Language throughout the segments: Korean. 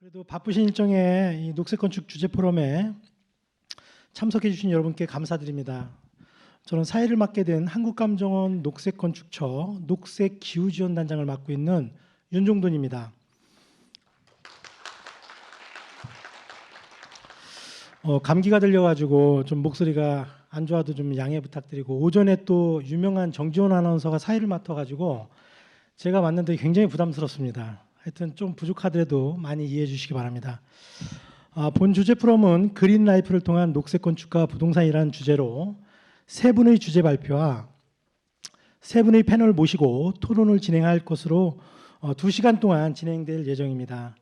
그래도 바쁘신 일정에 이 녹색건축 주제 포럼에 참석해 주신 여러분께 감사드립니다. 저는 사회를 맡게 된 한국감정원 녹색건축처 녹색기후지원단장을 맡고 있는 윤종돈입니다. 감기가 들려가지고 좀 목소리가 안 좋아도 좀 양해 부탁드리고, 오전에 또 유명한 정지원 아나운서가 사회를 맡아가지고 제가 맡는데 굉장히 부담스럽습니다. 하여튼 좀 부족하더라도 많이 이해해 주시기 바랍니다. 본 주제 포럼은 그린 라이프를 통한 녹색 건축과 부동산이라는 주제로 세 분의 주제 발표와 세 분의 패널을 모시고 토론을 진행할 것으로 2시간 동안 진행될 예정입니다.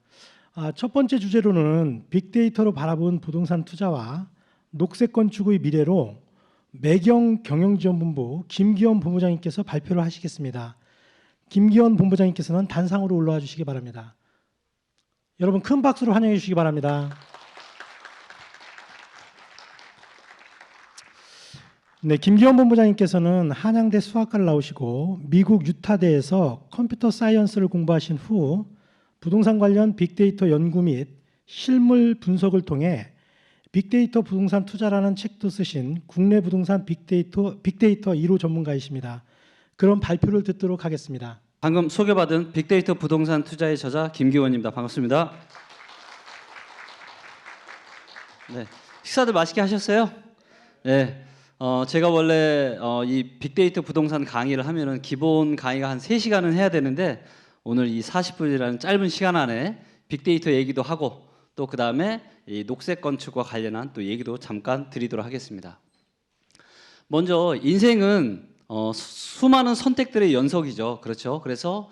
첫 번째 주제로는 빅데이터로 바라본 부동산 투자와 녹색 건축의 미래로 매경 경영지원본부 김기원 본부장님께서 발표를 하시겠습니다. 김기원 본부장님께서는 단상으로 올라와 주시기 바랍니다. 여러분 큰 박수로 환영해 주시기 바랍니다. 네, 김기원 본부장님께서는 한양대 수학과를 나오시고 미국 유타대에서 컴퓨터 사이언스를 공부하신 후 부동산 관련 빅데이터 연구 및 실물 분석을 통해 빅데이터 부동산 투자라는 책도 쓰신 국내 부동산 빅데이터 1호 전문가이십니다. 그럼 발표를 듣도록 하겠습니다. 방금 소개받은 빅데이터 부동산 투자의 저자 김기원입니다. 반갑습니다. 네, 식사들 맛있게 하셨어요? 네, 제가 원래 이 빅데이터 부동산 강의를 하면은 기본 강의가 한 3시간은 해야 되는데 오늘 이 40분이라는 짧은 시간 안에 빅데이터 얘기도 하고 또 그 다음에 이 녹색 건축과 관련한 또 얘기도 잠깐 드리도록 하겠습니다. 먼저 인생은 수많은 선택들의 연속이죠. 그렇죠. 그래서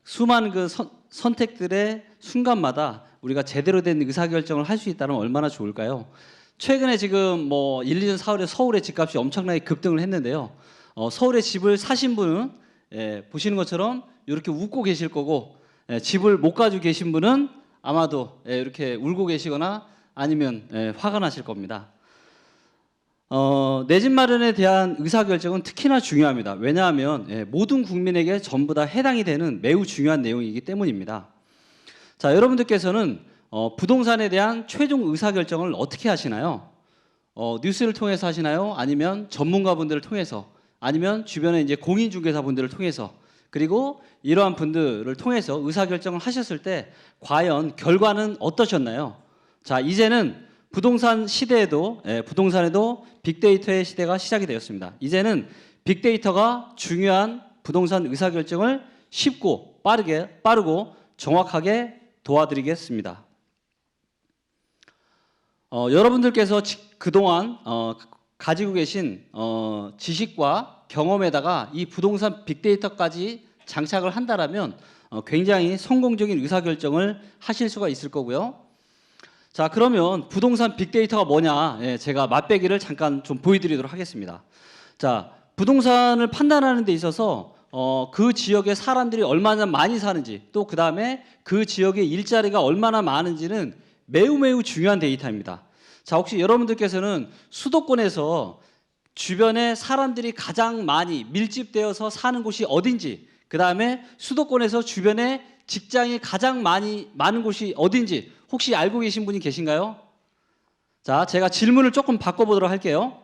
수많은 그 선택들의 순간마다 우리가 제대로 된 의사결정을 할 수 있다면 얼마나 좋을까요? 최근에 지금 뭐 1, 2년 4월에 서울의 집값이 엄청나게 급등을 했는데요. 서울에 집을 사신 분은 보시는 것처럼 이렇게 웃고 계실 거고, 집을 못 가지고 계신 분은 아마도 이렇게 울고 계시거나 아니면 화가 나실 겁니다. 내 집 마련에 대한 의사결정은 특히나 중요합니다. 왜냐하면 모든 국민에게 전부 다 해당이 되는 매우 중요한 내용이기 때문입니다. 자, 여러분들께서는 부동산에 대한 최종 의사결정을 어떻게 하시나요? 뉴스를 통해서 하시나요? 아니면 전문가분들을 통해서, 아니면 주변에 이제 공인중개사분들을 통해서, 그리고 이러한 분들을 통해서 의사결정을 하셨을 때 과연 결과는 어떠셨나요? 자, 이제는 부동산 시대에도 부동산에도 빅데이터의 시대가 시작이 되었습니다. 이제는 빅데이터가 중요한 부동산 의사결정을 쉽고 빠르고 정확하게 도와드리겠습니다. 여러분들께서 그동안 가지고 계신 지식과 경험에다가 이 부동산 빅데이터까지 장착을 한다라면 굉장히 성공적인 의사결정을 하실 수가 있을 거고요. 자, 그러면 부동산 빅데이터가 뭐냐? 제가 맛배기를 잠깐 좀 보여드리도록 하겠습니다. 자, 부동산을 판단하는 데 있어서 그 지역의 사람들이 얼마나 많이 사는지, 또 그 다음에 그 지역의 일자리가 얼마나 많은지는 매우 중요한 데이터입니다. 자, 혹시 여러분들께서는 수도권에서 주변에 사람들이 가장 많이 밀집되어서 사는 곳이 어딘지, 그 다음에 수도권에서 주변에 직장이 가장 많은 곳이 어딘지 혹시 알고 계신 분이 계신가요? 자, 제가 질문을 조금 바꿔보도록 할게요.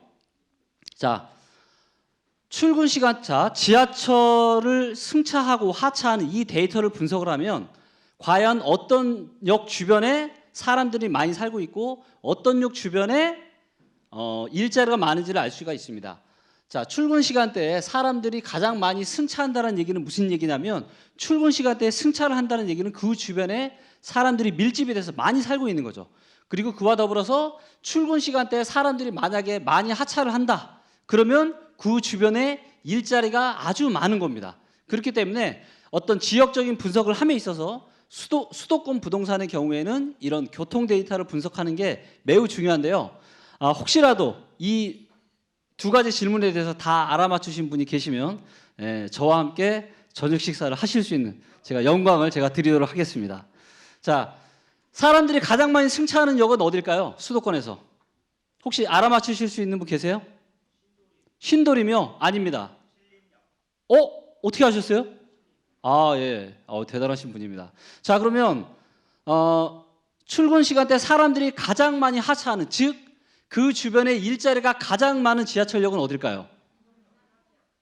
자, 출근 시간차, 지하철을 승차하고 하차하는 이 데이터를 분석을 하면 과연 어떤 역 주변에 사람들이 많이 살고 있고 어떤 역 주변에 일자리가 많은지를 알 수가 있습니다. 자, 출근 시간대에 사람들이 가장 많이 승차한다는 얘기는 무슨 얘기냐면, 출근 시간대에 승차를 한다는 얘기는 그 주변에 사람들이 밀집이 돼서 많이 살고 있는 거죠. 그리고 그와 더불어서 출근 시간대에 사람들이 만약에 많이 하차를 한다, 그러면 그 주변에 일자리가 아주 많은 겁니다. 그렇기 때문에 어떤 지역적인 분석을 함에 있어서 수도권 부동산의 경우에는 이런 교통 데이터를 분석하는 게 매우 중요한데요. 혹시라도 이 두 가지 질문에 대해서 다 알아맞추신 분이 계시면 저와 함께 저녁 식사를 하실 수 있는 영광을 드리도록 하겠습니다. 자, 사람들이 가장 많이 승차하는 역은 어딜까요? 수도권에서. 혹시 알아맞추실 수 있는 분 계세요? 신도림이요? 아닙니다. 어떻게 하셨어요? 아, 예. 대단하신 분입니다. 자, 그러면 출근 시간대 사람들이 가장 많이 하차하는, 즉 그 주변에 일자리가 가장 많은 지하철역은 어딜까요?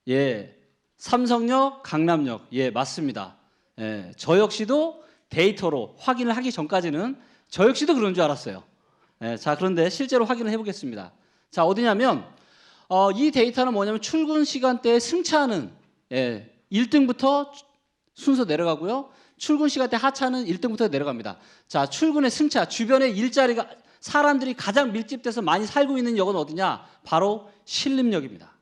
예, 삼성역, 강남역. 예, 맞습니다. 예, 저 역시도 데이터로 확인을 하기 전까지는 저 역시도 그런 줄 알았어요. 예, 자, 그런데 실제로 확인을 해보겠습니다. 자, 어디냐면 이 데이터는 뭐냐면 출근 시간대에 승차하는 1등부터 순서 내려가고요. 출근 시간대 하차는 1등부터 내려갑니다. 자, 출근의 승차, 주변에 일자리가 사람들이 가장 밀집돼서 많이 살고 있는 역은 어디냐? 바로 신림역입니다.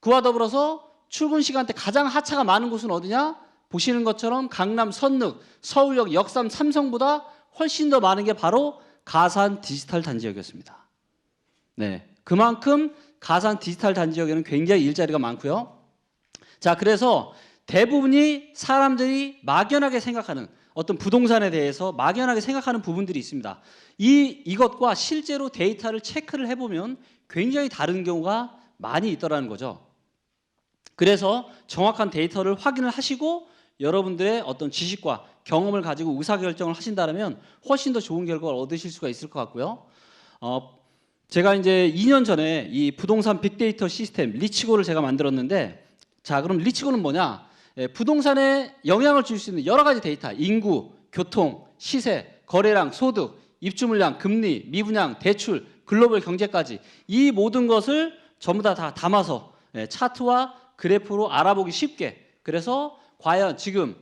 그와 더불어서 출근 시간대 가장 하차가 많은 곳은 어디냐? 보시는 것처럼 강남, 선릉, 서울역, 역삼, 삼성보다 훨씬 더 많은 게 바로 가산 디지털 단지역이었습니다. 네, 그만큼 가산 디지털 단지역에는 굉장히 일자리가 많고요. 자, 그래서 대부분이 사람들이 막연하게 생각하는 어떤 부동산에 대해서 막연하게 생각하는 부분들이 있습니다. 이것과 실제로 데이터를 체크를 해보면 굉장히 다른 경우가 많이 있더라는 거죠. 그래서 정확한 데이터를 확인을 하시고 여러분들의 어떤 지식과 경험을 가지고 의사결정을 하신다면 훨씬 더 좋은 결과를 얻으실 수가 있을 것 같고요. 제가 이제 2년 전에 이 부동산 빅데이터 시스템 리치고를 제가 만들었는데, 자, 그럼 리치고는 뭐냐? 부동산에 영향을 줄 수 있는 여러 가지 데이터, 인구, 교통, 시세, 거래량, 소득, 입주물량, 금리, 미분양, 대출, 글로벌 경제까지 이 모든 것을 전부 다 담아서 차트와 그래프로 알아보기 쉽게, 그래서 과연 지금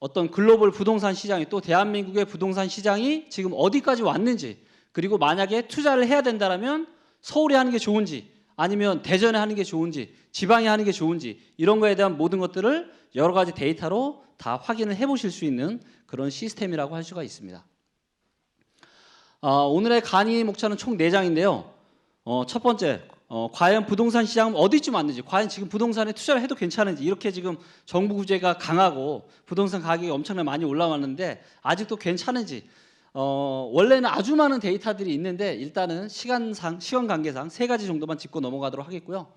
어떤 글로벌 부동산 시장이, 또 대한민국의 부동산 시장이 지금 어디까지 왔는지, 그리고 만약에 투자를 해야 된다면 서울에 하는 게 좋은지 아니면 대전에 하는 게 좋은지 지방에 하는 게 좋은지, 이런 거에 대한 모든 것들을 여러 가지 데이터로 다 확인을 해보실 수 있는 그런 시스템이라고 할 수가 있습니다. 오늘의 강의 목차는 총 4장인데요. 첫 번째, 과연 부동산 시장은 어디쯤 왔는지, 과연 지금 부동산에 투자를 해도 괜찮은지, 이렇게 지금 정부 구제가 강하고 부동산 가격이 엄청나게 많이 올라왔는데 아직도 괜찮은지, 원래는 아주 많은 데이터들이 있는데 일단은 시간 관계상 3가지 정도만 짚고 넘어가도록 하겠고요.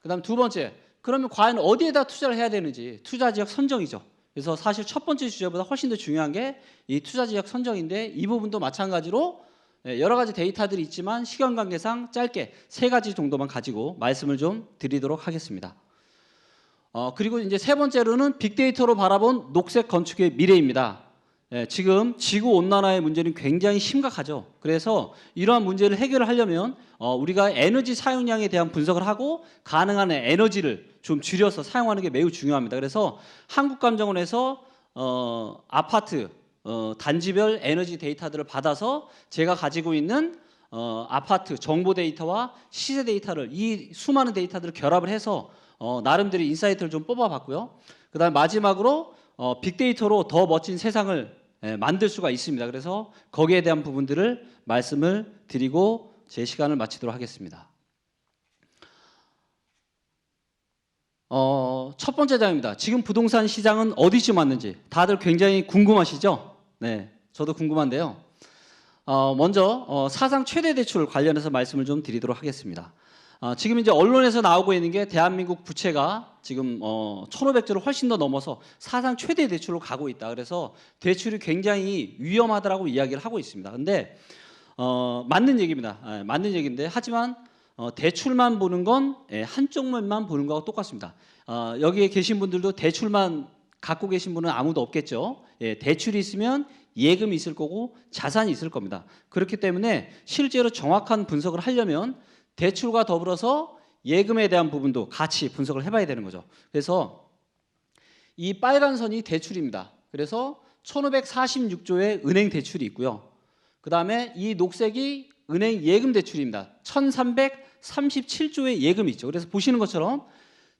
그다음 두 번째, 그러면 과연 어디에다 투자를 해야 되는지, 투자 지역 선정이죠. 그래서 사실 첫 번째 주제보다 훨씬 더 중요한 게 이 투자 지역 선정인데, 이 부분도 마찬가지로 여러 가지 데이터들이 있지만 시간 관계상 짧게 3가지 정도만 가지고 말씀을 좀 드리도록 하겠습니다. 그리고 이제 세 번째로는 빅데이터로 바라본 녹색 건축의 미래입니다. 지금 지구 온난화의 문제는 굉장히 심각하죠. 그래서 이러한 문제를 해결하려면 우리가 에너지 사용량에 대한 분석을 하고 가능한 에너지를 좀 줄여서 사용하는 게 매우 중요합니다. 그래서 한국감정원에서 아파트 단지별 에너지 데이터들을 받아서 제가 가지고 있는 아파트 정보 데이터와 시세 데이터를, 이 수많은 데이터들을 결합을 해서 나름대로 인사이트를 좀 뽑아봤고요. 그다음 마지막으로 빅데이터로 더 멋진 세상을 만들 수가 있습니다. 그래서 거기에 대한 부분들을 말씀을 드리고 제 시간을 마치도록 하겠습니다. 첫 번째 장입니다. 지금 부동산 시장은 어디쯤 왔는지 다들 굉장히 궁금하시죠? 네, 저도 궁금한데요. 먼저 사상 최대 대출 관련해서 말씀을 좀 드리도록 하겠습니다. 지금 이제 언론에서 나오고 있는 게 대한민국 부채가 지금 1,500조를 훨씬 더 넘어서 사상 최대 대출로 가고 있다. 그래서 대출이 굉장히 위험하다라고 이야기를 하고 있습니다. 근데 맞는 얘기입니다. 맞는 얘기인데, 하지만 대출만 보는 건 한쪽 면만 보는 거하고 똑같습니다. 여기에 계신 분들도 대출만 갖고 계신 분은 아무도 없겠죠. 대출이 있으면 예금이 있을 거고 자산이 있을 겁니다. 그렇기 때문에 실제로 정확한 분석을 하려면 대출과 더불어서 예금에 대한 부분도 같이 분석을 해봐야 되는 거죠. 그래서 이 빨간 선이 대출입니다. 그래서 1546조의 은행 대출이 있고요. 그 다음에 이 녹색이 은행 예금 대출입니다. 1337조의 예금이 있죠. 그래서 보시는 것처럼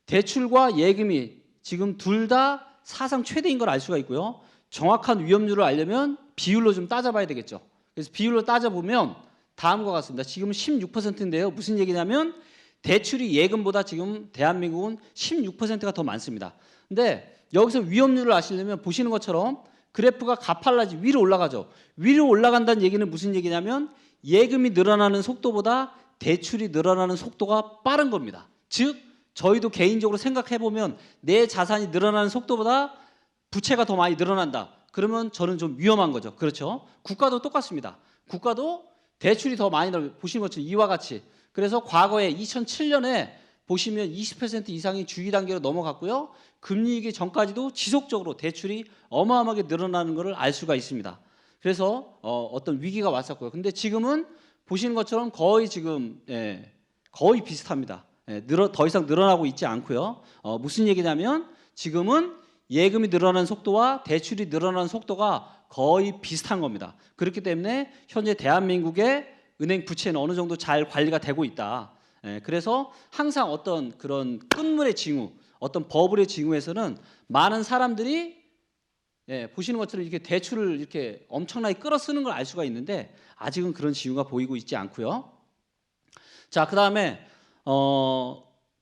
대출과 예금이 지금 둘 다 사상 최대인 걸 알 수가 있고요. 정확한 위험률을 알려면 비율로 좀 따져봐야 되겠죠. 그래서 비율로 따져보면 다음과 같습니다. 지금 16%인데요. 무슨 얘기냐면 대출이 예금보다 지금 대한민국은 16%가 더 많습니다. 근데 여기서 위험률을 아시려면 보시는 것처럼 그래프가 가팔라지 위로 올라가죠. 위로 올라간다는 얘기는 무슨 얘기냐면 예금이 늘어나는 속도보다 대출이 늘어나는 속도가 빠른 겁니다. 즉 저희도 개인적으로 생각해 보면 내 자산이 늘어나는 속도보다 부채가 더 많이 늘어난다. 그러면 저는 좀 위험한 거죠. 그렇죠? 국가도 똑같습니다. 국가도 대출이 더 많이 나오고 보시는 것처럼 이와 같이. 그래서 과거에 2007년에 보시면 20% 이상이 주기 단계로 넘어갔고요. 금리위기 전까지도 지속적으로 대출이 어마어마하게 늘어나는 것을 알 수가 있습니다. 그래서 어떤 위기가 왔었고요. 근데 지금은 보시는 것처럼 거의 지금 거의 비슷합니다. 더 이상 늘어나고 있지 않고요. 무슨 얘기냐면 지금은 예금이 늘어나는 속도와 대출이 늘어나는 속도가 거의 비슷한 겁니다. 그렇기 때문에 현재 대한민국의 은행 부채는 어느 정도 잘 관리가 되고 있다. 그래서 항상 어떤 그런 끝물의 징후, 어떤 버블의 징후에서는 많은 사람들이 보시는 것처럼 이렇게 대출을 이렇게 엄청나게 끌어쓰는 걸 알 수가 있는데 아직은 그런 징후가 보이고 있지 않고요. 자, 그다음에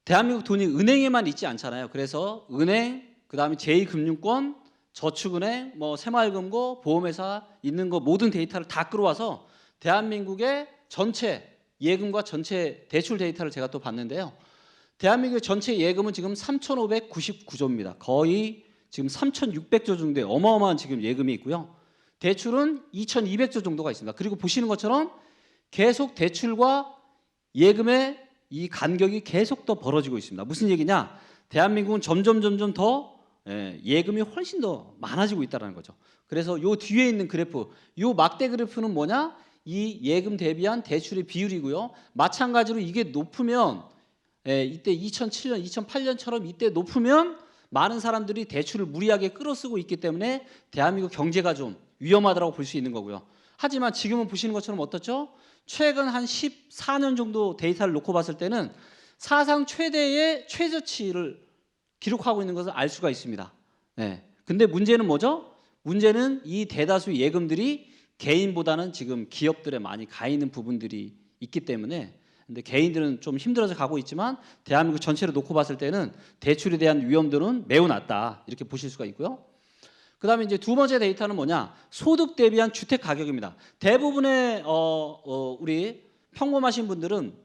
대한민국 돈이 은행에만 있지 않잖아요. 그래서 은행, 그다음에 제2금융권, 저축은행, 뭐 새마을금고, 보험회사 있는 거 모든 데이터를 다 끌어와서 대한민국의 전체 예금과 전체 대출 데이터를 제가 또 봤는데요. 대한민국의 전체 예금은 지금 3,599조입니다. 거의 지금 3,600조 정도의 어마어마한 지금 예금이 있고요. 대출은 2,200조 정도가 있습니다. 그리고 보시는 것처럼 계속 대출과 예금의 이 간격이 계속 더 벌어지고 있습니다. 무슨 얘기냐? 대한민국은 점점 더 예금이 훨씬 더 많아지고 있다는 거죠. 그래서 요 뒤에 있는 그래프, 요 막대 그래프는 뭐냐? 이 예금 대비한 대출의 비율이고요. 마찬가지로 이게 높으면 이때 2007년, 2008년처럼 이때 높으면 많은 사람들이 대출을 무리하게 끌어쓰고 있기 때문에 대한민국 경제가 좀 위험하다고 볼 수 있는 거고요. 하지만 지금은 보시는 것처럼 어떻죠? 최근 한 14년 정도 데이터를 놓고 봤을 때는 사상 최대의 최저치를 기록하고 있는 것을 알 수가 있습니다. 근데 문제는 뭐죠? 문제는 이 대다수 예금들이 개인보다는 지금 기업들에 많이 가 있는 부분들이 있기 때문에 근데 개인들은 좀 힘들어서 가고 있지만 대한민국 전체를 놓고 봤을 때는 대출에 대한 위험들은 매우 낮다 이렇게 보실 수가 있고요. 그다음에 이제 두 번째 데이터는 뭐냐? 소득 대비한 주택 가격입니다. 대부분의 우리 평범하신 분들은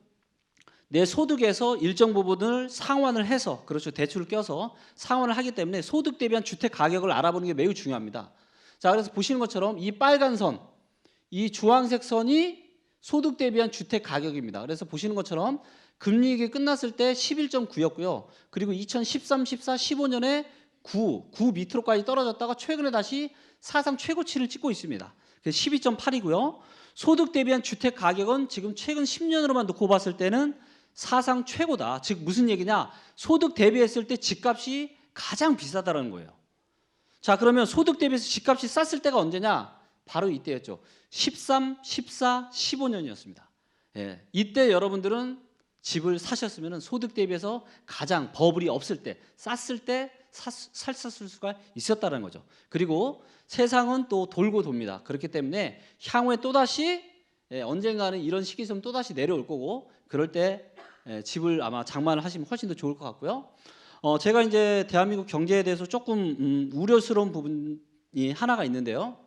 내 소득에서 일정 부분을 상환을 해서 그렇죠 대출을 껴서 상환을 하기 때문에 소득 대비한 주택 가격을 알아보는 게 매우 중요합니다. 자, 그래서 보시는 것처럼 이 빨간 선, 이 주황색 선이 소득 대비한 주택 가격입니다. 그래서 보시는 것처럼 금리위기 끝났을 때 11.9였고요. 그리고 2013, 14, 15년에 9 밑으로까지 떨어졌다가 최근에 다시 사상 최고치를 찍고 있습니다. 그래서 12.8이고요. 소득 대비한 주택 가격은 지금 최근 10년으로만 놓고 봤을 때는 사상 최고다. 즉 무슨 얘기냐? 소득 대비했을 때 집값이 가장 비싸다는 거예요. 자, 그러면 소득 대비해서 집값이 쌌을 때가 언제냐? 바로 이때였죠. 13, 14, 15년이었습니다. 이때 여러분들은 집을 사셨으면 소득 대비해서 가장 버블이 없을 때, 쌌을 때 샀을 수가 있었다는 거죠. 그리고 세상은 또 돌고 돕니다. 그렇기 때문에 향후에 또다시 언젠가는 이런 시기 좀 또다시 내려올 거고 그럴 때 집을 아마 장만을 하시면 훨씬 더 좋을 것 같고요. 제가 이제 대한민국 경제에 대해서 조금 우려스러운 부분이 하나가 있는데요.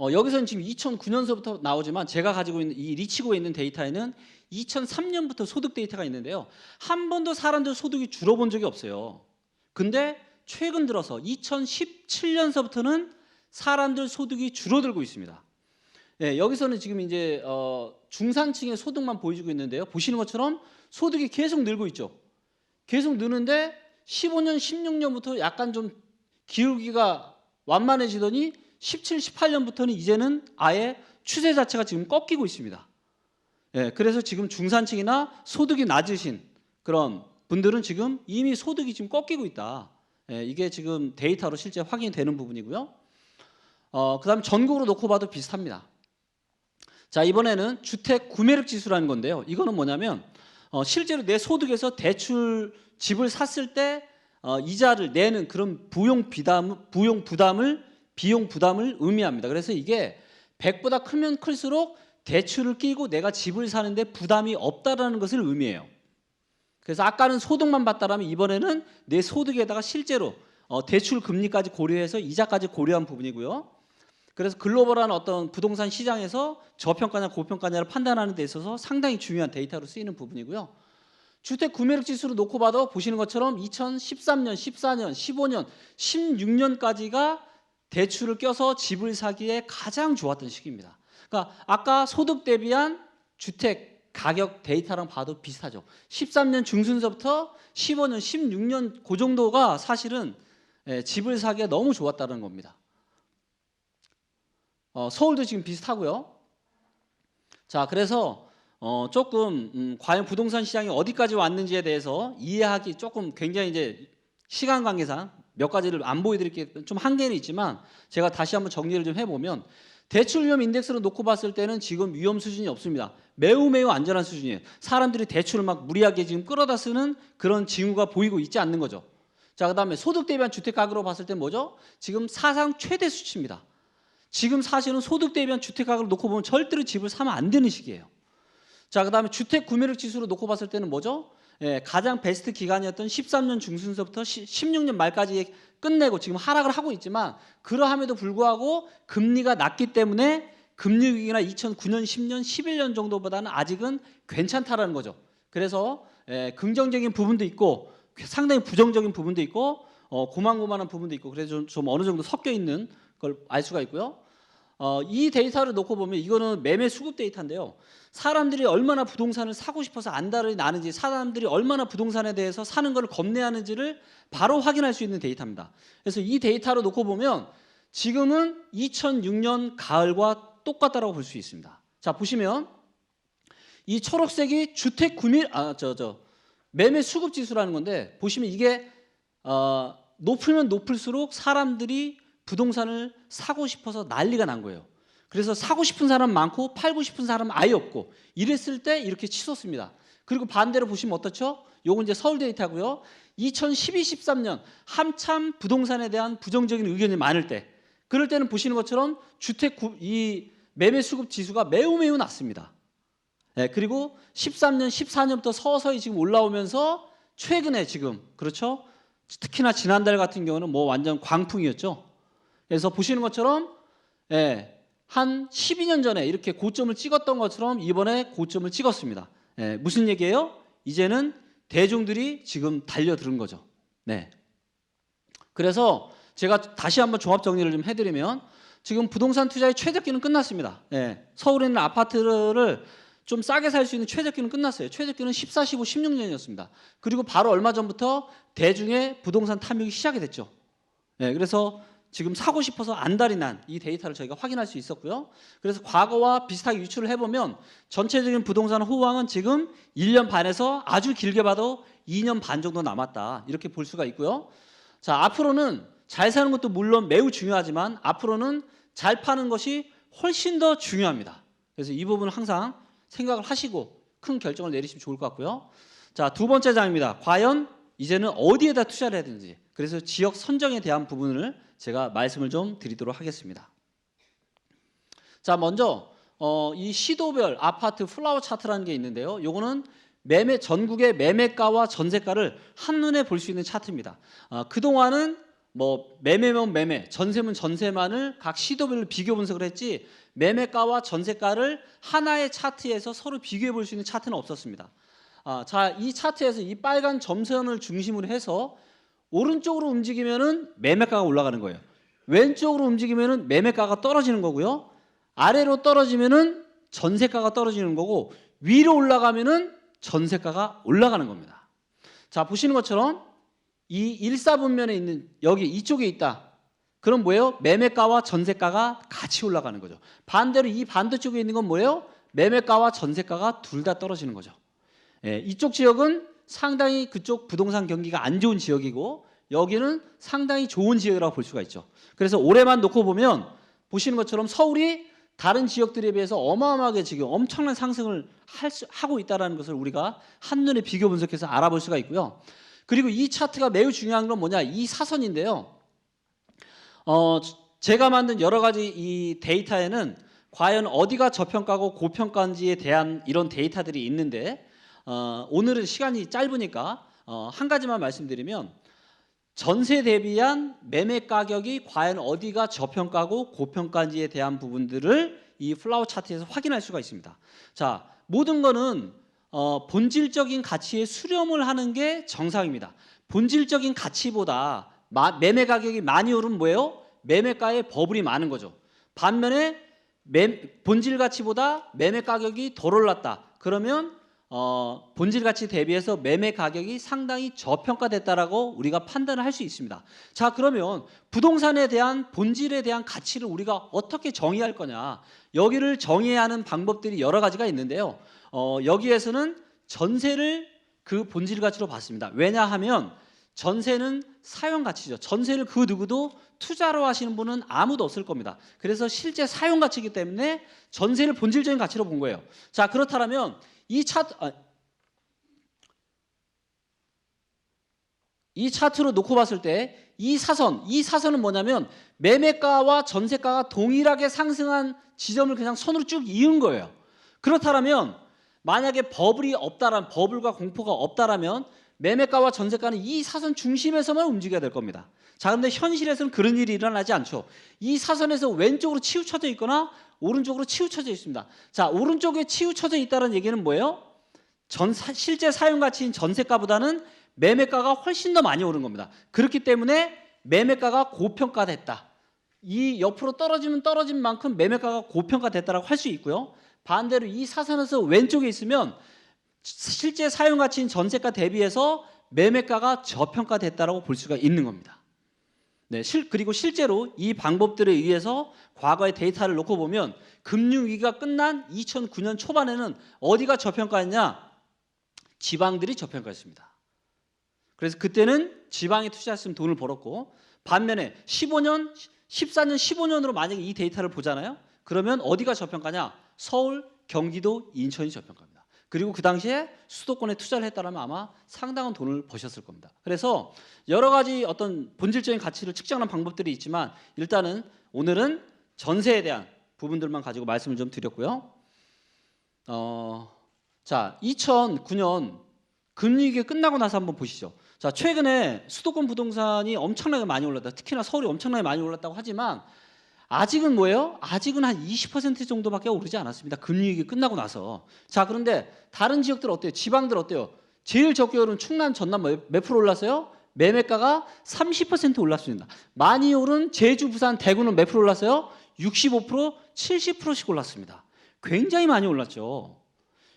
여기서는 지금 2009년서부터 나오지만 제가 가지고 있는 이 리치고에 있는 데이터에는 2003년부터 소득 데이터가 있는데요. 한 번도 사람들 소득이 줄어본 적이 없어요. 근데 최근 들어서 2017년서부터는 사람들 소득이 줄어들고 있습니다. 여기서는 지금 이제 중산층의 소득만 보여주고 있는데요. 보시는 것처럼 소득이 계속 늘고 있죠. 계속 느는데 15년, 16년부터 약간 좀 기울기가 완만해지더니 17, 18년부터는 이제는 아예 추세 자체가 지금 꺾이고 있습니다. 그래서 지금 중산층이나 소득이 낮으신 그런 분들은 지금 이미 소득이 지금 꺾이고 있다. 이게 지금 데이터로 실제 확인이 되는 부분이고요. 그다음 전국으로 놓고 봐도 비슷합니다. 자, 이번에는 주택 구매력 지수라는 건데요. 이거는 뭐냐면 실제로 내 소득에서 대출 집을 샀을 때 이자를 내는 그런 비용 부담을 의미합니다. 그래서 이게 100보다 크면 클수록 대출을 끼고 내가 집을 사는데 부담이 없다라는 것을 의미해요. 그래서 아까는 소득만 봤다라면 이번에는 내 소득에다가 실제로 대출 금리까지 고려해서 이자까지 고려한 부분이고요. 그래서 글로벌한 어떤 부동산 시장에서 저평가냐 고평가냐를 판단하는 데 있어서 상당히 중요한 데이터로 쓰이는 부분이고요. 주택 구매력 지수로 놓고 봐도 보시는 것처럼 2013년, 14년, 15년, 16년까지가 대출을 껴서 집을 사기에 가장 좋았던 시기입니다. 그러니까 아까 소득 대비한 주택 가격 데이터랑 봐도 비슷하죠. 13년 중순서부터 15년, 16년 그 정도가 사실은 집을 사기에 너무 좋았다는 겁니다. 서울도 지금 비슷하고요. 자, 그래서 조금 과연 부동산 시장이 어디까지 왔는지에 대해서 이해하기 조금 굉장히 이제 시간 관계상 몇 가지를 안 보여드릴 게 좀 한계는 있지만 제가 다시 한번 정리를 좀 해보면 대출 위험 인덱스로 놓고 봤을 때는 지금 위험 수준이 없습니다. 매우 안전한 수준이에요. 사람들이 대출을 막 무리하게 지금 끌어다 쓰는 그런 징후가 보이고 있지 않는 거죠. 자, 그다음에 소득 대비한 주택 가격으로 봤을 때 뭐죠? 지금 사상 최대 수치입니다. 지금 사실은 소득 대비한 주택 가격을 놓고 보면 절대로 집을 사면 안 되는 시기예요. 자, 그다음에 주택 구매력 지수로 놓고 봤을 때는 뭐죠? 가장 베스트 기간이었던 13년 중순서부터 16년 말까지 끝내고 지금 하락을 하고 있지만 그러함에도 불구하고 금리가 낮기 때문에 금리 위기나 2009년, 10년, 11년 정도보다는 아직은 괜찮다라는 거죠. 그래서 긍정적인 부분도 있고 상당히 부정적인 부분도 있고 고만고만한 부분도 있고 그래서 좀 어느 정도 섞여 있는 걸 알 수가 있고요. 이 데이터를 놓고 보면 이거는 매매 수급 데이터인데요. 사람들이 얼마나 부동산을 사고 싶어서 안달이 나는지, 사람들이 얼마나 부동산에 대해서 사는 걸 겁내하는지를 바로 확인할 수 있는 데이터입니다. 그래서 이 데이터를 놓고 보면 지금은 2006년 가을과 똑같다라고 볼 수 있습니다. 자, 보시면 이 초록색이 주택 구매 매매 수급 지수라는 건데 보시면 이게 높으면 높을수록 사람들이 부동산을 사고 싶어서 난리가 난 거예요. 그래서 사고 싶은 사람 많고 팔고 싶은 사람은 아예 없고 이랬을 때 이렇게 치솟습니다. 그리고 반대로 보시면 어떻죠? 요건 이제 서울 데이터고요. 2012, 13년 한참 부동산에 대한 부정적인 의견이 많을 때 그럴 때는 보시는 것처럼 이 매매 수급 지수가 매우 낮습니다. 그리고 13년, 14년부터 서서히 지금 올라오면서 최근에 지금 그렇죠? 특히나 지난달 같은 경우는 뭐 완전 광풍이었죠. 그래서 보시는 것처럼 한 12년 전에 이렇게 고점을 찍었던 것처럼 이번에 고점을 찍었습니다. 무슨 얘기예요? 이제는 대중들이 지금 달려드는 거죠. 네. 그래서 제가 다시 한번 종합 정리를 좀 해드리면 지금 부동산 투자의 최적기는 끝났습니다. 서울에 있는 아파트를 좀 싸게 살 수 있는 최적기는 끝났어요. 최적기는 14, 15, 16년이었습니다. 그리고 바로 얼마 전부터 대중의 부동산 탐욕이 시작이 됐죠. 그래서 지금 사고 싶어서 안달이 난 이 데이터를 저희가 확인할 수 있었고요. 그래서 과거와 비슷하게 유추를 해보면 전체적인 부동산 호황은 지금 1년 반에서 아주 길게 봐도 2년 반 정도 남았다. 이렇게 볼 수가 있고요. 자, 앞으로는 잘 사는 것도 물론 매우 중요하지만 앞으로는 잘 파는 것이 훨씬 더 중요합니다. 그래서 이 부분은 항상 생각을 하시고 큰 결정을 내리시면 좋을 것 같고요. 자, 두 번째 장입니다. 과연 이제는 어디에다 투자를 해야 되는지. 그래서 지역 선정에 대한 부분을 제가 말씀을 좀 드리도록 하겠습니다. 자, 먼저 이 시도별 아파트 플라워 차트라는 게 있는데요. 요거는 전국의 매매가와 전세가를 한눈에 볼 수 있는 차트입니다. 그동안은 뭐 매매면 매매, 전세면 전세만을 각 시도별로 비교 분석을 했지 매매가와 전세가를 하나의 차트에서 서로 비교해 볼 수 있는 차트는 없었습니다. 자, 이 차트에서 이 빨간 점선을 중심으로 해서 오른쪽으로 움직이면은 매매가가 올라가는 거예요. 왼쪽으로 움직이면은 매매가가 떨어지는 거고요. 아래로 떨어지면은 전세가가 떨어지는 거고 위로 올라가면은 전세가가 올라가는 겁니다. 자, 보시는 것처럼 이 일사분면에 있는 여기 이쪽에 있다. 그럼 뭐예요? 매매가와 전세가가 같이 올라가는 거죠. 반대로 이 반대쪽에 있는 건 뭐예요? 매매가와 전세가가 둘 다 떨어지는 거죠. 이쪽 지역은 상당히 그쪽 부동산 경기가 안 좋은 지역이고 여기는 상당히 좋은 지역이라고 볼 수가 있죠. 그래서 올해만 놓고 보면 보시는 것처럼 서울이 다른 지역들에 비해서 어마어마하게 지금 엄청난 상승을 하고 있다는 것을 우리가 한눈에 비교 분석해서 알아볼 수가 있고요. 그리고 이 차트가 매우 중요한 건 뭐냐? 이 사선인데요. 제가 만든 여러 가지 이 데이터에는 과연 어디가 저평가고 고평가인지에 대한 이런 데이터들이 있는데 오늘은 시간이 짧으니까 한 가지만 말씀드리면 전세 대비한 매매 가격이 과연 어디가 저평가고 고평가인지에 대한 부분들을 이 플라워 차트에서 확인할 수가 있습니다. 자, 모든 거는 본질적인 가치에 수렴을 하는 게 정상입니다. 본질적인 가치보다 매매 가격이 많이 오르면 뭐예요? 매매가에 버블이 많은 거죠. 반면에 본질 가치보다 매매 가격이 덜 올랐다. 그러면 본질 가치 대비해서 매매 가격이 상당히 저평가됐다라고 우리가 판단을 할 수 있습니다. 자, 그러면 부동산에 대한 본질에 대한 가치를 우리가 어떻게 정의할 거냐? 여기를 정의해야 하는 방법들이 여러 가지가 있는데요. 여기에서는 전세를 그 본질 가치로 봤습니다. 왜냐하면 전세는 사용 가치죠. 전세를 그 누구도 투자로 하시는 분은 아무도 없을 겁니다. 그래서 실제 사용 가치이기 때문에 전세를 본질적인 가치로 본 거예요. 자, 그렇다면 이 차트로 놓고 봤을 때 이 사선은 뭐냐면 매매가와 전세가가 동일하게 상승한 지점을 그냥 선으로 쭉 이은 거예요. 그렇다면 만약에 버블과 공포가 없다라면 매매가와 전세가는 이 사선 중심에서만 움직여야 될 겁니다. 자, 그런데 현실에서는 그런 일이 일어나지 않죠. 이 사선에서 왼쪽으로 치우쳐져 있거나 오른쪽으로 치우쳐져 있습니다. 자, 오른쪽에 치우쳐져 있다는 얘기는 뭐예요? 실제 사용 가치인 전세가보다는 매매가가 훨씬 더 많이 오른 겁니다. 그렇기 때문에 매매가가 고평가됐다. 이 옆으로 떨어진 만큼 매매가가 고평가됐다라고 할 수 있고요. 반대로 이 사선에서 왼쪽에 있으면 실제 사용 가치인 전세가 대비해서 매매가가 저평가됐다라고 볼 수가 있는 겁니다. 네, 그리고 실제로 이 방법들에 의해서 과거의 데이터를 놓고 보면 금융위기가 끝난 2009년 초반에는 어디가 저평가했냐? 지방들이 저평가했습니다. 그래서 그때는 지방에 투자했으면 돈을 벌었고, 반면에 14년, 15년으로 만약에 이 데이터를 보잖아요. 그러면 어디가 저평가냐? 서울, 경기도, 인천이 저평가입니다. 그리고 그 당시에 수도권에 투자를 했다면 아마 상당한 돈을 버셨을 겁니다. 그래서 여러 가지 어떤 본질적인 가치를 측정하는 방법들이 있지만 일단은 오늘은 전세에 대한 부분들만 가지고 말씀을 좀 드렸고요. 자, 2009년 금리위기 끝나고 나서 한번 보시죠. 자, 최근에 수도권 부동산이 엄청나게 많이 올랐다. 특히나 서울이 엄청나게 많이 올랐다고 하지만 아직은 뭐예요? 아직은 한 20% 정도밖에 오르지 않았습니다. 금리위기 끝나고 나서. 자, 그런데 다른 지역들 어때요? 지방들 어때요? 제일 적게 오른 충남, 전남 몇 프로 올랐어요? 매매가가 30% 올랐습니다. 많이 오른 제주, 부산, 대구는 몇 프로 올랐어요? 65%, 70%씩 올랐습니다. 굉장히 많이 올랐죠.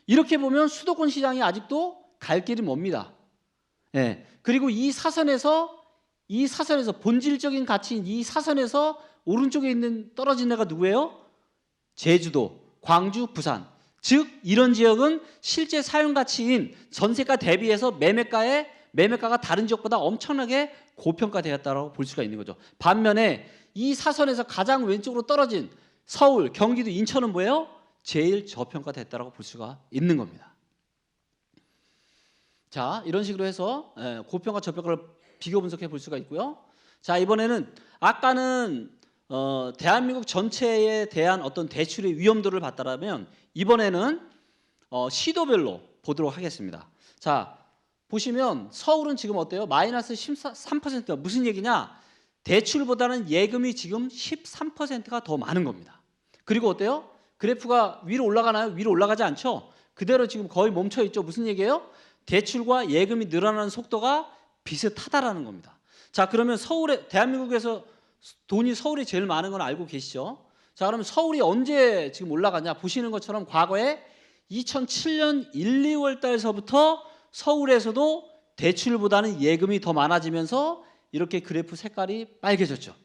이렇게 보면 수도권 시장이 아직도 갈 길이 멉니다. 예. 그리고 이 사선에서 본질적인 가치인 이 사선에서 오른쪽에 있는 떨어진 애가 누구예요? 제주도, 광주, 부산. 즉 이런 지역은 실제 사용 가치인 전세가 대비해서 매매가가 다른 지역보다 엄청나게 고평가되었다고 볼 수가 있는 거죠. 반면에 이 사선에서 가장 왼쪽으로 떨어진 서울, 경기도, 인천은 뭐예요? 제일 저평가됐다고 볼 수가 있는 겁니다. 자, 이런 식으로 해서 고평가 저평가를 비교 분석해 볼 수가 있고요. 자, 이번에는 아까는 대한민국 전체에 대한 어떤 대출의 위험도를 봤다면 이번에는 시도별로 보도록 하겠습니다. 자, 보시면 서울은 지금 어때요? 마이너스 13%가 무슨 얘기냐? 대출보다는 예금이 지금 13%가 더 많은 겁니다. 그리고 어때요? 그래프가 위로 올라가나요? 위로 올라가지 않죠? 그대로 지금 거의 멈춰 있죠. 무슨 얘기예요? 대출과 예금이 늘어나는 속도가 비슷하다라는 겁니다. 자, 그러면 대한민국에서 돈이 서울이 제일 많은 건 알고 계시죠? 자, 그러면 서울이 언제 지금 올라가냐? 보시는 것처럼 과거에 2007년 1, 2월 달서부터 서울에서도 대출보다는 예금이 더 많아지면서 이렇게 그래프 색깔이 빨개졌죠.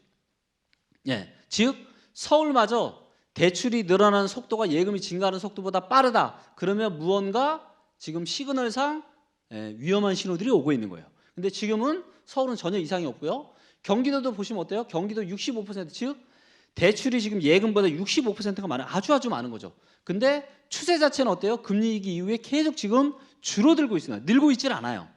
예, 즉 서울마저 대출이 늘어나는 속도가 예금이 증가하는 속도보다 빠르다. 그러면 무언가 지금 시그널상 위험한 신호들이 오고 있는 거예요. 근데 지금은 서울은 전혀 이상이 없고요. 경기도도 보시면 어때요? 경기도 65%, 즉 대출이 지금 예금보다 65%가 많아요. 아주 많은 거죠. 근데 추세 자체는 어때요? 금리 위기 이후에 계속 지금 줄어들고 있습니다. 늘고 있질 않아요.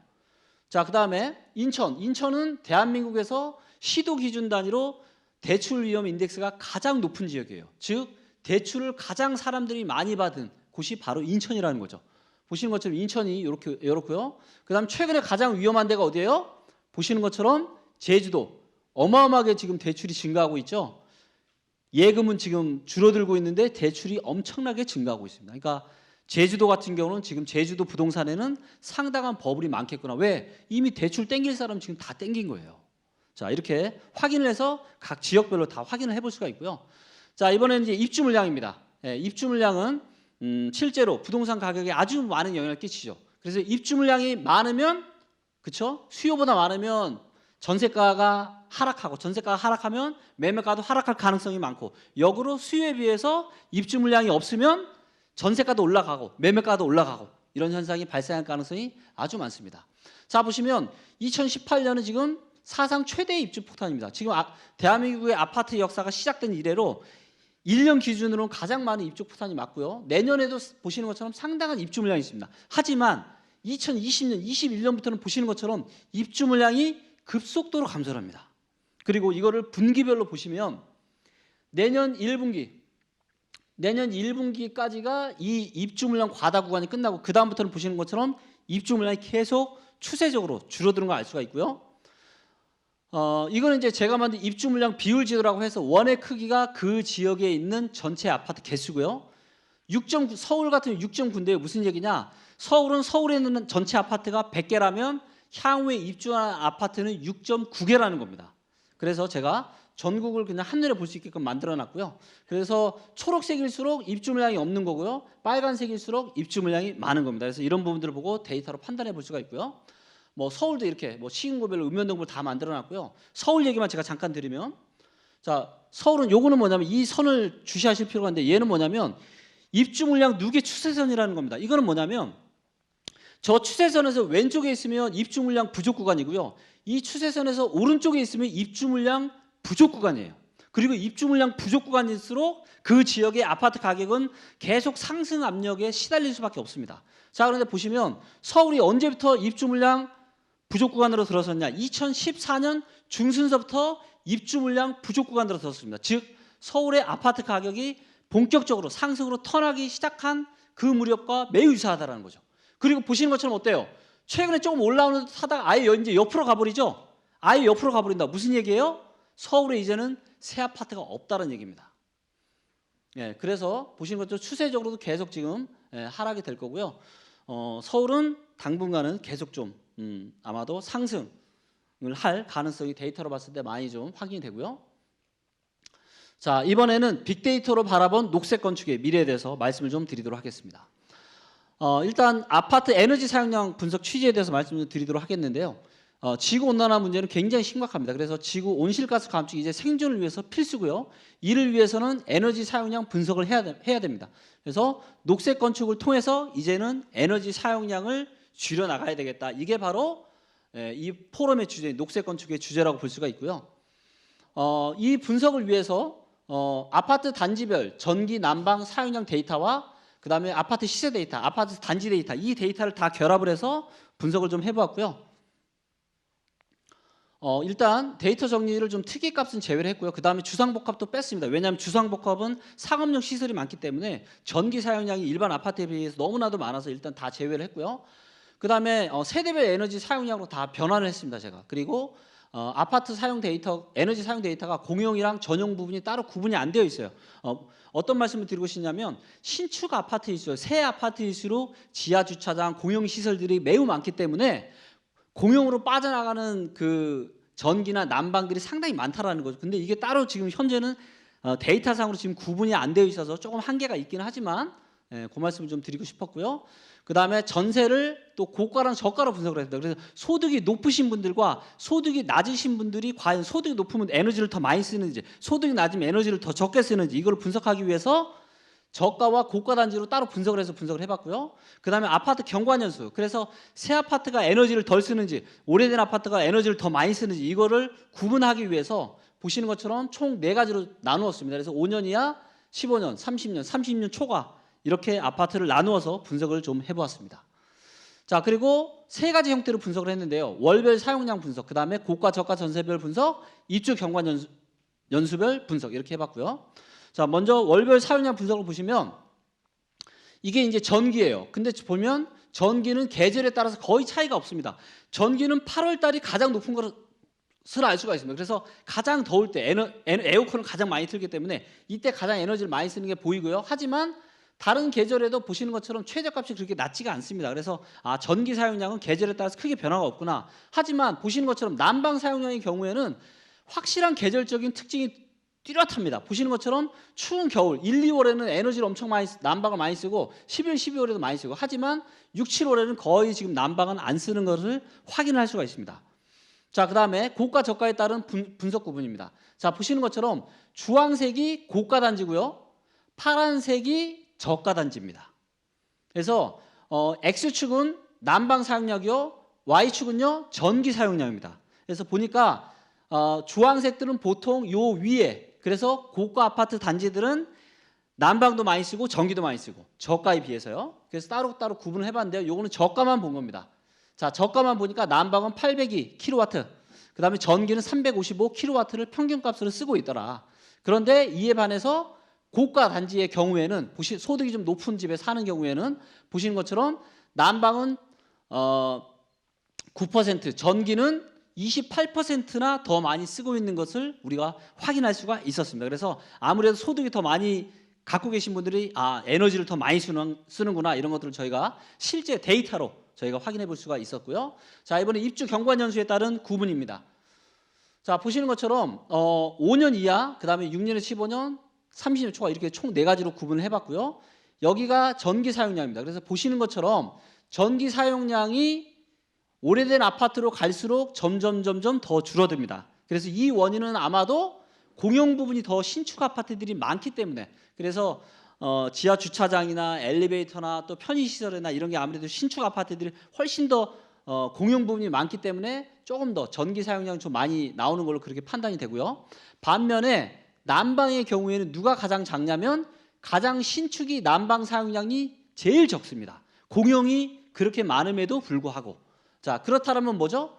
자, 그다음에 인천은 대한민국에서 시도 기준 단위로 대출 위험 인덱스가 가장 높은 지역이에요. 즉 대출을 가장 사람들이 많이 받은 곳이 바로 인천이라는 거죠. 보시는 것처럼 인천이 이렇고요. 그다음 최근에 가장 위험한 데가 어디예요? 보시는 것처럼 제주도. 어마어마하게 지금 대출이 증가하고 있죠. 예금은 지금 줄어들고 있는데 대출이 엄청나게 증가하고 있습니다. 그러니까 제주도 같은 경우는 지금 제주도 부동산에는 상당한 버블이 많겠구나. 왜? 이미 대출 땡길 사람 지금 다 땡긴 거예요. 자, 이렇게 확인을 해서 각 지역별로 다 확인을 해볼 수가 있고요. 자, 이번에는 이제 입주 물량입니다. 예, 입주 물량은 실제로 부동산 가격에 아주 많은 영향을 끼치죠. 그래서 입주 물량이 많으면, 그렇죠? 수요보다 많으면 전세가가 하락하고, 전세가가 하락하면 매매가도 하락할 가능성이 많고, 역으로 수요에 비해서 입주 물량이 없으면 전세가도 올라가고 매매가도 올라가고, 이런 현상이 발생할 가능성이 아주 많습니다. 자, 보시면 2018년은 지금 사상 최대의 입주 폭탄입니다. 지금 대한민국의 아파트 역사가 시작된 이래로 1년 기준으로는 가장 많은 입주 폭탄이 맞고요. 내년에도 보시는 것처럼 상당한 입주 물량이 있습니다. 하지만 2020년, 21년부터는 보시는 것처럼 입주 물량이 급속도로 감소를 합니다. 그리고 이거를 분기별로 보시면 내년 1분기까지가 이 입주 물량 과다 구간이 끝나고, 그 다음부터는 보시는 것처럼 입주 물량이 계속 추세적으로 줄어드는 걸 알 수가 있고요. 이거는 이제 제가 만든 입주 물량 비율 지도라고 해서 원의 크기가 그 지역에 있는 전체 아파트 개수고요. 6.9, 서울 같은 6.9인데요. 무슨 얘기냐? 서울은 서울에 있는 전체 아파트가 100개라면 향후에 입주한 아파트는 6.9개라는 겁니다. 그래서 제가 전국을 그냥 한눈에 볼 수 있게끔 만들어 놨고요. 그래서 초록색일수록 입주 물량이 없는 거고요. 빨간색일수록 입주 물량이 많은 겁니다. 그래서 이런 부분들을 보고 데이터로 판단해 볼 수가 있고요. 뭐 서울도 이렇게 뭐 시군구별로 읍면동별 다 만들어 놨고요. 서울 얘기만 제가 잠깐 드리면, 자, 서울은 요거는 뭐냐면 이 선을 주시하실 필요가 있는데, 얘는 뭐냐면 입주 물량 누계 추세선이라는 겁니다. 이거는 뭐냐면 저 추세선에서 왼쪽에 있으면 입주 물량 부족 구간이고요. 이 추세선에서 오른쪽에 있으면 입주 물량 부족 구간이에요. 그리고 입주 물량 부족 구간일수록 그 지역의 아파트 가격은 계속 상승 압력에 시달릴 수밖에 없습니다. 자, 그런데 보시면 서울이 언제부터 입주 물량 부족 구간으로 들어섰냐? 2014년 중순서부터 입주 물량 부족 구간으로 들어섰습니다. 즉 서울의 아파트 가격이 본격적으로 상승으로 턴하기 시작한 그 무렵과 매우 유사하다는 거죠. 그리고 보시는 것처럼 어때요? 최근에 조금 올라오는 듯 하다가 아예 이제 옆으로 가버리죠. 아예 옆으로 가버린다. 무슨 얘기예요? 서울에 이제는 새 아파트가 없다는 얘기입니다. 예, 그래서 보시는 것처럼 추세적으로도 계속 지금 하락이 될 거고요. 서울은 당분간은 계속 좀 아마도 상승을 할 가능성이 데이터로 봤을 때 많이 좀 확인이 되고요. 자, 이번에는 빅데이터로 바라본 녹색 건축의 미래에 대해서 말씀을 좀 드리도록 하겠습니다. 일단 아파트 에너지 사용량 분석 취지에 대해서 말씀을 드리도록 하겠는데요. 지구 온난화 문제는 굉장히 심각합니다. 그래서 지구 온실가스 감축이 이제 생존을 위해서 필수고요. 이를 위해서는 에너지 사용량 분석을 해야 됩니다. 그래서 녹색 건축을 통해서 이제는 에너지 사용량을 줄여 나가야 되겠다. 이게 바로 이 포럼의 주제, 녹색 건축의 주제라고 볼 수가 있고요. 이 분석을 위해서 아파트 단지별 전기 난방 사용량 데이터와 그 다음에 아파트 시세 데이터, 아파트 단지 데이터, 이 데이터를 다 결합을 해서 분석을 좀 해보았고요. 일단 데이터 정리를 좀 특이값은 제외를 했고요. 그 다음에 주상복합도 뺐습니다. 왜냐하면 주상복합은 상업용 시설이 많기 때문에 전기 사용량이 일반 아파트에 비해서 너무나도 많아서 일단 다 제외를 했고요. 그 다음에 세대별 에너지 사용량으로 다 변환을 했습니다. 제가. 그리고 아파트 사용 데이터, 에너지 사용 데이터가 공용이랑 전용 부분이 따로 구분이 안 되어 있어요. 어떤 말씀을 드리고 싶냐면 신축 아파트일수록, 새 아파트일수록 지하 주차장, 공용 시설들이 매우 많기 때문에 공용으로 빠져나가는 그 전기나 난방들이 상당히 많다라는 거죠. 근데 이게 따로 지금 현재는 데이터상으로 지금 구분이 안 되어 있어서 조금 한계가 있기는 하지만 그 말씀을 좀 드리고 싶었고요. 그 다음에 전세를 또 고가랑 저가로 분석을 했습니다. 그래서 소득이 높으신 분들과 소득이 낮으신 분들이 과연 소득이 높으면 에너지를 더 많이 쓰는지, 소득이 낮으면 에너지를 더 적게 쓰는지, 이걸 분석하기 위해서 저가와 고가 단지로 따로 분석을 해서 분석을 해봤고요. 그 다음에 아파트 경관연수, 그래서 새 아파트가 에너지를 덜 쓰는지, 오래된 아파트가 에너지를 더 많이 쓰는지, 이거를 구분하기 위해서 보시는 것처럼 총 4가지로 나누었습니다. 그래서 5년 이하, 15년, 30년, 30년 초과, 이렇게 아파트를 나누어서 분석을 좀 해보았습니다. 자, 그리고 3가지 형태로 분석을 했는데요. 월별 사용량 분석, 그 다음에 고가, 저가, 전세별 분석, 입주 경관 연수별 분석, 이렇게 해봤고요. 자, 먼저 월별 사용량 분석을 보시면 이게 이제 전기예요. 근데 보면 전기는 계절에 따라서 거의 차이가 없습니다. 전기는 8월 달이 가장 높은 것을 알 수가 있습니다. 그래서 가장 더울 때 에어컨을 가장 많이 틀기 때문에 이때 가장 에너지를 많이 쓰는 게 보이고요. 하지만 다른 계절에도 보시는 것처럼 최저값이 그렇게 낮지가 않습니다. 그래서 전기 사용량은 계절에 따라서 크게 변화가 없구나. 하지만 보시는 것처럼 난방 사용량의 경우에는 확실한 계절적인 특징이 뚜렷합니다. 보시는 것처럼 추운 겨울 1, 2월에는 에너지를 엄청 많이 난방을 많이 쓰고 11, 12월에도 많이 쓰고 하지만 6, 7월에는 거의 지금 난방은 안 쓰는 것을 확인할 수가 있습니다. 자, 그다음에 고가 저가에 따른 분석 구분입니다. 자, 보시는 것처럼 주황색이 고가 단지고요. 파란색이 저가 단지입니다. 그래서 X축은 난방 사용량이요. Y축은요. 전기 사용량입니다. 그래서 보니까 주황색들은 보통 요 위에 그래서 고가 아파트 단지들은 난방도 많이 쓰고 전기도 많이 쓰고 저가에 비해서요. 그래서 따로따로 구분을 해봤는데요. 요거는 저가만 본 겁니다. 자, 저가만 보니까 난방은 802 kW, 그 다음에 전기는 355 kW를 평균값으로 쓰고 있더라. 그런데 이에 반해서 고가 단지의 경우에는 소득이 좀 높은 집에 사는 경우에는 보시는 것처럼 난방은 9%, 전기는 28%나 더 많이 쓰고 있는 것을 우리가 확인할 수가 있었습니다. 그래서 아무래도 소득이 더 많이 갖고 계신 분들이 에너지를 더 많이 쓰는구나 이런 것들을 저희가 실제 데이터로 저희가 확인해 볼 수가 있었고요. 자, 이번에 입주 경관 연수에 따른 구분입니다. 자, 보시는 것처럼 5년 이하, 그다음에 6년에서 15년, 30년 초과 이렇게 총 4가지로 구분을 해봤고요. 여기가 전기 사용량입니다. 그래서 보시는 것처럼 전기 사용량이 오래된 아파트로 갈수록 점점 더 줄어듭니다. 그래서 이 원인은 아마도 공용 부분이 더 신축 아파트들이 많기 때문에, 그래서 지하 주차장이나 엘리베이터나 또 편의시설이나 이런 게 아무래도 신축 아파트들이 훨씬 더 공용 부분이 많기 때문에 조금 더 전기 사용량이 좀 많이 나오는 걸로 그렇게 판단이 되고요. 반면에 난방의 경우에는 누가 가장 작냐면 가장 신축이 난방 사용량이 제일 적습니다. 공용이 그렇게 많음에도 불구하고. 자, 그렇다면 뭐죠?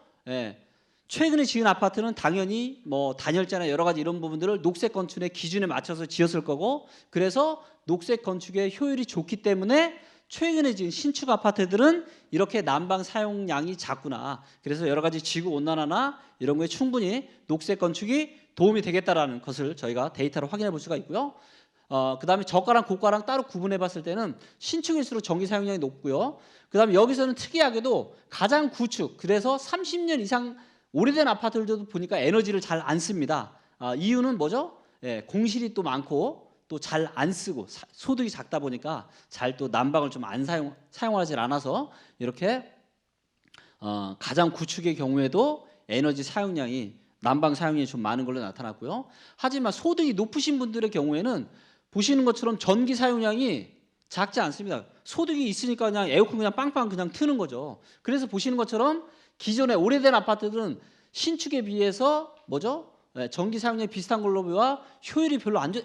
최근에 지은 아파트는 당연히 뭐 단열재나 여러 가지 이런 부분들을 녹색 건축의 기준에 맞춰서 지었을 거고, 그래서 녹색 건축의 효율이 좋기 때문에 최근에 지은 신축 아파트들은 이렇게 난방 사용량이 작구나. 그래서 여러 가지 지구 온난화나 이런 거에 충분히 녹색 건축이 도움이 되겠다라는 것을 저희가 데이터로 확인해 볼 수가 있고요. 그다음에 저가랑 고가랑 따로 구분해 봤을 때는 신축일수록 전기 사용량이 높고요. 그다음에 여기서는 특이하게도 가장 구축, 그래서 30년 이상 오래된 아파트들도 보니까 에너지를 잘 안 씁니다. 이유는 뭐죠? 공실이 또 많고 또 잘 안 쓰고 소득이 작다 보니까 잘 또 난방을 좀 안 사용하지 않아서 이렇게 가장 구축의 경우에도 에너지 사용량이 난방 사용량이 좀 많은 걸로 나타났고요. 하지만 소득이 높으신 분들의 경우에는 보시는 것처럼 전기 사용량이 작지 않습니다. 소득이 있으니까 그냥 에어컨 그냥 빵빵 그냥 트는 거죠. 그래서 보시는 것처럼 기존의 오래된 아파트들은 신축에 비해서 뭐죠? 전기 사용량이 비슷한 걸로 보아 효율이 별로 안 좋,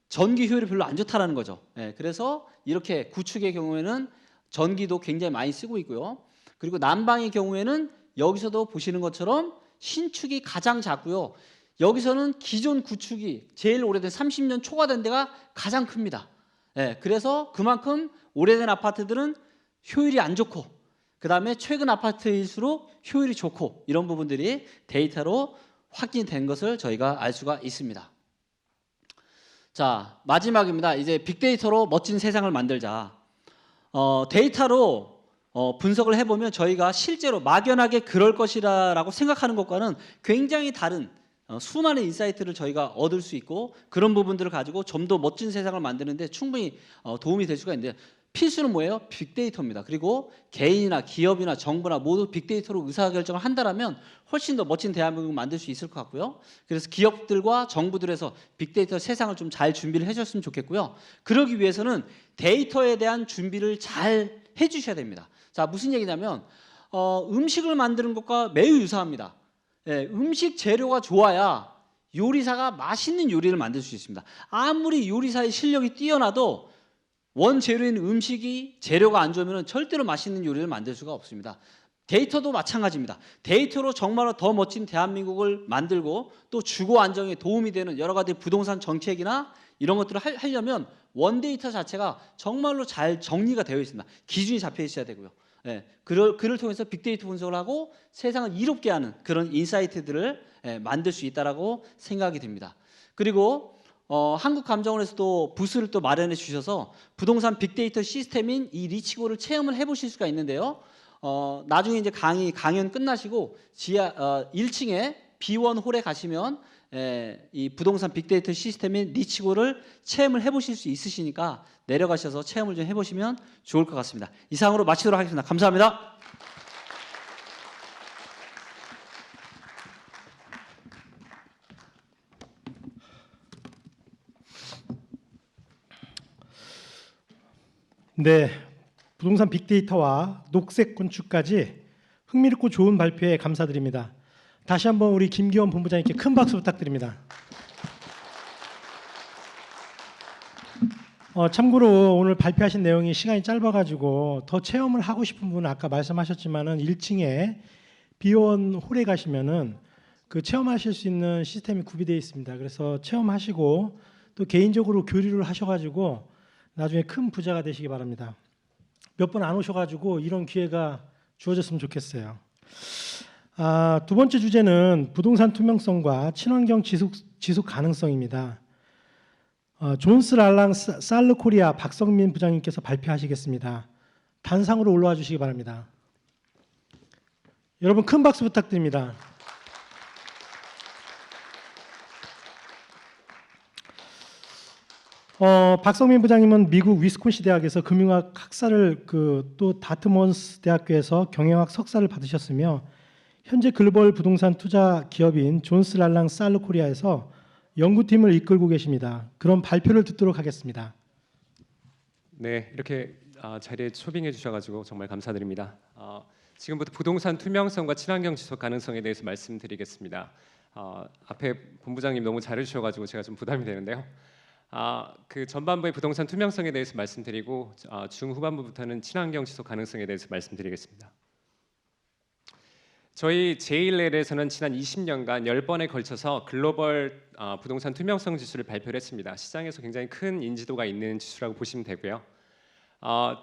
전기 효율이 별로 안 좋다라는 거죠. 그래서 이렇게 구축의 경우에는 전기도 굉장히 많이 쓰고 있고요. 그리고 난방의 경우에는 여기서도 보시는 것처럼 신축이 가장 작고요. 여기서는 기존 구축이 제일 오래된 30년 초과된 데가 가장 큽니다. 그래서 그만큼 오래된 아파트들은 효율이 안 좋고, 그 다음에 최근 아파트일수록 효율이 좋고, 이런 부분들이 데이터로 확인된 것을 저희가 알 수가 있습니다. 자, 마지막입니다. 이제 빅데이터로 멋진 세상을 만들자. 데이터로 분석을 해보면 저희가 실제로 막연하게 그럴 것이라고 생각하는 것과는 굉장히 다른 수많은 인사이트를 저희가 얻을 수 있고, 그런 부분들을 가지고 좀 더 멋진 세상을 만드는데 충분히 도움이 될 수가 있는데, 필수는 뭐예요? 빅데이터입니다. 그리고 개인이나 기업이나 정부나 모두 빅데이터로 의사결정을 한다면 훨씬 더 멋진 대한민국을 만들 수 있을 것 같고요. 그래서 기업들과 정부들에서 빅데이터 세상을 좀 잘 준비를 해줬으면 좋겠고요. 그러기 위해서는 데이터에 대한 준비를 잘 해주셔야 됩니다. 자, 무슨 얘기냐면 음식을 만드는 것과 매우 유사합니다. 음식 재료가 좋아야 요리사가 맛있는 요리를 만들 수 있습니다. 아무리 요리사의 실력이 뛰어나도 원재료인 음식이 재료가 안 좋으면 절대로 맛있는 요리를 만들 수가 없습니다. 데이터도 마찬가지입니다. 데이터로 정말로 더 멋진 대한민국을 만들고 또 주거 안정에 도움이 되는 여러 가지 부동산 정책이나 이런 것들을 하려면 원데이터 자체가 정말로 잘 정리가 되어 있습니다. 기준이 잡혀 있어야 되고요. 그를 통해서 빅데이터 분석을 하고 세상을 이롭게 하는 그런 인사이트들을 만들 수 있다라고 생각이 됩니다. 그리고 한국감정원에서도 부스를 또 마련해 주셔서 부동산 빅데이터 시스템인 이 리치고를 체험을 해보실 수가 있는데요. 나중에 이제 강연 끝나시고 지하 1층에 B1 홀에 가시면 이 부동산 빅데이터 시스템인 리치고를 체험을 해보실 수 있으시니까 내려가셔서 체험을 좀 해보시면 좋을 것 같습니다. 이상으로 마치도록 하겠습니다. 감사합니다. 네, 부동산 빅데이터와 녹색 건축까지 흥미롭고 좋은 발표에 감사드립니다. 다시 한번 우리 김기원 본부장님께 큰 박수 부탁드립니다. 참고로 오늘 발표하신 내용이 시간이 짧아가지고 더 체험을 하고 싶은 분은 아까 말씀하셨지만은 1층에 비원 홀에 가시면은 그 체험하실 수 있는 시스템이 구비되어 있습니다. 그래서 체험하시고 또 개인적으로 교류를 하셔가지고 나중에 큰 부자가 되시기 바랍니다. 몇 번 안 오셔가지고 이런 기회가 주어졌으면 좋겠어요. 두 번째 주제는 부동산 투명성과 친환경 지속 가능성입니다. 존스 랄랑 살르 코리아 박성민 부장님께서 발표하시겠습니다. 단상으로 올라와 주시기 바랍니다. 여러분 큰 박수 부탁드립니다. 박성민 부장님은 미국 위스콘신 대학에서 금융학 학사를 또 다트머스 대학교에서 경영학 석사를 받으셨으며 현재 글로벌 부동산 투자 기업인 존스 랄랑 살르 코리아에서 연구팀을 이끌고 계십니다. 그럼 발표를 듣도록 하겠습니다. 네, 이렇게 자리에 초빙해 주셔가지고 정말 감사드립니다. 지금부터 부동산 투명성과 친환경 지속 가능성에 대해서 말씀드리겠습니다. 앞에 본부장님 너무 잘해주셔가지고 제가 좀 부담이 되는데요. 그 전반부의 부동산 투명성에 대해서 말씀드리고 중후반부부터는 친환경 지속 가능성에 대해서 말씀드리겠습니다. 저희 제일렐에서는 지난 20년간 10번에 걸쳐서 글로벌 부동산 투명성 지수를 발표를 했습니다. 시장에서 굉장히 큰 인지도가 있는 지수라고 보시면 되고요.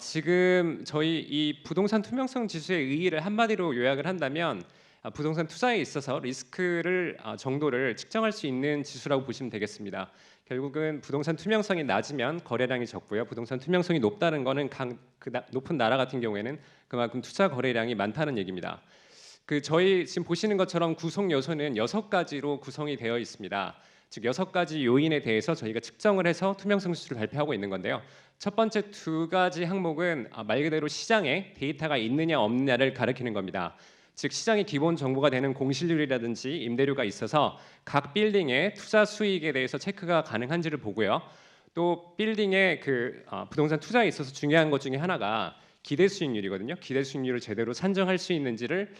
지금 저희 이 부동산 투명성 지수의 의의를 한마디로 요약을 한다면 부동산 투자에 있어서 리스크를 정도를 측정할 수 있는 지수라고 보시면 되겠습니다. 결국은 부동산 투명성이 낮으면 거래량이 적고요. 부동산 투명성이 높다는 거는 높은 나라 같은 경우에는 그만큼 투자 거래량이 많다는 얘기입니다. 저희 지금 보시는 것처럼 구성 요소는 6가지로 구성이 되어 있습니다. 즉 6가지 요인에 대해서 저희가 측정을 해서 투명성 지수를 발표하고 있는 건데요. 첫 번째 2가지 항목은 말 그대로 시장에 데이터가 있느냐 없느냐를 가리키는 겁니다. 즉 시장의 기본 정보가 되는 공실률이라든지 임대료가 있어서 각 빌딩의 투자 수익에 대해서 체크가 가능한지를 보고요. 또 빌딩의 부동산 투자에 있어서 중요한 것 중에 하나가 기대 수익률이거든요. 기대 수익률을 제대로 산정할 수 있는지를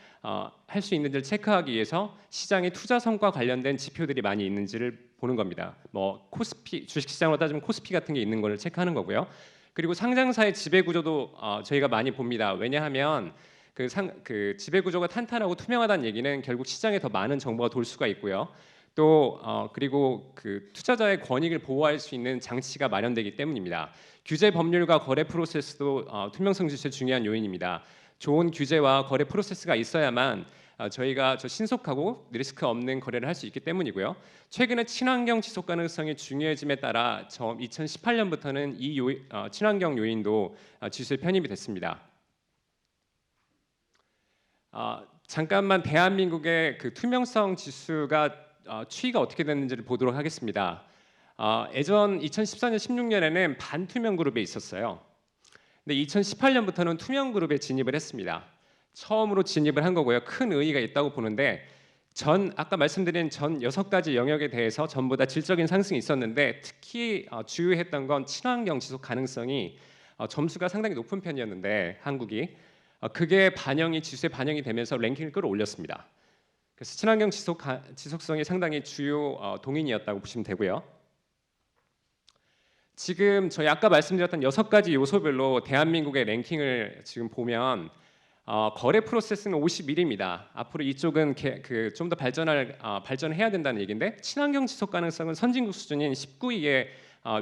할 수 있는지를 체크하기 위해서 시장의 투자성과 관련된 지표들이 많이 있는지를 보는 겁니다. 뭐 코스피, 주식시장으로 따지면 코스피 같은 게 있는 걸 체크하는 거고요. 그리고 상장사의 지배 구조도 저희가 많이 봅니다. 왜냐하면 그 지배 구조가 탄탄하고 투명하다는 얘기는 결국 시장에 더 많은 정보가 돌 수가 있고요. 또 그리고 투자자의 권익을 보호할 수 있는 장치가 마련되기 때문입니다. 규제 법률과 거래 프로세스도 투명성 지수의 중요한 요인입니다. 좋은 규제와 거래 프로세스가 있어야만 저희가 신속하고 리스크 없는 거래를 할 수 있기 때문이고요. 최근에 친환경 지속 가능성이 중요해짐에 따라 2018년부터는 이 친환경 요인도 지수에 편입이 됐습니다. 잠깐만 대한민국의 투명성 지수가 추이가 어떻게 됐는지를 보도록 하겠습니다. 예전 2014년, 16년에는 반투명 그룹에 있었어요. 근데 2018년부터는 투명 그룹에 진입을 했습니다. 처음으로 진입을 한 거고요. 큰 의의가 있다고 보는데 아까 말씀드린 전 6가지 영역에 대해서 전부 다 질적인 상승이 있었는데 특히 주요했던 건 친환경 지속 가능성이 점수가 상당히 높은 편이었는데 한국이 그게 지수에 반영이 되면서 랭킹을 끌어올렸습니다. 그래서 친환경 지속성이 상당히 주요 동인이었다고 보시면 되고요. 지금 저희 아까 말씀드렸던 6가지 요소별로 대한민국의 랭킹을 지금 보면 거래 프로세스는 51입니다. 앞으로 이쪽은 좀 더 발전해야 된다는 얘기인데 친환경 지속 가능성은 선진국 수준인 19위에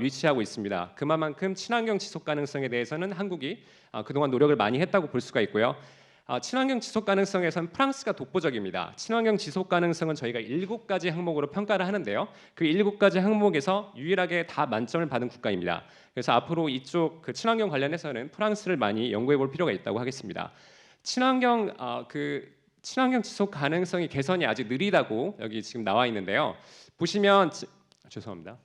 위치하고 있습니다. 그만큼 친환경 지속 가능성에 대해서는 한국이 그동안 노력을 많이 했다고 볼 수가 있고요. 친환경 지속 가능성에선 프랑스가 독보적입니다. 친환경 지속 가능성은 저희가 7가지 항목으로 평가를 하는데요. 그 7가지 항목에서 유일하게 다 만점을 받은 국가입니다. 그래서 앞으로 이쪽 그 친환경 관련해서는 프랑스를 많이 연구해 볼 필요가 있다고 하겠습니다. 친환경 지속 가능성이 개선이 아직 느리다고 여기 지금 나와 있는데요. 보시면 죄송합니다.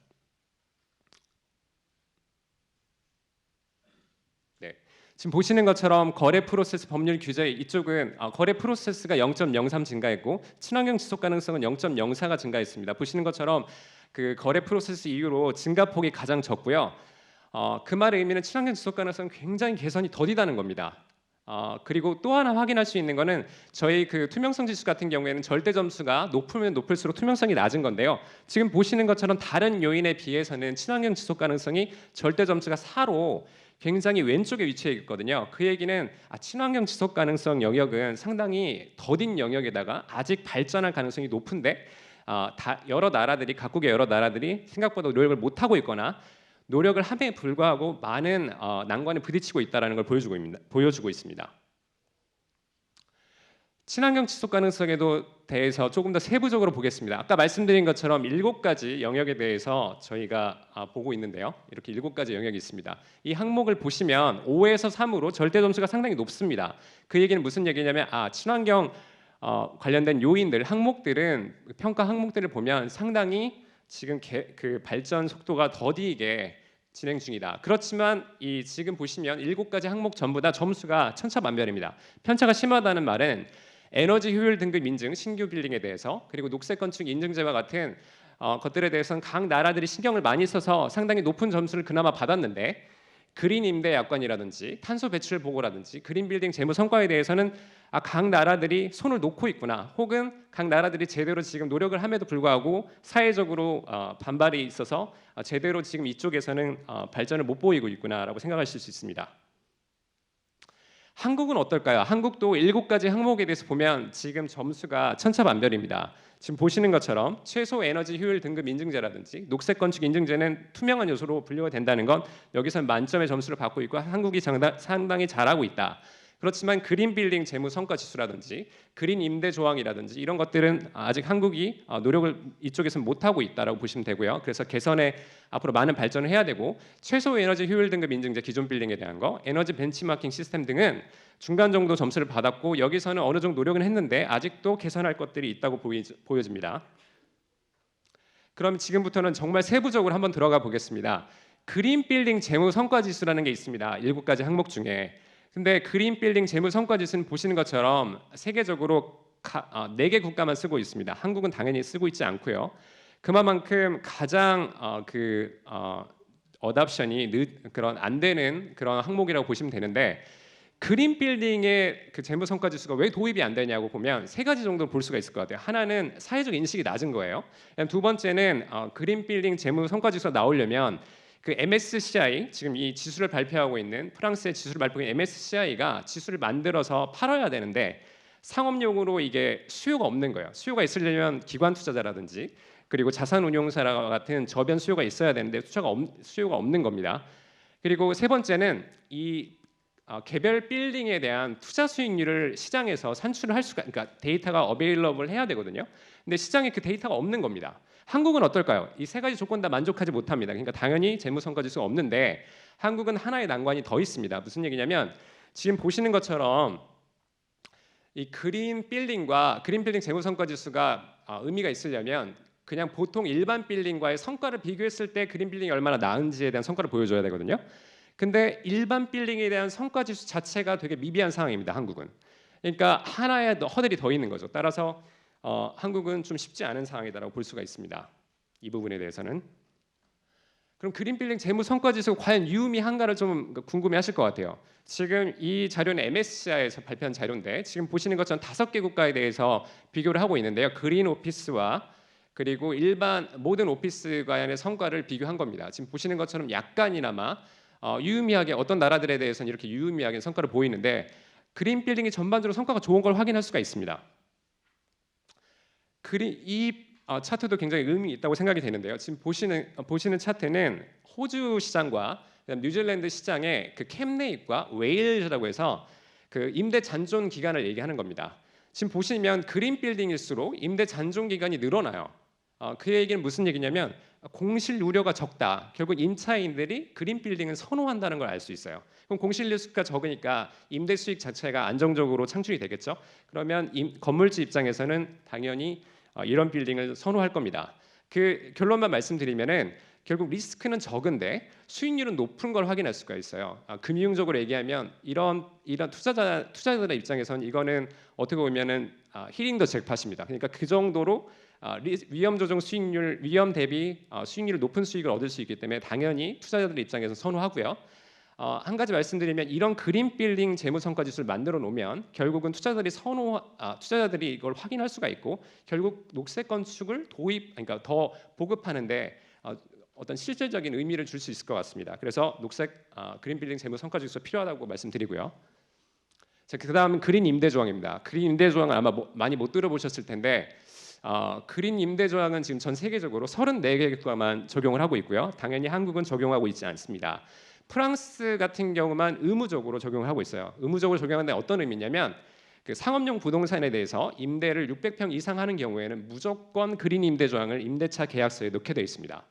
네. 지금 보시는 것처럼 거래 프로세스 법률 규제 이쪽은 거래 프로세스가 0.03 증가했고 친환경 지속 가능성은 0.04가 증가했습니다. 보시는 것처럼 그 거래 프로세스 이후로 증가폭이 가장 적고요. 그 말의 의미는 친환경 지속 가능성은 굉장히 개선이 더디다는 겁니다. 그리고 또 하나 확인할 수 있는 거는 저희 그 투명성 지수 같은 경우에는 절대 점수가 높으면 높을수록 투명성이 낮은 건데요. 지금 보시는 것처럼 다른 요인에 비해서는 친환경 지속 가능성이 절대 점수가 4로 굉장히 왼쪽에 위치해 있거든요. 그 얘기는 친환경 지속 가능성 영역은 상당히 더딘 영역에다가 아직 발전할 가능성이 높은데 각국의 여러 나라들이 생각보다 노력을 못 하고 있거나 노력을 함에 불구하고 많은 난관에 부딪히고 있다는 걸 보여주고 있습니다. 친환경 지속 가능성에 대해서 조금 더 세부적으로 보겠습니다. 아까 말씀드린 것처럼 7가지 영역에 대해서 저희가 보고 있는데요. 이렇게 7가지 영역이 있습니다. 이 항목을 보시면 5에서 3으로 절대 점수가 상당히 높습니다. 그 얘기는 무슨 얘기냐면 친환경 관련된 요인들, 항목들은 평가 항목들을 보면 상당히 지금 그 발전 속도가 더디게 진행 중이다. 그렇지만 지금 보시면 7가지 항목 전부 다 점수가 천차만별입니다. 편차가 심하다는 말은 에너지 효율 등급 인증, 신규 빌딩에 대해서 그리고 녹색 건축 인증제와 같은 것들에 대해서는 각 나라들이 신경을 많이 써서 상당히 높은 점수를 그나마 받았는데 그린 임대 약관이라든지 탄소 배출 보고라든지 그린 빌딩 재무 성과에 대해서는 각 나라들이 손을 놓고 있구나, 혹은 각 나라들이 제대로 지금 노력을 함에도 불구하고 사회적으로 반발이 있어서 제대로 지금 이쪽에서는 발전을 못 보이고 있구나라고 생각하실 수 있습니다. 한국은 어떨까요? 한국도 7가지 항목에 대해서 보면 지금 점수가 천차만별입니다. 지금 보시는 것처럼 최소 에너지 효율 등급 인증제라든지 녹색 건축 인증제는 투명한 요소로 분류가 된다는 건 여기서 만점의 점수를 받고 있고 한국이 상당히 잘하고 있다. 그렇지만 그린 빌딩 재무 성과 지수라든지 그린 임대 조항이라든지 이런 것들은 아직 한국이 노력을 이쪽에서는 못 하고 있다라고 보시면 되고요. 그래서 개선에 앞으로 많은 발전을 해야 되고 최소 에너지 효율 등급 인증제 기존 빌딩에 대한 거, 에너지 벤치마킹 시스템 등은 중간 정도 점수를 받았고 여기서는 어느 정도 노력은 했는데 아직도 개선할 것들이 있다고 보여집니다. 그럼 지금부터는 정말 세부적으로 한번 들어가 보겠습니다. 그린 빌딩 재무 성과 지수라는 게 있습니다. 7가지 항목 중에. 근데 그린 빌딩 재무 성과 지수는 보시는 것처럼 세계적으로 4개 국가만 쓰고 있습니다. 한국은 당연히 쓰고 있지 않고요. 그만큼 가장 어답션이 그런 안 되는 그런 항목이라고 보시면 되는데 그린 빌딩의 그 재무 성과 지수가 왜 도입이 안 되냐고 보면 3가지 정도 볼 수가 있을 것 같아요. 하나는 사회적 인식이 낮은 거예요. 두 번째는 그린 빌딩 재무 성과 지수가 나오려면 그 MSCI, 지금 이 지수를 발표하고 있는 프랑스의 지수를 발표하고 있는 MSCI가 지수를 만들어서 팔아야 되는데 상업용으로 이게 수요가 없는 거예요. 수요가 있으려면 기관 투자자라든지 그리고 자산운용사와 같은 저변 수요가 있어야 되는데 수요가 없는 겁니다. 그리고 세 번째는 이 개별 빌딩에 대한 투자 수익률을 시장에서 산출을 할 수가, 그러니까 데이터가 어베일러블 해야 되거든요. 근데 시장에 그 데이터가 없는 겁니다. 한국은 어떨까요? 이 3가지 조건 다 만족하지 못합니다. 그러니까 당연히 재무성과지수가 없는데 한국은 하나의 난관이 더 있습니다. 무슨 얘기냐면 지금 보시는 것처럼 이 그린 빌딩 재무성과지수가 의미가 있으려면 그냥 보통 일반 빌딩과의 성과를 비교했을 때 그린 빌딩이 얼마나 나은지에 대한 성과를 보여줘야 되거든요. 근데 일반 빌딩에 대한 성과지수 자체가 되게 미비한 상황입니다. 한국은. 그러니까 하나의 허들이 더 있는 거죠. 따라서 한국은 좀 쉽지 않은 상황이다라고 볼 수가 있습니다. 이 부분에 대해서는. 그럼 그린 빌딩 재무 성과 지수가 과연 유의미한가를 좀 궁금해하실 것 같아요. 지금 이 자료는 MSCI에서 발표한 자료인데 지금 보시는 것처럼 5개 국가에 대해서 비교를 하고 있는데요. 그린 오피스와 그리고 일반 모든 오피스 관련의 성과를 비교한 겁니다. 지금 보시는 것처럼 약간이나마 유의미하게 어떤 나라들에 대해서는 이렇게 유의미하게 성과를 보이는데 그린 빌딩이 전반적으로 성과가 좋은 걸 확인할 수가 있습니다. 이 차트도 굉장히 의미 있다고 생각이 되는데요. 지금 보시는 차트는 호주 시장과 뉴질랜드 시장의 그 캠레이프와 웨일즈라고 해서 그 임대 잔존 기간을 얘기하는 겁니다. 지금 보시면 그린 빌딩일수록 임대 잔존 기간이 늘어나요. 그 얘기는 무슨 얘기냐면 공실 우려가 적다. 결국 임차인들이 그린 빌딩을 선호한다는 걸 알 수 있어요. 그럼 공실 수가 적으니까 임대 수익 자체가 안정적으로 창출이 되겠죠. 그러면 건물주 입장에서는 당연히 이런 빌딩을 선호할 겁니다. 그 결론만 말씀드리면은 결국 리스크는 적은데 수익률은 높은 걸 확인할 수가 있어요. 금융적으로 얘기하면 이런 투자자들의 입장에서는 이거는 어떻게 보면은 히링 더 잭팟입니다. 그러니까 그 정도로 위험 조정 수익률, 위험 대비 수익률 높은 수익을 얻을 수 있기 때문에 당연히 투자자들의 입장에서 선호하고요. 한 가지 말씀드리면 이런 그린 빌딩 재무성과 지수를 만들어 놓으면 결국은 투자자들이 이걸 확인할 수가 있고 결국 녹색 건축을 그러니까 더 보급하는데 어떤 실질적인 의미를 줄 수 있을 것 같습니다. 그래서 녹색 그린 빌딩 재무성과 지수가 필요하다고 말씀드리고요. 자, 그다음은 그린 임대 조항입니다. 그린 임대 조항은 아마 많이 못 들어보셨을 텐데 그린 임대 조항은 지금 전 세계적으로 34개 국가만 적용을 하고 있고요. 당연히 한국은 적용하고 있지 않습니다. 프랑스 같은 경우만 의무적으로 적용을 하고 있어요. 의무적으로 적용하는데 어떤 의미냐면 그 상업용 부동산에 대해서 임대를 600평 이상 하는 경우에는 무조건 그린 임대 조항을 임대차 계약서에 넣게 되어 있습니다.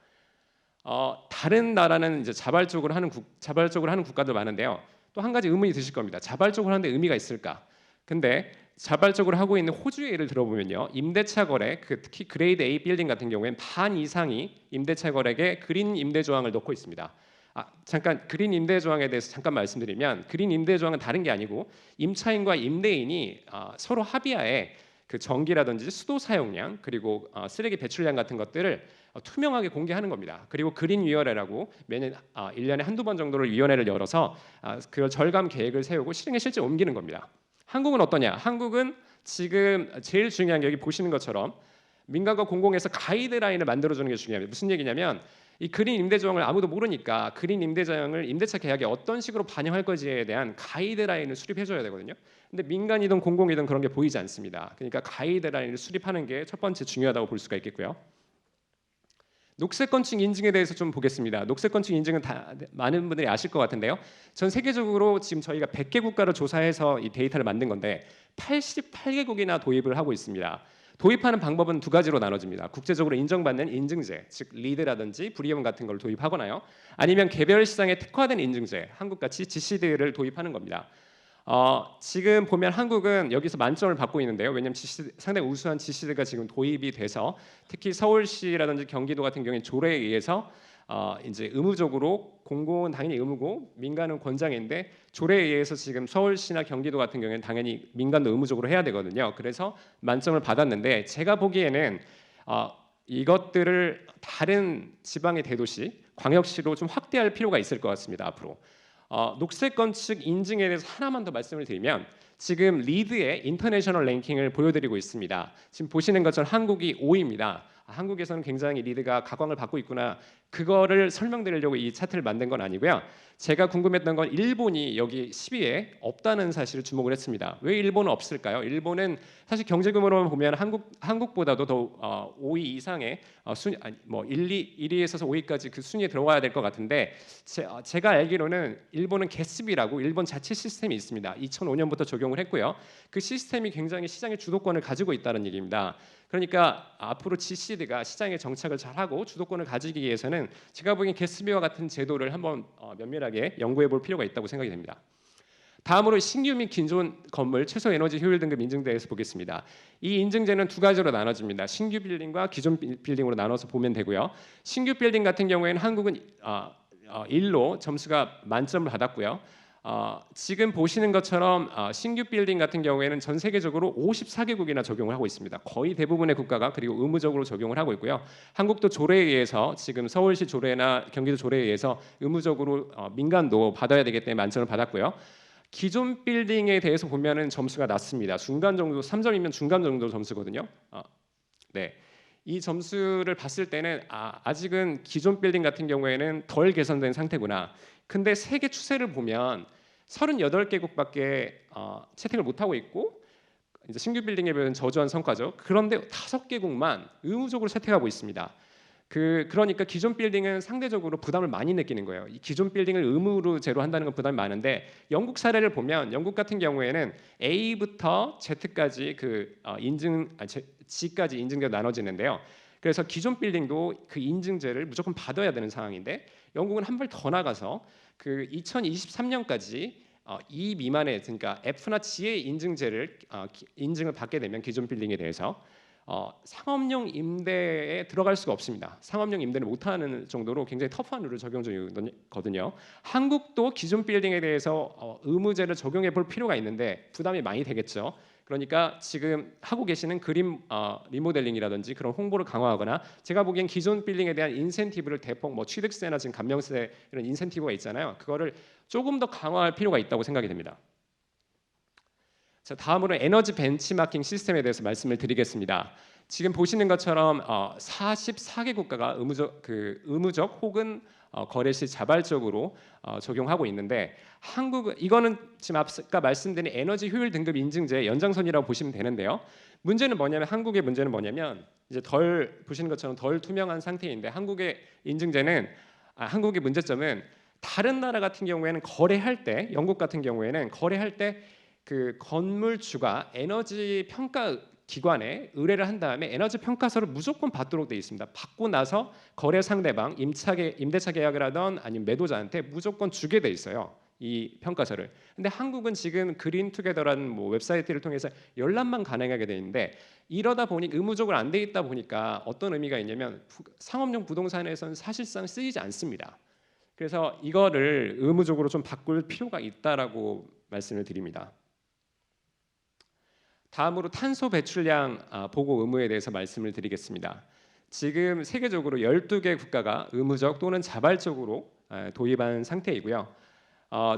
다른 나라는 이제 자발적으로 하는 국가도 많은데요. 또 한 가지 의문이 드실 겁니다. 자발적으로 하는데 의미가 있을까? 근데 자발적으로 하고 있는 호주의 예를 들어보면요, 임대차 거래, 특히 그레이드 A 빌딩 같은 경우에는 반 이상이 임대차 거래에 그린 임대 조항을 넣고 있습니다. 잠깐 그린 임대 조항에 대해서 잠깐 말씀드리면 그린 임대 조항은 다른 게 아니고 임차인과 임대인이 서로 합의하에 그 전기라든지 수도 사용량 그리고 쓰레기 배출량 같은 것들을 투명하게 공개하는 겁니다. 그리고 그린 위원회라고 매년 1년에 한두 번 정도를 위원회를 열어서 그 절감 계획을 세우고 실행에 실제 옮기는 겁니다. 한국은 어떠냐? 한국은 지금 제일 중요한 게 여기 보시는 것처럼 민간과 공공에서 가이드라인을 만들어주는 게 중요합니다. 무슨 얘기냐면 이 그린 임대 조항을 아무도 모르니까 그린 임대 조항을 임대차 계약에 어떤 식으로 반영할 것인지에 대한 가이드라인을 수립해줘야 되거든요. 근데 민간이든 공공이든 그런 게 보이지 않습니다. 그러니까 가이드라인을 수립하는 게 첫 번째 중요하다고 볼 수가 있겠고요. 녹색 건축 인증에 대해서 좀 보겠습니다. 녹색 건축 인증은 많은 분들이 아실 것 같은데요. 전 세계적으로 지금 저희가 100개 국가를 조사해서 이 데이터를 만든 건데 88개국이나 도입을 하고 있습니다. 도입하는 방법은 두 가지로 나눠집니다. 국제적으로 인정받는 인증제, 즉 리드라든지 브리엄 같은 걸 도입하거나요. 아니면 개별 시장에 특화된 인증제, 한국같이 GCD를 도입하는 겁니다. 지금 보면 한국은 여기서 만점을 받고 있는데요. 왜냐하면 상당히 우수한 GCD가 지금 도입이 돼서 특히 서울시라든지 경기도 같은 경우에 조례에 의해서 이제 의무적으로 공공은 당연히 의무고 민간은 권장인데 조례에 의해서 지금 서울시나 경기도 같은 경우에는 당연히 민간도 의무적으로 해야 되거든요. 그래서 만점을 받았는데 제가 보기에는 이것들을 다른 지방의 대도시, 광역시로 좀 확대할 필요가 있을 것 같습니다. 앞으로. 녹색 건축 인증에 대해서 하나만 더 말씀을 드리면 지금 리드의 인터내셔널 랭킹을 보여드리고 있습니다. 지금 보시는 것처럼 한국이 5위입니다. 한국에서는 굉장히 리드가 각광을 받고 있구나. 그거를 설명드리려고 이 차트를 만든 건 아니고요. 제가 궁금했던 건 일본이 여기 10위에 없다는 사실을 주목을 했습니다. 왜 일본은 없을까요? 일본은 사실 경제 규모로만 보면 한국보다도 더 5위 이상의 순위, 1위에 있어서 5위까지 그 순위에 들어가야 될 것 같은데 제가 알기로는 일본은 게스비라고 일본 자체 시스템이 있습니다. 2005년부터 적용을 했고요. 그 시스템이 굉장히 시장의 주도권을 가지고 있다는 얘기입니다. 그러니까 앞으로 GCD가 시장에 정착을 잘하고 주도권을 가지기 위해서는 제가 보기엔 게스비와 같은 제도를 한번 면밀하게 연구해 볼 필요가 있다고 생각이 됩니다. 다음으로 신규 및 기존 건물 최소 에너지 효율 등급 인증제에서 보겠습니다. 이 인증제는 두 가지로 나눠집니다. 신규 빌딩과 기존 빌딩으로 나눠서 보면 되고요. 신규 빌딩 같은 경우에는 한국은 1로 점수가 만점을 받았고요. 지금 보시는 것처럼 신규 빌딩 같은 경우에는 전 세계적으로 54개국이나 적용을 하고 있습니다. 거의 대부분의 국가가 그리고 의무적으로 적용을 하고 있고요. 한국도 조례에 의해서 지금 서울시 조례나 경기도 조례에 의해서 의무적으로 민간도 받아야 되기 때문에 만점을 받았고요. 기존 빌딩에 대해서 보면은 점수가 낮습니다. 중간 정도 3점이면 중간 정도 점수거든요. 네. 이 점수를 봤을 때는 아직은 기존 빌딩 같은 경우에는 덜 개선된 상태구나. 근데 세계 추세를 보면 38개국밖에 채택을 못 하고 있고 이제 신규 빌딩에 비해서는 저조한 성과죠. 그런데 5개국만 의무적으로 채택하고 있습니다. 그러니까 기존 빌딩은 상대적으로 부담을 많이 느끼는 거예요. 이 기존 빌딩을 의무로 제로한다는 건 부담이 많은데 영국 사례를 보면 영국 같은 경우에는 A부터 Z까지 G까지 인증제가 나눠지는데요. 그래서 기존 빌딩도 그 인증제를 무조건 받아야 되는 상황인데 영국은 한 발 더 나가서 그 2023년까지 E 미만의 그러니까 F나 G의 인증을 받게 되면 기존 빌딩에 대해서 상업용 임대에 들어갈 수가 없습니다. 상업용 임대를 못하는 정도로 굉장히 터프한 룰을 적용 중이거든요. 한국도 기존 빌딩에 대해서 의무제를 적용해 볼 필요가 있는데 부담이 많이 되겠죠. 그러니까 지금 하고 계시는 그린 리모델링이라든지 그런 홍보를 강화하거나 제가 보기엔 기존 빌딩에 대한 인센티브를 대폭 취득세나 지금 감명세 이런 인센티브가 있잖아요. 그거를 조금 더 강화할 필요가 있다고 생각이 됩니다. 자, 다음으로 에너지 벤치마킹 시스템에 대해서 말씀을 드리겠습니다. 지금 보시는 것처럼 44개 국가가 의무적 혹은 거래 시 자발적으로 적용하고 있는데 이거는 지금 아까 말씀드린 에너지 효율 등급 인증제 연장선이라고 보시면 되는데요. 문제는 뭐냐면 한국의 문제는 뭐냐면 이제 보시는 것처럼 덜 투명한 상태인데 한국의 문제점은 다른 나라 같은 경우에는 거래할 때 영국 같은 경우에는 거래할 때 그 건물주가 에너지 평가 기관에 의뢰를 한 다음에 에너지 평가서를 무조건 받도록 되어 있습니다. 받고 나서 거래 상대방 임대차 계약을 하던 아니면 매도자한테 무조건 주게 돼 있어요. 이 평가서를. 근데 한국은 지금 그린투게더라는 웹사이트를 통해서 열람만 가능하게 돼 있는데 이러다 보니 의무적으로 안 돼 있다 보니까 어떤 의미가 있냐면 상업용 부동산에서는 사실상 쓰이지 않습니다. 그래서 이거를 의무적으로 좀 바꿀 필요가 있다라고 말씀을 드립니다. 다음으로 탄소 배출량 보고 의무에 대해서 말씀을 드리겠습니다. 지금 세계적으로 12개 국가가 의무적 또는 자발적으로 도입한 상태이고요.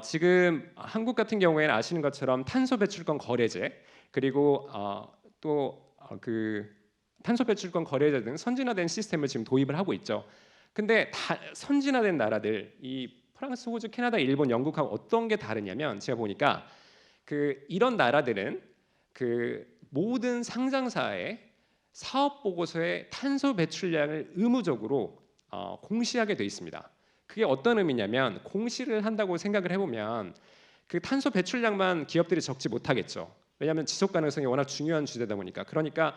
지금 한국 같은 경우에는 아시는 것처럼 탄소 배출권 거래제 그리고 탄소 배출권 거래제 등 선진화된 시스템을 지금 도입을 하고 있죠. 근데 선진화된 나라들 이 프랑스, 호주, 캐나다, 일본, 영국하고 어떤 게 다르냐면 제가 보니까 이런 나라들은 모든 상장사의 사업 보고서에 탄소 배출량을 의무적으로 공시하게 돼 있습니다. 그게 어떤 의미냐면 공시를 한다고 생각을 해보면 그 탄소 배출량만 기업들이 적지 못하겠죠. 왜냐하면 지속 가능성이 워낙 중요한 주제다 보니까. 그러니까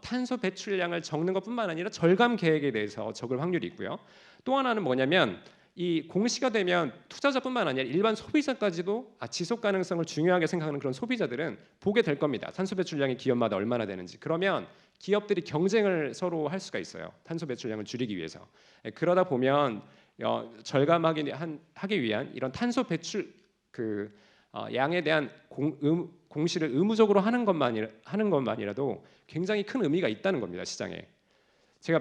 탄소 배출량을 적는 것뿐만 아니라 절감 계획에 대해서 적을 확률이 있고요. 또 하나는 뭐냐면 이 공시가 되면 투자자뿐만 아니라 일반 소비자까지도 지속 가능성을 중요하게 생각하는 그런 소비자들은 보게 될 겁니다. 탄소 배출량이 기업마다 얼마나 되는지. 그러면 기업들이 경쟁을 서로 할 수가 있어요. 탄소 배출량을 줄이기 위해서. 그러다 보면 절감하기 위한 이런 탄소 배출 양에 대한 공시를 의무적으로 하는 것만이라도 굉장히 큰 의미가 있다는 겁니다. 시장에. 제가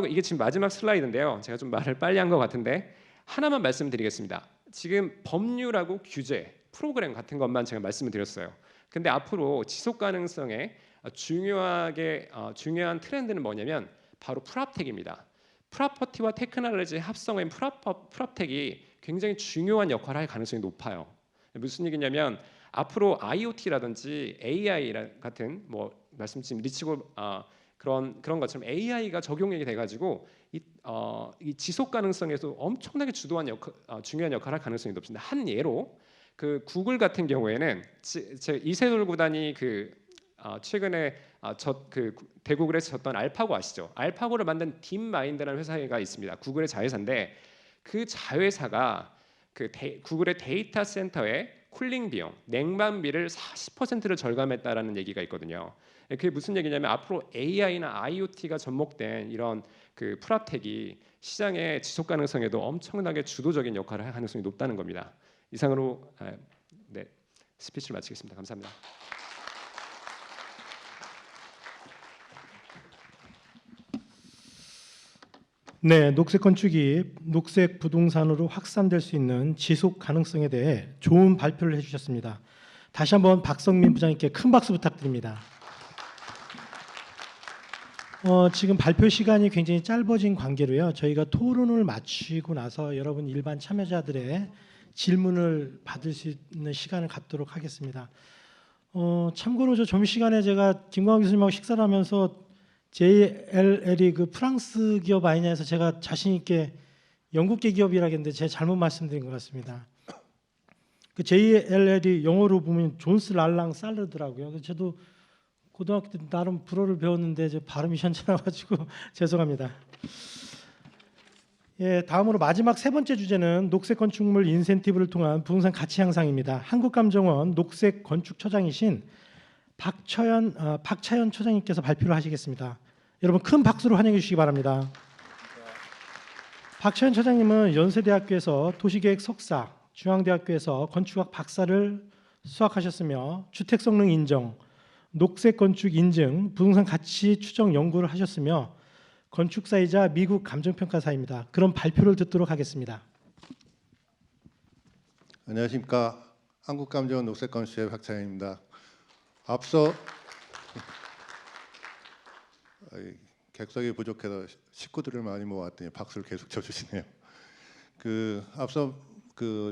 이게 지금 마지막 슬라이드인데요. 제가 좀 말을 빨리 한 것 같은데 하나만 말씀드리겠습니다. 지금 법률하고 규제, 프로그램 같은 것만 제가 말씀을 드렸어요. 근데 앞으로 지속 가능성에 중요한 트렌드는 뭐냐면 바로 프랍텍입니다. 프로퍼티와 테크놀로지의 합성인 프랍텍이 굉장히 중요한 역할을 할 가능성이 높아요. 무슨 얘기냐면 앞으로 IoT라든지 AI 같은 말씀 지금 리치고 그런 것처럼 AI가 적용이 돼가지고 이 지속 가능성에서 엄청나게 중요한 역할을 할 가능성이 높습니다. 한 예로 구글 같은 경우에는 이세돌 구단이 최근에 대구글에서 졌던 알파고 아시죠? 알파고를 만든 딥마인드라는 회사가 있습니다. 구글의 자회사인데 그 자회사가 구글의 데이터 센터의 쿨링 비용, 냉방비를 40%를 절감했다라는 얘기가 있거든요. 그게 무슨 얘기냐면 앞으로 AI나 IoT가 접목된 이런 프랍텍이 시장의 지속 가능성에도 엄청나게 주도적인 역할을 할 가능성이 높다는 겁니다. 이상으로 스피치를 마치겠습니다. 감사합니다. 네, 녹색 건축이 녹색 부동산으로 확산될 수 있는 지속 가능성에 대해 좋은 발표를 해주셨습니다. 다시 한번 박성민 부장님께 큰 박수 부탁드립니다. 지금 발표 시간이 굉장히 짧아진 관계로요. 저희가 토론을 마치고 나서 여러분 일반 참여자들의 질문을 받을 수 있는 시간을 갖도록 하겠습니다. 참고로 저 점심시간에 제가 김광환 교수님하고 식사를 하면서 JLL이 그 프랑스 기업 아니냐 해서 제가 자신 있게 영국계 기업이라겠는데 제가 잘못 말씀드린 것 같습니다. 그 JLL이 영어로 보면 존스 랄랑 살르더라고요. 그래서 저도 고등학교 때 나름 불어를 배웠는데 제 발음이 현찮아가지고 죄송합니다. 예, 다음으로 마지막 세 번째 주제는 녹색 건축물 인센티브를 통한 부동산 가치 향상입니다. 한국감정원 녹색 건축처장이신 박차연 처장님께서 발표를 하시겠습니다. 여러분 큰 박수로 환영해 주시기 바랍니다. 박차연 처장님은 연세대학교에서 도시계획 석사, 중앙대학교에서 건축학 박사를 수학하셨으며 주택 성능 인정, 녹색 건축 인증, 부동산 가치 추정 연구를 하셨으며 건축사이자 미국 감정평가사입니다. 그럼 발표를 듣도록 하겠습니다. 안녕하십니까. 한국감정원 녹색건축의 박찬현입니다. 앞서 객석이 부족해서 식구들을 많이 모았더니 박수를 계속 쳐주시네요. 앞서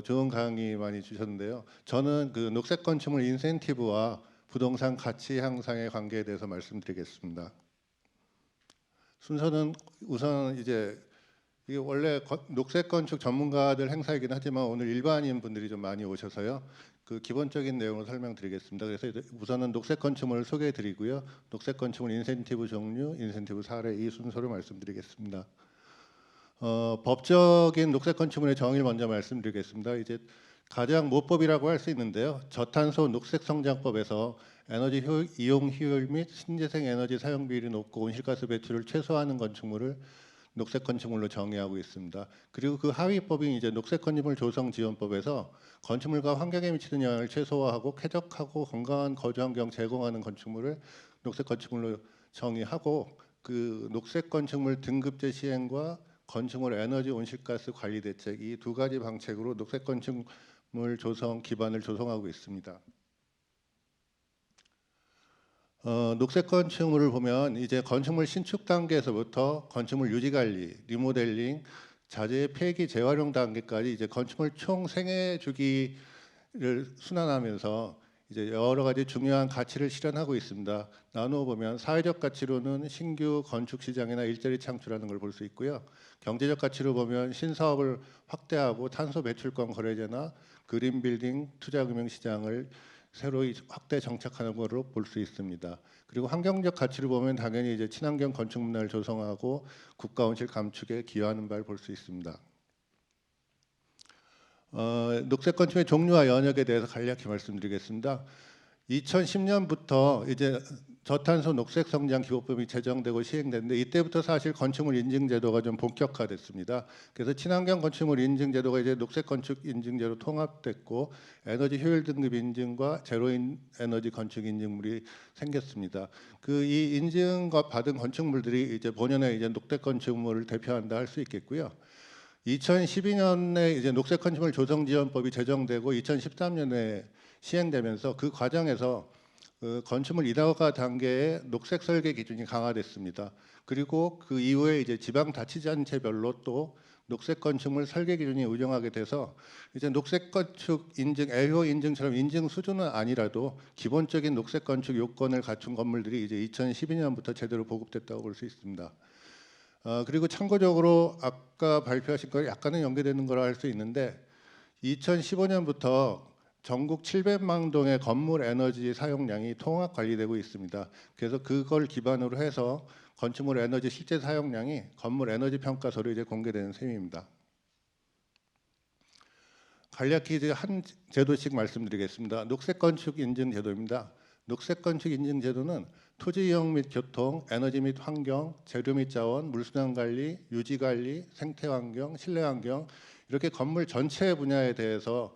좋은 강의 많이 주셨는데요. 저는 녹색 건축물 인센티브와 부동산 가치 향상의 관계에 대해서 말씀드리겠습니다. 순서는 우선 이게 원래 녹색 건축 전문가들 행사이긴 하지만 오늘 일반인 분들이 좀 많이 오셔서요. 기본적인 내용을 설명드리겠습니다. 그래서 우선은 녹색 건축물을 소개해드리고요. 녹색 건축물 인센티브 종류, 인센티브 사례 이 순서로 말씀드리겠습니다. 법적인 녹색 건축물의 정의를 먼저 말씀드리겠습니다. 이제 가장 모법이라고 할 수 있는데요. 저탄소 녹색 성장법에서 에너지 이용 효율 및 신재생 에너지 사용 비율이 높고 온실가스 배출을 최소화하는 건축물을 녹색 건축물로 정의하고 있습니다. 그리고 그 하위법인 이제 녹색 건축물 조성 지원법에서 건축물과 환경에 미치는 영향을 최소화하고 쾌적하고 건강한 거주 환경 제공하는 건축물을 녹색 건축물로 정의하고 녹색 건축물 등급제 시행과 건축물 에너지 온실가스 관리 대책 이 두 가지 방책으로 녹색 건축물 조성 기반을 조성하고 있습니다. 녹색 건축물을 보면 이제 건축물 신축 단계에서부터 건축물 유지 관리, 리모델링, 자재 폐기 재활용 단계까지 이제 건축물 총 생애 주기를 순환하면서 이제 여러 가지 중요한 가치를 실현하고 있습니다. 나누어 보면 사회적 가치로는 신규 건축 시장이나 일자리 창출하는 걸 볼 수 있고요. 경제적 가치로 보면 신사업을 확대하고 탄소 배출권 거래제나 그린 빌딩 투자 금융 시장을 새로 확대 정착하는 것으로 볼 수 있습니다. 그리고 환경적 가치를 보면 당연히 이제 친환경 건축 문화를 조성하고 국가 온실 감축에 기여하는 바를 볼 수 있습니다. 녹색 건축의 종류와 영역에 대해서 간략히 말씀드리겠습니다. 2010년부터 이제 저탄소 녹색 성장 기본법이 제정되고 시행됐는데 이때부터 사실 건축물 인증 제도가 좀 본격화됐습니다. 그래서 친환경 건축물 인증 제도가 이제 녹색 건축 인증제로 통합됐고 에너지 효율 등급 인증과 제로 에너지 건축 인증물이 생겼습니다. 이 인증과 받은 건축물들이 이제 본연의 이제 녹색 건축물을 대표한다 할 수 있겠고요. 2012년에 이제 녹색 건축물 조성 지원법이 제정되고 2013년에 시행되면서 그 과정에서 건축물 인허가 단계의 녹색 설계 기준이 강화됐습니다. 그리고 그 이후에 이제 지방 자치단체별로 또 녹색 건축물 설계 기준이 운영하게 돼서 이제 녹색 건축 인증, 애효 인증처럼 인증 수준은 아니라도 기본적인 녹색 건축 요건을 갖춘 건물들이 이제 2012년부터 제대로 보급됐다고 볼 수 있습니다. 그리고 참고적으로 아까 발표하신 거 약간은 연계되는 거라 할 수 있는데 2015년부터 전국 700만 동의 건물 에너지 사용량이 통합 관리되고 있습니다. 그래서 그걸 기반으로 해서 건축물 에너지 실제 사용량이 건물 에너지 평가서로 이제 공개되는 셈입니다. 간략히 이제 한 제도씩 말씀드리겠습니다. 녹색 건축 인증 제도입니다. 녹색 건축 인증 제도는 토지 이용 및 교통, 에너지 및 환경, 재료 및 자원, 물순환 관리, 유지 관리, 생태 환경, 실내 환경 이렇게 건물 전체 분야에 대해서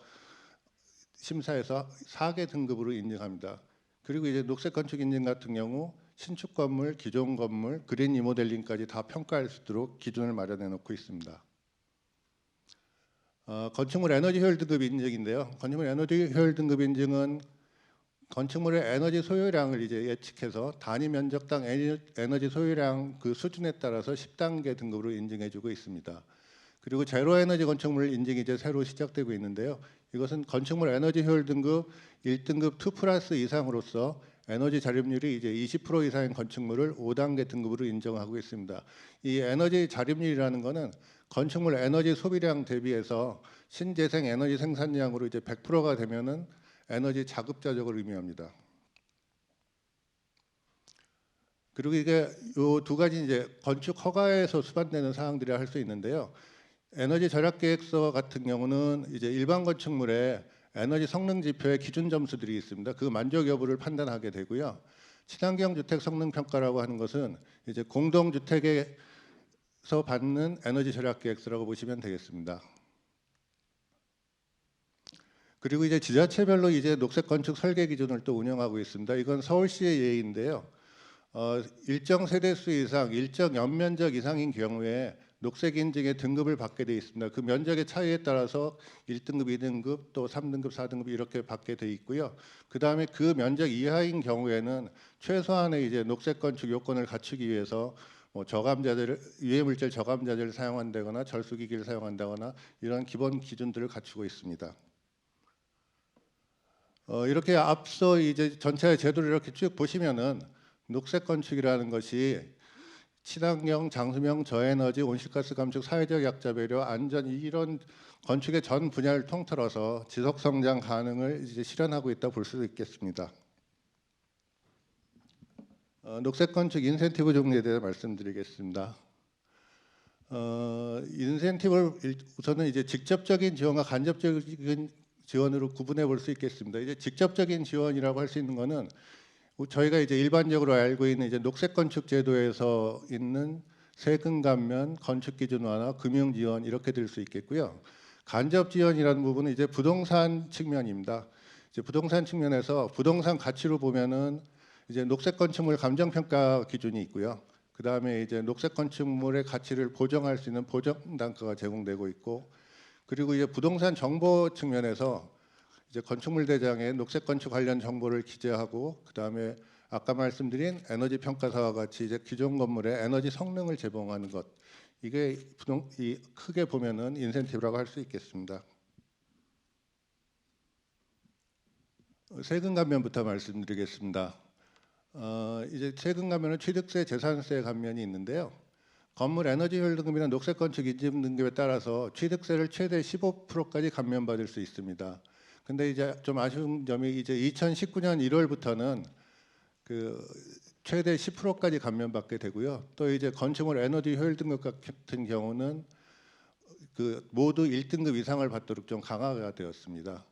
심사해서 4개 등급으로 인증합니다. 그리고 이제 녹색 건축 인증 같은 경우 신축 건물, 기존 건물, 그린 리모델링까지 다 평가할 수 있도록 기준을 마련해 놓고 있습니다. 건축물 에너지 효율 등급 인증인데요. 건축물 에너지 효율 등급 인증은 건축물의 에너지 소요량을 이제 예측해서 단위 면적당 에너지 소요량 그 수준에 따라서 10단계 등급으로 인증해주고 있습니다. 그리고 제로 에너지 건축물 인증이 이제 새로 시작되고 있는데요. 이것은 건축물 에너지 효율 등급 1등급 2+ 이상으로서 에너지 자립률이 이제 20% 이상인 건축물을 5단계 등급으로 인정하고 있습니다. 이 에너지 자립률이라는 것은 건축물 에너지 소비량 대비해서 신재생 에너지 생산량으로 이제 100%가 되면은 에너지 자급자족을 의미합니다. 그리고 이게 요 두 가지 이제 건축 허가에서 수반되는 사항들이 할 수 있는데요. 에너지 절약 계획서 같은 경우는 이제 일반 건축물에 에너지 성능 지표의 기준 점수들이 있습니다. 그 만족 여부를 판단하게 되고요. 친환경 주택 성능 평가라고 하는 것은 이제 공동 주택에서 받는 에너지 절약 계획서라고 보시면 되겠습니다. 그리고 이제 지자체별로 이제 녹색 건축 설계 기준을 또 운영하고 있습니다. 이건 서울시의 예인데요. 일정 세대수 이상, 일정 연면적 이상인 경우에 녹색 인증의 등급을 받게 되어 있습니다. 그 면적의 차이에 따라서 1등급, 2등급, 또 3등급, 4등급 이렇게 받게 되어 있고요. 그 다음에 그 면적 이하인 경우에는 최소한의 이제 녹색 건축 요건을 갖추기 위해서 뭐 저감자재를 유해물질 저감자재를 사용한다거나 절수기기를 사용한다거나 이런 기본 기준들을 갖추고 있습니다. 이렇게 앞서 이제 전체 제도를 이렇게 쭉 보시면은 녹색 건축이라는 것이 친환경, 장수명, 저에너지, 온실가스 감축, 사회적 약자 배려, 안전 이런 건축의 전 분야를 통틀어서 지속 성장 가능을 이제 실현하고 있다 볼 수도 있겠습니다. 녹색 건축 인센티브 종류에 대해 말씀드리겠습니다. 인센티브를 우선은 이제 직접적인 지원과 간접적인 지원으로 구분해 볼 수 있겠습니다. 이제 직접적인 지원이라고 할 수 있는 것은 저희가 이제 일반적으로 알고 있는 이제 녹색 건축 제도에서 있는 세금 감면, 건축 기준 완화, 금융 지원 이렇게 될 수 있겠고요. 간접 지원이라는 부분은 이제 부동산 측면입니다. 이제 부동산 측면에서 부동산 가치로 보면은 이제 녹색 건축물 감정 평가 기준이 있고요. 그 다음에 이제 녹색 건축물의 가치를 보정할 수 있는 보정 단가가 제공되고 있고, 그리고 이제 부동산 정보 측면에서 이제 건축물 대장에 녹색 건축 관련 정보를 기재하고, 그 다음에 아까 말씀드린 에너지 평가사와 같이 이제 기존 건물의 에너지 성능을 제공하는 것, 이게 크게 보면은 인센티브라고 할 수 있겠습니다. 세금 감면부터 말씀드리겠습니다. 이제 세금 감면은 취득세, 재산세 감면이 있는데요. 건물 에너지 효율 등급이나 녹색 건축 인증 등급에 따라서 취득세를 최대 15%까지 감면받을 수 있습니다. 근데 이제 좀 아쉬운 점이 이제 2019년 1월부터는 그 최대 10%까지 감면받게 되고요. 또 이제 건축물 에너지 효율 등급 같은 경우는 그 모두 1등급 이상을 받도록 좀 강화가 되었습니다.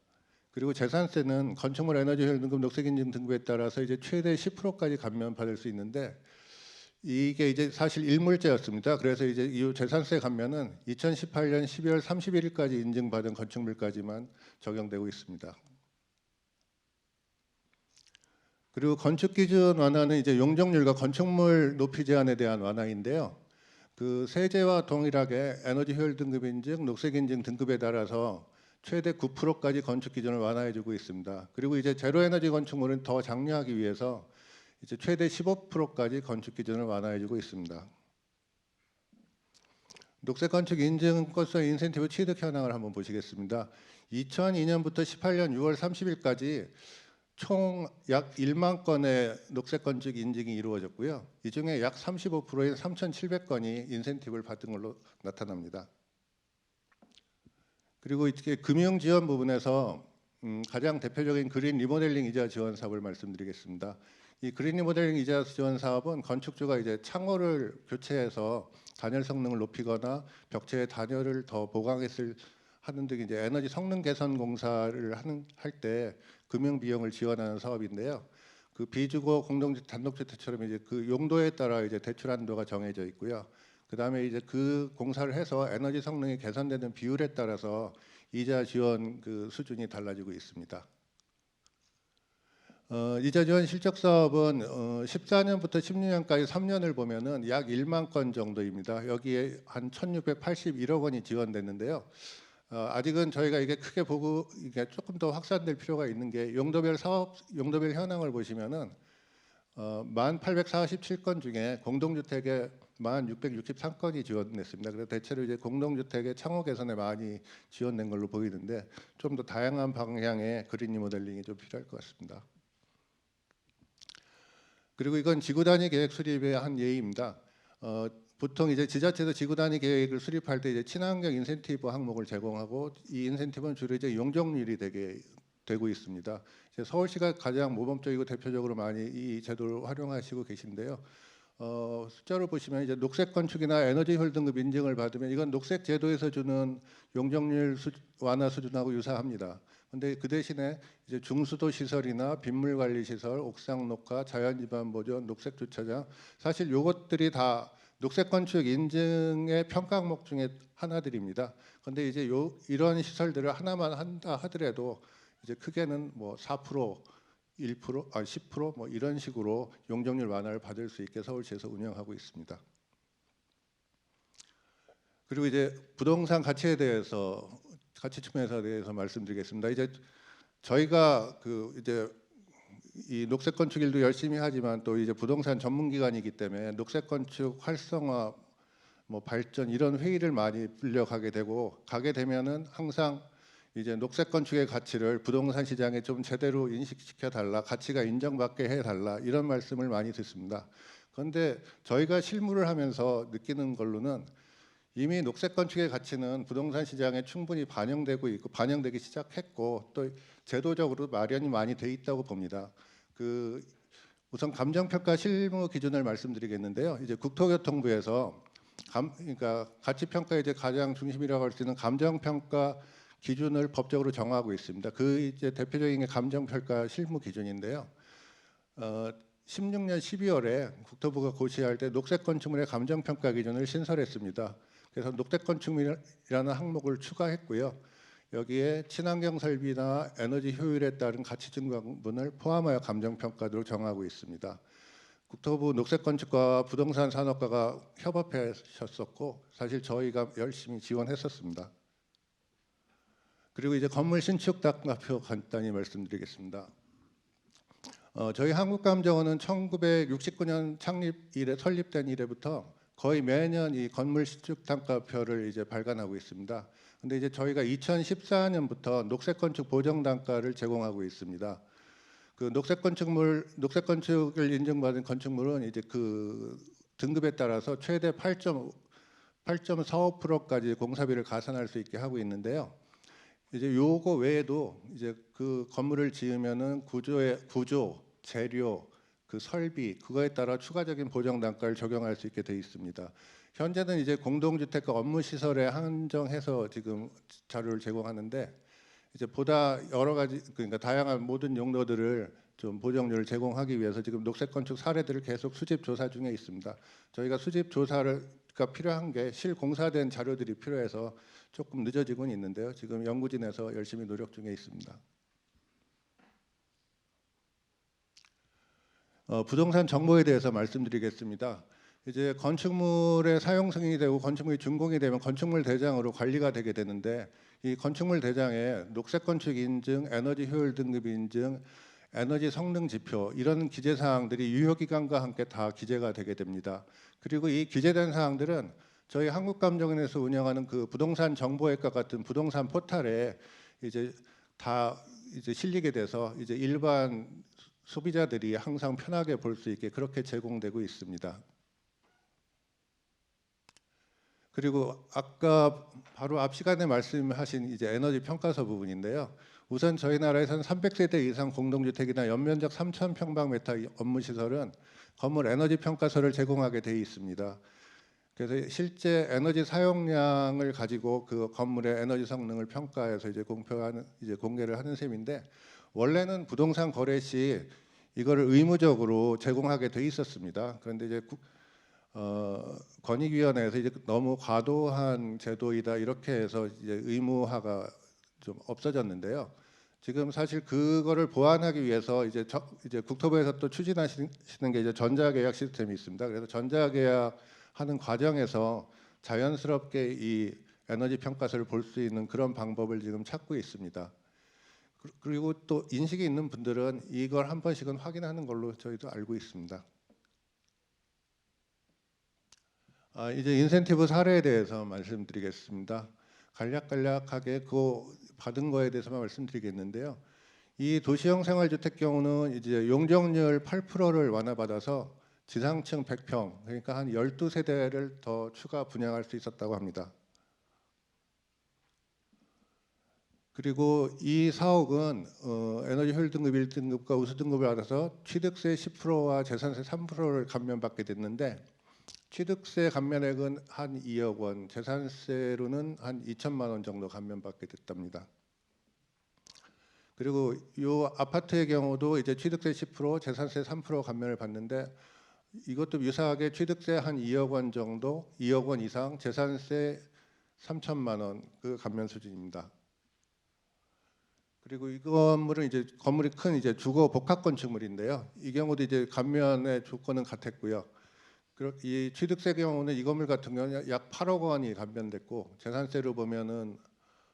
그리고 재산세는 건축물 에너지 효율 등급 녹색 인증 등급에 따라서 이제 최대 10%까지 감면받을 수 있는데, 이게 이제 사실 일물제였습니다. 그래서 이제 이 재산세 감면은 2018년 12월 31일까지 인증받은 건축물까지만 적용되고 있습니다. 그리고 건축 기준 완화는 이제 용적률과 건축물 높이 제한에 대한 완화인데요. 그 세제와 동일하게 에너지 효율 등급 인증, 녹색 인증 등급에 따라서 최대 9%까지 건축 기준을 완화해주고 있습니다. 그리고 이제 제로 에너지 건축물은 더 장려하기 위해서 이제 최대 15%까지 건축 기준을 완화해주고 있습니다. 녹색 건축 인증 건설 인센티브 취득 현황을 한번 보시겠습니다. 2002년부터 18년 6월 30일까지 총 약 1만 건의 녹색 건축 인증이 이루어졌고요. 이 중에 약 35%인 3,700건이 인센티브를 받은 걸로 나타납니다. 그리고 이렇게 금융 지원 부분에서 가장 대표적인 그린 리모델링 이자 지원 사업을 말씀드리겠습니다. 이 그린 리모델링 이자 지원 사업은 건축주가 이제 창호를 교체해서 단열 성능을 높이거나 벽체의 단열을 더 보강했을 하는 등 이제 에너지 성능 개선 공사를 할 때 금융 비용을 지원하는 사업인데요. 그 비주거 공동주택 단독주택처럼 이제 그 용도에 따라 이제 대출 한도가 정해져 있고요. 그 다음에 이제 그 공사를 해서 에너지 성능이 개선되는 비율에 따라서 이자 지원 그 수준이 달라지고 있습니다. 이자 지원 실적 사업은 14년부터 16년까지 3년을 보면은 약 1만 건 정도입니다. 여기에 한 1,681억 원이 지원됐는데요. 아직은 저희가 이게 크게 보고 이게 조금 더 확산될 필요가 있는 게 용도별 사업, 용도별 현황을 보시면은 1,847건 중에 공동주택에 1,663건이 지원됐습니다. 그래서 대체로 이제 공동주택의 창호 개선에 많이 지원된 걸로 보이는데 좀 더 다양한 방향의 그린 리모델링이 좀 필요할 것 같습니다. 그리고 이건 지구 단위 계획 수립의 한 예입니다. 보통 이제 지자체에서 지구 단위 계획을 수립할 때 이제 친환경 인센티브 항목을 제공하고 이 인센티브는 주로 이제 용적률이 되고 있습니다. 이제 서울시가 가장 모범적이고 대표적으로 많이 이 제도를 활용하시고 계신데요. 숫자로 보시면 이제 녹색 건축이나 에너지 효율 등급 인증을 받으면 이건 녹색 제도에서 주는 용적률 완화 수준하고 유사합니다. 근데 그 대신에 이제 중수도 시설이나 빗물 관리 시설, 옥상 녹화, 자연 기반 보존, 녹색 주차장 사실 요것들이 다 녹색 건축 인증의 평가 항목 중에 하나들입니다. 근데 이제 이런 시설들을 하나만 한다 하더라도 이제 크게는 뭐 4%, 1%, 10%뭐 이런 식으로 용적률 완화를 받을 수 있게 서울시에서 운영하고 있습니다. 그리고 이제 부동산 가치 측면에 대해서 말씀드리겠습니다. 이제 저희가 이제 이 녹색 건축 일도 열심히 하지만 또 이제 부동산 전문 기관이기 때문에 녹색 건축 활성화 뭐 발전 이런 회의를 많이 불려가게 되면은 항상 이제 녹색 건축의 가치를 부동산 시장에 좀 제대로 인식시켜 달라, 가치가 인정받게 해 달라 이런 말씀을 많이 듣습니다. 그런데 저희가 실무를 하면서 느끼는 걸로는 이미 녹색 건축의 가치는 부동산 시장에 충분히 반영되고 있고 반영되기 시작했고 또 제도적으로 마련이 많이 돼 있다고 봅니다. 우선 감정평가 실무 기준을 말씀드리겠는데요. 이제 국토교통부에서 그러니까 가치평가의 이제 가장 중심이라고 할 수 있는 감정평가 기준을 법적으로 정하고 있습니다. 이제 대표적인 게 감정평가 실무 기준인데요. 16년 12월에 국토부가 고시할 때 녹색 건축물의 감정평가 기준을 신설했습니다. 그래서 녹색 건축물이라는 항목을 추가했고요. 여기에 친환경 설비나 에너지 효율에 따른 가치 증가분을 포함하여 감정평가로 정하고 있습니다. 국토부 녹색건축과 부동산 산업과가 협업하셨었고 사실 저희가 열심히 지원했었습니다. 그리고 이제 건물 신축 단가표 간단히 말씀드리겠습니다. 저희 한국감정원은 1969년 설립된 이래부터 거의 매년 이 건물 신축 단가표를 이제 발간하고 있습니다. 근데 이제 저희가 2014년부터 녹색 건축 보정 단가를 제공하고 있습니다. 녹색 건축을 인증받은 건축물은 이제 등급에 따라서 최대 8.45%까지 공사비를 가산할 수 있게 하고 있는데요. 이제 요거 외에도 이제 그 건물을 지으면은 구조, 재료, 설비 그거에 따라 추가적인 보정 단가를 적용할 수 있게 돼 있습니다. 현재는 이제 공동주택과 업무 시설에 한정해서 지금 자료를 제공하는데 이제 보다 여러 가지 그러니까 다양한 모든 용도들을 좀 보정률을 제공하기 위해서 지금 녹색 건축 사례들을 계속 수집 조사 중에 있습니다. 저희가 수집 조사가 필요한 게 실공사된 자료들이 필요해서 조금 늦어지고는 있는데요. 지금 연구진에서 열심히 노력 중에 있습니다. 부동산 정보에 대해서 말씀드리겠습니다. 이제 건축물의 사용 승인이 되고 건축물이 준공이 되면 건축물 대장으로 관리가 되게 되는데 이 건축물 대장에 녹색 건축 인증, 에너지 효율 등급 인증, 에너지 성능 지표 이런 기재 사항들이 유효 기간과 함께 다 기재가 되게 됩니다. 그리고 이 기재된 사항들은 저희 한국감정원에서 운영하는 부동산 정보앱과 같은 부동산 포털에 이제 다 이제 실리게 돼서 이제 일반 소비자들이 항상 편하게 볼 수 있게 그렇게 제공되고 있습니다. 그리고 아까 바로 앞 시간에 말씀하신 이제 에너지 평가서 부분인데요. 우선 저희 나라에서는 300세대 이상 공동주택이나 연면적 3,000평방미터 업무 시설은 건물 에너지 평가서를 제공하게 돼 있습니다. 그래서 실제 에너지 사용량을 가지고 그 건물의 에너지 성능을 평가해서 이제 공개를 하는 셈인데 원래는 부동산 거래 시 이거를 의무적으로 제공하게 돼 있었습니다. 그런데 이제 권익위원회에서 이제 너무 과도한 제도이다 이렇게 해서 이제 의무화가 좀 없어졌는데요. 지금 사실 그거를 보완하기 위해서 이제 국토부에서 또 추진하시는 게 이제 전자계약 시스템이 있습니다. 그래서 전자계약하는 과정에서 자연스럽게 이 에너지 평가서를 볼 수 있는 그런 방법을 지금 찾고 있습니다. 그리고 또 인식이 있는 분들은 이걸 한 번씩은 확인하는 걸로 저희도 알고 있습니다. 이제 인센티브 사례에 대해서 말씀드리겠습니다. 간략하게 그 받은 거에 대해서만 말씀드리겠는데요. 이 도시형 생활주택 경우는 이제 용적률 8%를 완화받아서 지상층 100평, 그러니까 한 12세대를 더 추가 분양할 수 있었다고 합니다. 그리고 이 사옥은 에너지 효율 등급 1등급과 우수 등급을 받아서 취득세 10%와 재산세 3%를 감면받게 됐는데, 취득세 감면액은 한 2억 원, 재산세로는 한 2천만 원 정도 감면받게 됐답니다. 그리고 이 아파트의 경우도 이제 취득세 10%, 재산세 3% 감면을 받는데, 이것도 유사하게 취득세 한 2억 원 정도, 2억 원 이상, 재산세 3천만 원 그 감면 수준입니다. 그리고 이 건물은 이제 건물이 큰 이제 주거 복합 건축물인데요. 이 경우도 이제 감면의 조건은 같았고요. 이 취득세 경우는 이 건물 같은 경우는 약 8억 원이 감면됐고, 재산세로 보면은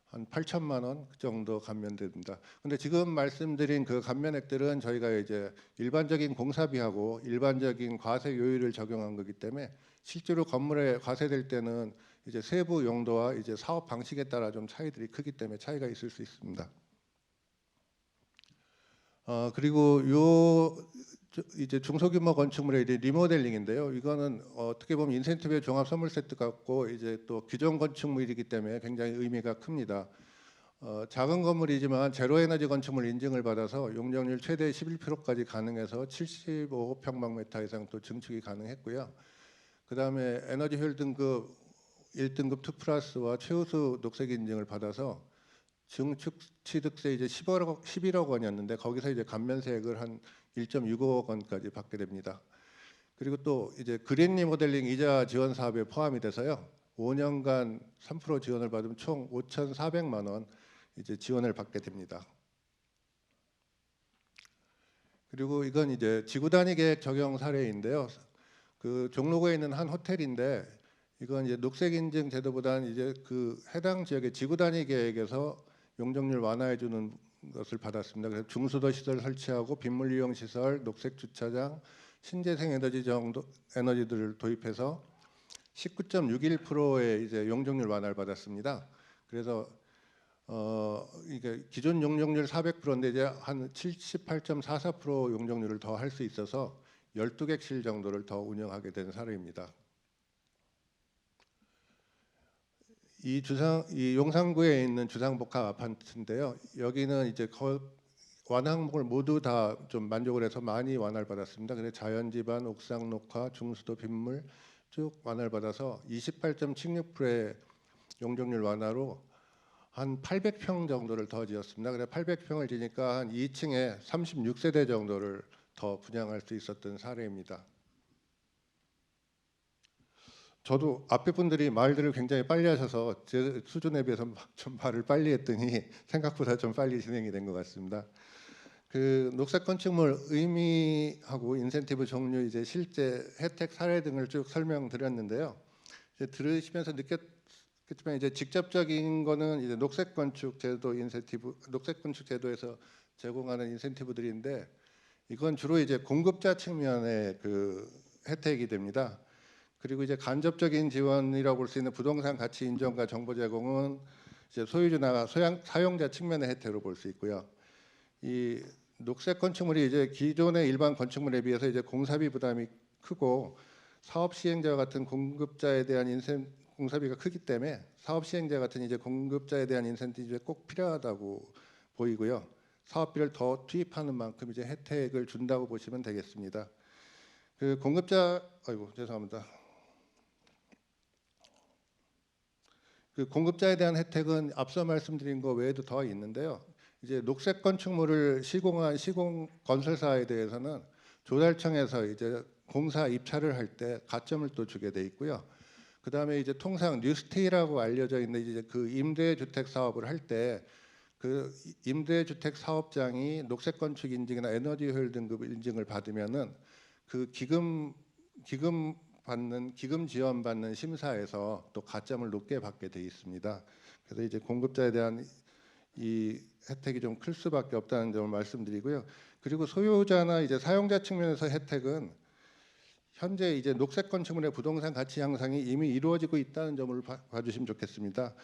한 8천만 원 정도 감면됩니다. 근데 지금 말씀드린 그 감면액들은 저희가 이제 일반적인 공사비하고 일반적인 과세 요율을 적용한 거기 때문에 실제로 건물에 과세될 때는 이제 세부 용도와 이제 사업 방식에 따라 좀 차이들이 크기 때문에 차이가 있을 수 있습니다. 그리고 이제 중소규모 건축물의 이제 리모델링인데요. 이거는 어떻게 보면 인센티브의 종합 선물 세트 같고, 이제 또 기존 건축물이기 때문에 굉장히 의미가 큽니다. 작은 건물이지만 제로 에너지 건축물 인증을 받아서 용적률 최대 11%까지 가능해서 75평방미터 이상 또 증축이 가능했고요. 그다음에 에너지 효율 등급 1등급 2+와 최우수 녹색 인증을 받아서 증축 취득세 이제 11억 원이었는데, 거기서 이제 감면세액을 한 1.65억 원까지 받게 됩니다. 그리고 또 이제 그린 리모델링 이자 지원 사업에 포함이 돼서요. 5년간 3% 지원을 받으면 총 5,400만 원 이제 지원을 받게 됩니다. 그리고 이건 이제 지구 단위 계획 적용 사례인데요. 그 종로구에 있는 한 호텔인데, 이건 이제 녹색 인증 제도보다는 이제 그 해당 지역의 지구 단위 계획에서 용적률 완화해 주는 것을 받았습니다. 그래서 중수도 시설 설치하고 빗물 이용 시설, 녹색 주차장, 신재생 에너지 정도 에너지들을 도입해서 19.61%의 이제 용적률 완화를 받았습니다. 그래서 이게 기존 용적률 400%인데 이제 한 78.44% 용적률을 더 할 수 있어서 12객실 정도를 더 운영하게 된 사례입니다. 이 용산구에 있는 주상복합 아파트인데요. 여기는 이제 완화 항목을 모두 다 좀 만족을 해서 많이 완화를 받았습니다. 그래서 자연지반, 옥상 녹화, 중수도 빗물 쭉 완화를 받아서 28.76%의 용적률 완화로 한 800평 정도를 더 지었습니다. 그래서 800평을 지니까 한 2층에 36세대 정도를 더 분양할 수 있었던 사례입니다. 저도 앞에 분들이 말들을 굉장히 빨리 하셔서 제 수준에 비해서 좀 말을 빨리 했더니 생각보다 좀 빨리 진행이 된 것 같습니다. 그 녹색 건축물 의미하고 인센티브 종류, 이제 실제 혜택 사례 등을 쭉 설명드렸는데요. 이제 들으시면서 느꼈겠지만 이제 직접적인 거는 이제 녹색 건축 제도 인센티브, 녹색 건축 제도에서 제공하는 인센티브들인데, 이건 주로 이제 공급자 측면의 그 혜택이 됩니다. 그리고 이제 간접적인 지원이라고 볼 수 있는 부동산 가치 인정과 정보 제공은 이제 소유주나 사용자 측면의 혜택으로 볼 수 있고요. 이 녹색 건축물이 이제 기존의 일반 건축물에 비해서 이제 공사비 부담이 크고 사업 시행자와 같은 공급자에 대한 공사비가 크기 때문에 사업 시행자 같은 이제 공급자에 대한 인센티브가 꼭 필요하다고 보이고요. 사업비를 더 투입하는 만큼 이제 혜택을 준다고 보시면 되겠습니다. 그 죄송합니다. 그 공급자에 대한 혜택은 앞서 말씀드린 거 외에도 더 있는데요. 이제 녹색 건축물을 시공한 시공 건설사에 대해서는 조달청에서 이제 공사 입찰을 할 때 가점을 또 주게 돼 있고요. 그 다음에 이제 통상 뉴스테이라고 알려져 있는 이제 그 임대주택 사업을 할 때 그 임대주택 사업장이 녹색 건축 인증이나 에너지 효율 등급 인증을 받으면은 그 기금 지원 받는 심사에서 또 가점을 높게 받게 돼 있습니다. 그래서 이제 공급자에 대한 이 혜택이 좀 클 수밖에 없다는 점을 말씀드리고요. 그리고 소유자나 이제 사용자 측면에서 혜택은 현재 이제 녹색 건축물의 부동산 가치 향상이 이미 이루어지고 있다는 점을 봐주시면 좋겠습니다.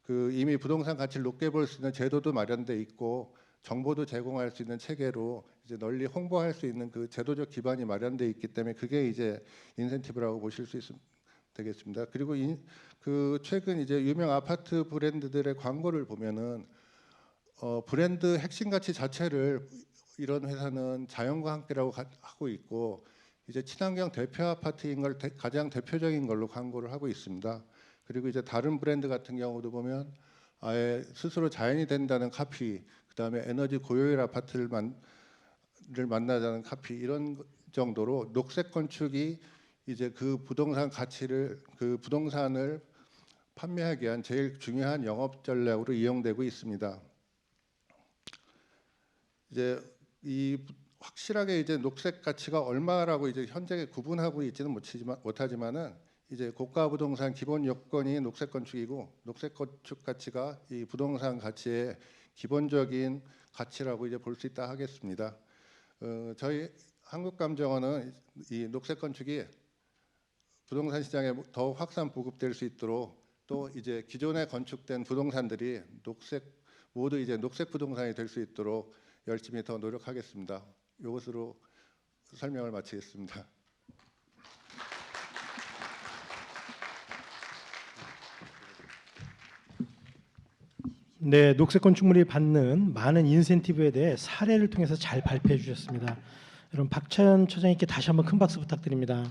그 이미 부동산 가치를 높게 볼 수 있는 제도도 마련돼 있고, 정보도 제공할 수 있는 체계로 이제 널리 홍보할 수 있는 그 제도적 기반이 마련돼 있기 때문에 그게 이제 인센티브라고 보실 수 되겠습니다. 그리고 그 최근 이제 유명 아파트 브랜드들의 광고를 보면은 브랜드 핵심 가치 자체를 이런 회사는 자연과 함께라고 하고 있고 이제 친환경 대표 아파트인 걸 가장 대표적인 걸로 광고를 하고 있습니다. 그리고 이제 다른 브랜드 같은 경우도 보면 아예 스스로 자연이 된다는 카피, 그다음에 에너지 고효율 아파트를 만나자는 카피 이런 정도로 녹색 건축이 이제 그 부동산 가치를 그 부동산을 판매하기 위한 제일 중요한 영업 전략으로 이용되고 있습니다. 이제 이 확실하게 이제 녹색 가치가 얼마라고 이제 현재 구분하고 있지는 못하지만은 이제 고가 부동산 기본 요건이 녹색 건축이고 녹색 건축 가치가 이 부동산 가치의 기본적인 가치라고 이제 볼 수 있다 하겠습니다. 저희 한국감정원은 이 녹색 건축이 부동산 시장에 더 확산 보급될 수 있도록 또 이제 기존에 건축된 부동산들이 모두 이제 녹색 부동산이 될 수 있도록 열심히 더 노력하겠습니다. 이것으로 설명을 마치겠습니다. 네, 녹색 건축물이 받는 많은 인센티브에 대해 사례를 통해서 잘 발표해 주셨습니다. 여러분 박찬현 처장님께 다시 한번 큰 박수 부탁드립니다.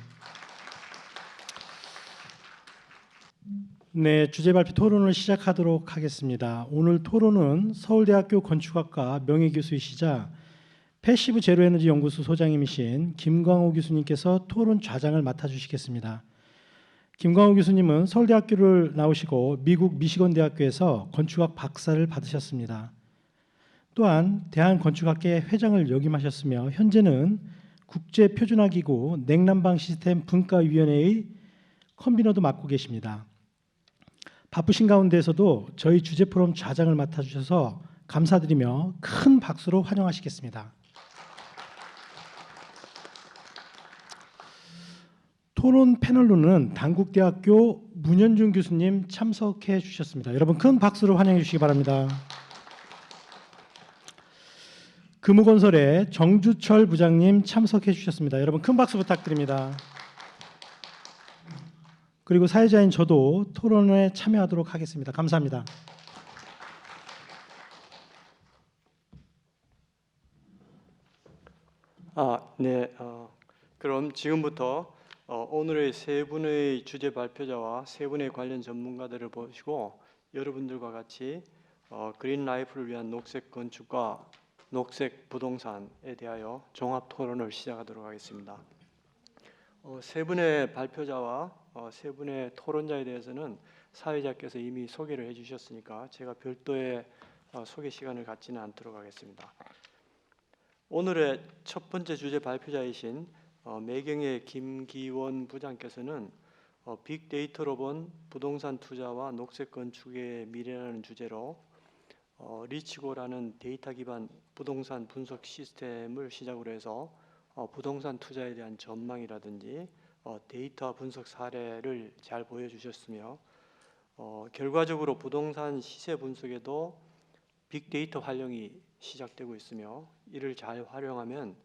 네, 주제 발표 토론을 시작하도록 하겠습니다. 오늘 토론은 서울대학교 건축학과 명예교수이시자 패시브 제로에너지 연구소 소장님이신 김광호 교수님께서 토론 좌장을 맡아주시겠습니다. 김광호 교수님은 서울대학교를 나오시고 미국 미시건 대학교에서 건축학 박사를 받으셨습니다. 또한 대한건축학회 회장을 역임하셨으며 현재는 국제표준화기구 냉난방 시스템 분과위원회의 컨비너도 맡고 계십니다. 바쁘신 가운데에서도 저희 주제 포럼 좌장을 맡아주셔서 감사드리며 큰 박수로 환영하시겠습니다. 토론 패널로는 단국대학교 문현중 교수님 참석해 주셨습니다. 여러분 큰 박수로 환영해 주시기 바랍니다. 금호건설의 정주철 부장님 참석해 주셨습니다. 여러분 큰 박수 부탁드립니다. 그리고 사회자인 저도 토론에 참여하도록 하겠습니다. 감사합니다. 네. 그럼 지금부터 오늘의 세 분의 주제 발표자와 세 분의 관련 전문가들을 모시고 여러분들과 같이 그린 라이프를 위한 녹색 건축과 녹색 부동산에 대하여 종합 토론을 시작하도록 하겠습니다. 세 분의 발표자와 세 분의 토론자에 대해서는 사회자께서 이미 소개를 해주셨으니까 제가 별도의 소개 시간을 갖지는 않도록 하겠습니다. 오늘의 첫 번째 주제 발표자이신 매경의 김기원 부장께서는 빅데이터로 본 부동산 투자와 녹색 건축의 미래라는 주제로 리치고라는 데이터 기반 부동산 분석 시스템을 시작으로 해서 부동산 투자에 대한 전망이라든지 데이터 분석 사례를 잘 보여주셨으며 결과적으로 부동산 시세 분석에도 빅데이터 활용이 시작되고 있으며 이를 잘 활용하면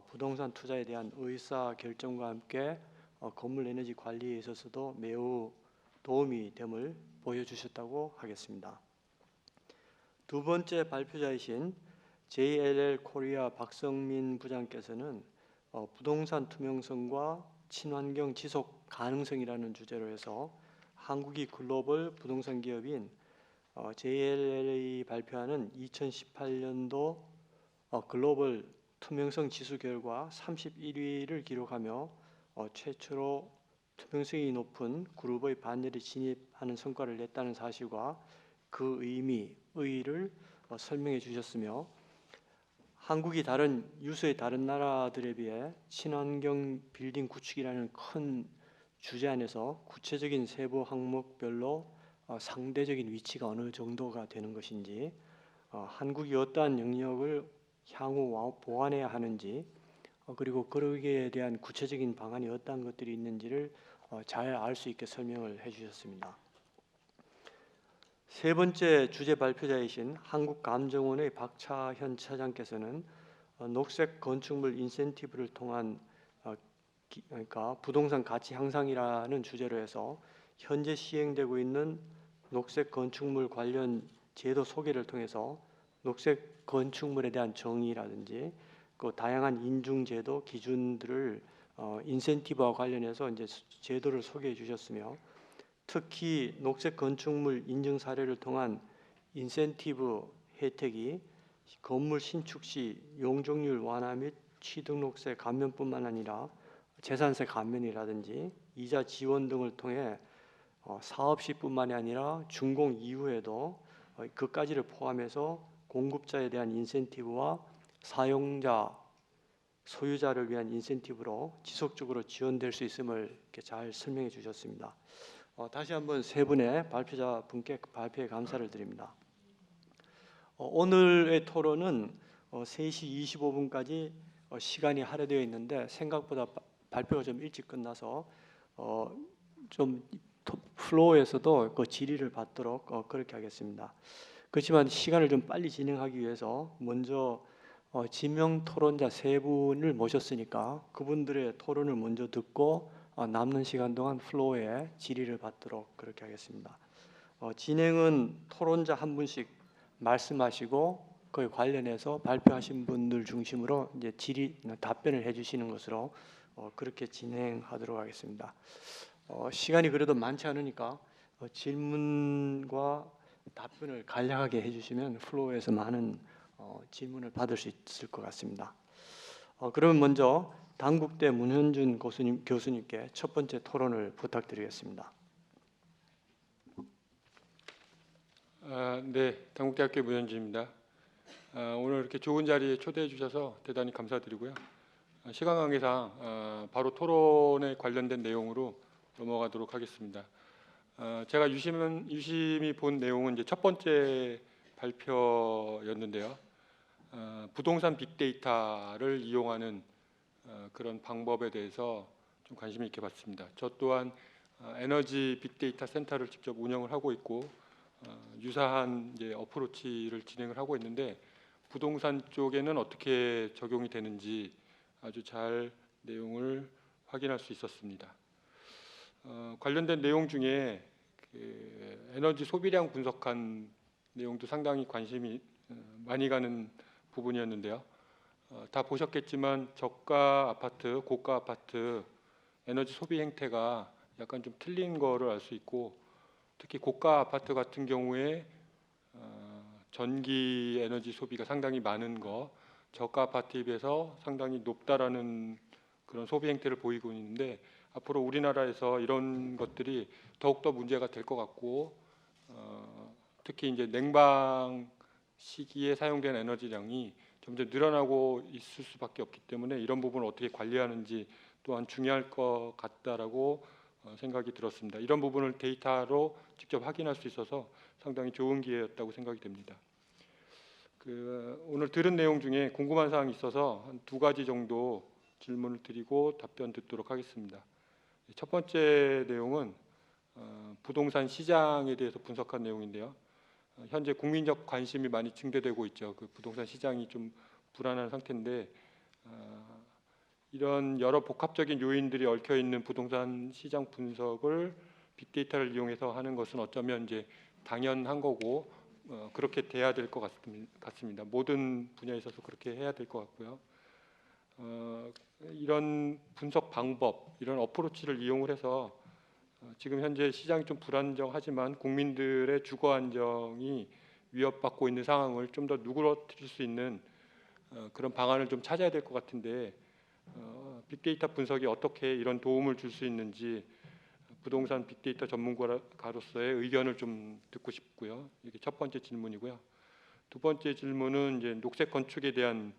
부동산 투자에 대한 의사 결정과 함께 건물 에너지 관리에 있어서도 매우 도움이 됨을 보여주셨다고 하겠습니다. 두 번째 발표자이신 JLL 코리아 박성민 부장께서는 부동산 투명성과 친환경 지속 가능성이라는 주제로 해서 한국이 글로벌 부동산 기업인 JLL이 발표하는 2018년도 글로벌 투명성 지수 결과 31위를 기록하며 최초로 투명성이 높은 그룹의 반열에 진입하는 성과를 냈다는 사실과 그 의의를 설명해 주셨으며 한국이 다른 유수의 다른 나라들에 비해 친환경 빌딩 구축이라는 큰 주제 안에서 구체적인 세부 항목별로 상대적인 위치가 어느 정도가 되는 것인지 한국이 어떠한 영역을 향후 보완해야 하는지 그리고 그러기에 대한 구체적인 방안이 어떠한 것들이 있는지를 잘 알 수 있게 설명을 해주셨습니다. 세 번째 주제 발표자이신 한국감정원의 박차현 차장께서는 녹색 건축물 인센티브를 통한 그러니까 부동산 가치 향상이라는 주제로 해서 현재 시행되고 있는 녹색 건축물 관련 제도 소개를 통해서 녹색 건축물에 대한 정의라든지 그 다양한 인증 제도 기준들을 인센티브와 관련해서 이제 제도를 소개해 주셨으며 특히 녹색 건축물 인증 사례를 통한 인센티브 혜택이 건물 신축 시 용적률 완화 및 취등록세 감면뿐만 아니라 재산세 감면이라든지 이자 지원 등을 통해 사업 시뿐만이 아니라 준공 이후에도 그까지를 포함해서 공급자에 대한 인센티브와 사용자, 소유자를 위한 인센티브로 지속적으로 지원될 수 있음을 이렇게 잘 설명해 주셨습니다. 다시 한번 세 분의 발표자 분께 발표에 감사를 드립니다. 오늘의 토론은 3시 25분까지 시간이 할애되어 있는데 생각보다 발표가 좀 일찍 끝나서 좀 플로어에서도 그 질의를 받도록 그렇게 하겠습니다. 그렇지만 시간을 좀 빨리 진행하기 위해서 먼저 지명 토론자 세 분을 모셨으니까 그분들의 토론을 먼저 듣고 남는 시간 동안 플로어에 질의를 받도록 그렇게 하겠습니다. 진행은 토론자 한 분씩 말씀하시고 그에 관련해서 발표하신 분들 중심으로 이제 질의 답변을 해주시는 것으로 그렇게 진행하도록 하겠습니다. 시간이 그래도 많지 않으니까 질문과 답변을 간략하게 해주시면 플로어에서 많은 질문을 받을 수 있을 것 같습니다. 그러면 먼저 단국대 문현준 교수님께 첫 번째 토론을 부탁드리겠습니다. 네, 단국대학교 문현준입니다. 오늘 이렇게 좋은 자리에 초대해 주셔서 대단히 감사드리고요. 시간 관계상 바로 토론에 관련된 내용으로 넘어가도록 하겠습니다. 제가 유심히 본 내용은 이제 첫 번째 발표였는데요. 부동산 빅데이터를 이용하는 그런 방법에 대해서 좀 관심 있게 봤습니다. 저 또한 에너지 빅데이터 센터를 직접 운영을 하고 있고 유사한 이제 어프로치를 진행을 하고 있는데 부동산 쪽에는 어떻게 적용이 되는지 아주 잘 내용을 확인할 수 있었습니다. 관련된 내용 중에 그 에너지 소비량 분석한 내용도 상당히 관심이 많이 가는 부분이었는데요. 다 보셨겠지만 저가 아파트, 고가 아파트 에너지 소비 행태가 약간 좀 틀린 거를 알 수 있고 특히 고가 아파트 같은 경우에 전기 에너지 소비가 상당히 많은 거, 저가 아파트에 비해서 상당히 높다라는 그런 소비 행태를 보이고 있는데 앞으로 우리나라에서 이런 것들이 더욱더 문제가 될 것 같고 특히 이제 냉방 시기에 사용된 에너지량이 점점 늘어나고 있을 수밖에 없기 때문에 이런 부분을 어떻게 관리하는지 또한 중요할 것 같다라고 생각이 들었습니다. 이런 부분을 데이터로 직접 확인할 수 있어서 상당히 좋은 기회였다고 생각이 됩니다. 오늘 들은 내용 중에 궁금한 사항이 있어서 한 2가지 정도 질문을 드리고 답변 듣도록 하겠습니다. 첫 번째 내용은 부동산 시장에 대해서 분석한 내용인데요. 현재 국민적 관심이 많이 증대되고 있죠. 그 부동산 시장이 좀 불안한 상태인데 이런 여러 복합적인 요인들이 얽혀 있는 부동산 시장 분석을 빅데이터를 이용해서 하는 것은 어쩌면 이제 당연한 거고 그렇게 돼야 될 것 같습니다. 모든 분야에 있어서 그렇게 해야 될 것 같고요. 이런 분석 방법, 이런 어프로치를 이용을 해서 지금 현재 시장이 좀 불안정하지만 국민들의 주거 안정이 위협받고 있는 상황을 좀 더 누그러뜨릴 수 있는 그런 방안을 좀 찾아야 될 것 같은데 빅데이터 분석이 어떻게 이런 도움을 줄 수 있는지 부동산 빅데이터 전문가로서의 의견을 좀 듣고 싶고요. 이게 첫 번째 질문이고요. 두 번째 질문은 이제 녹색 건축에 대한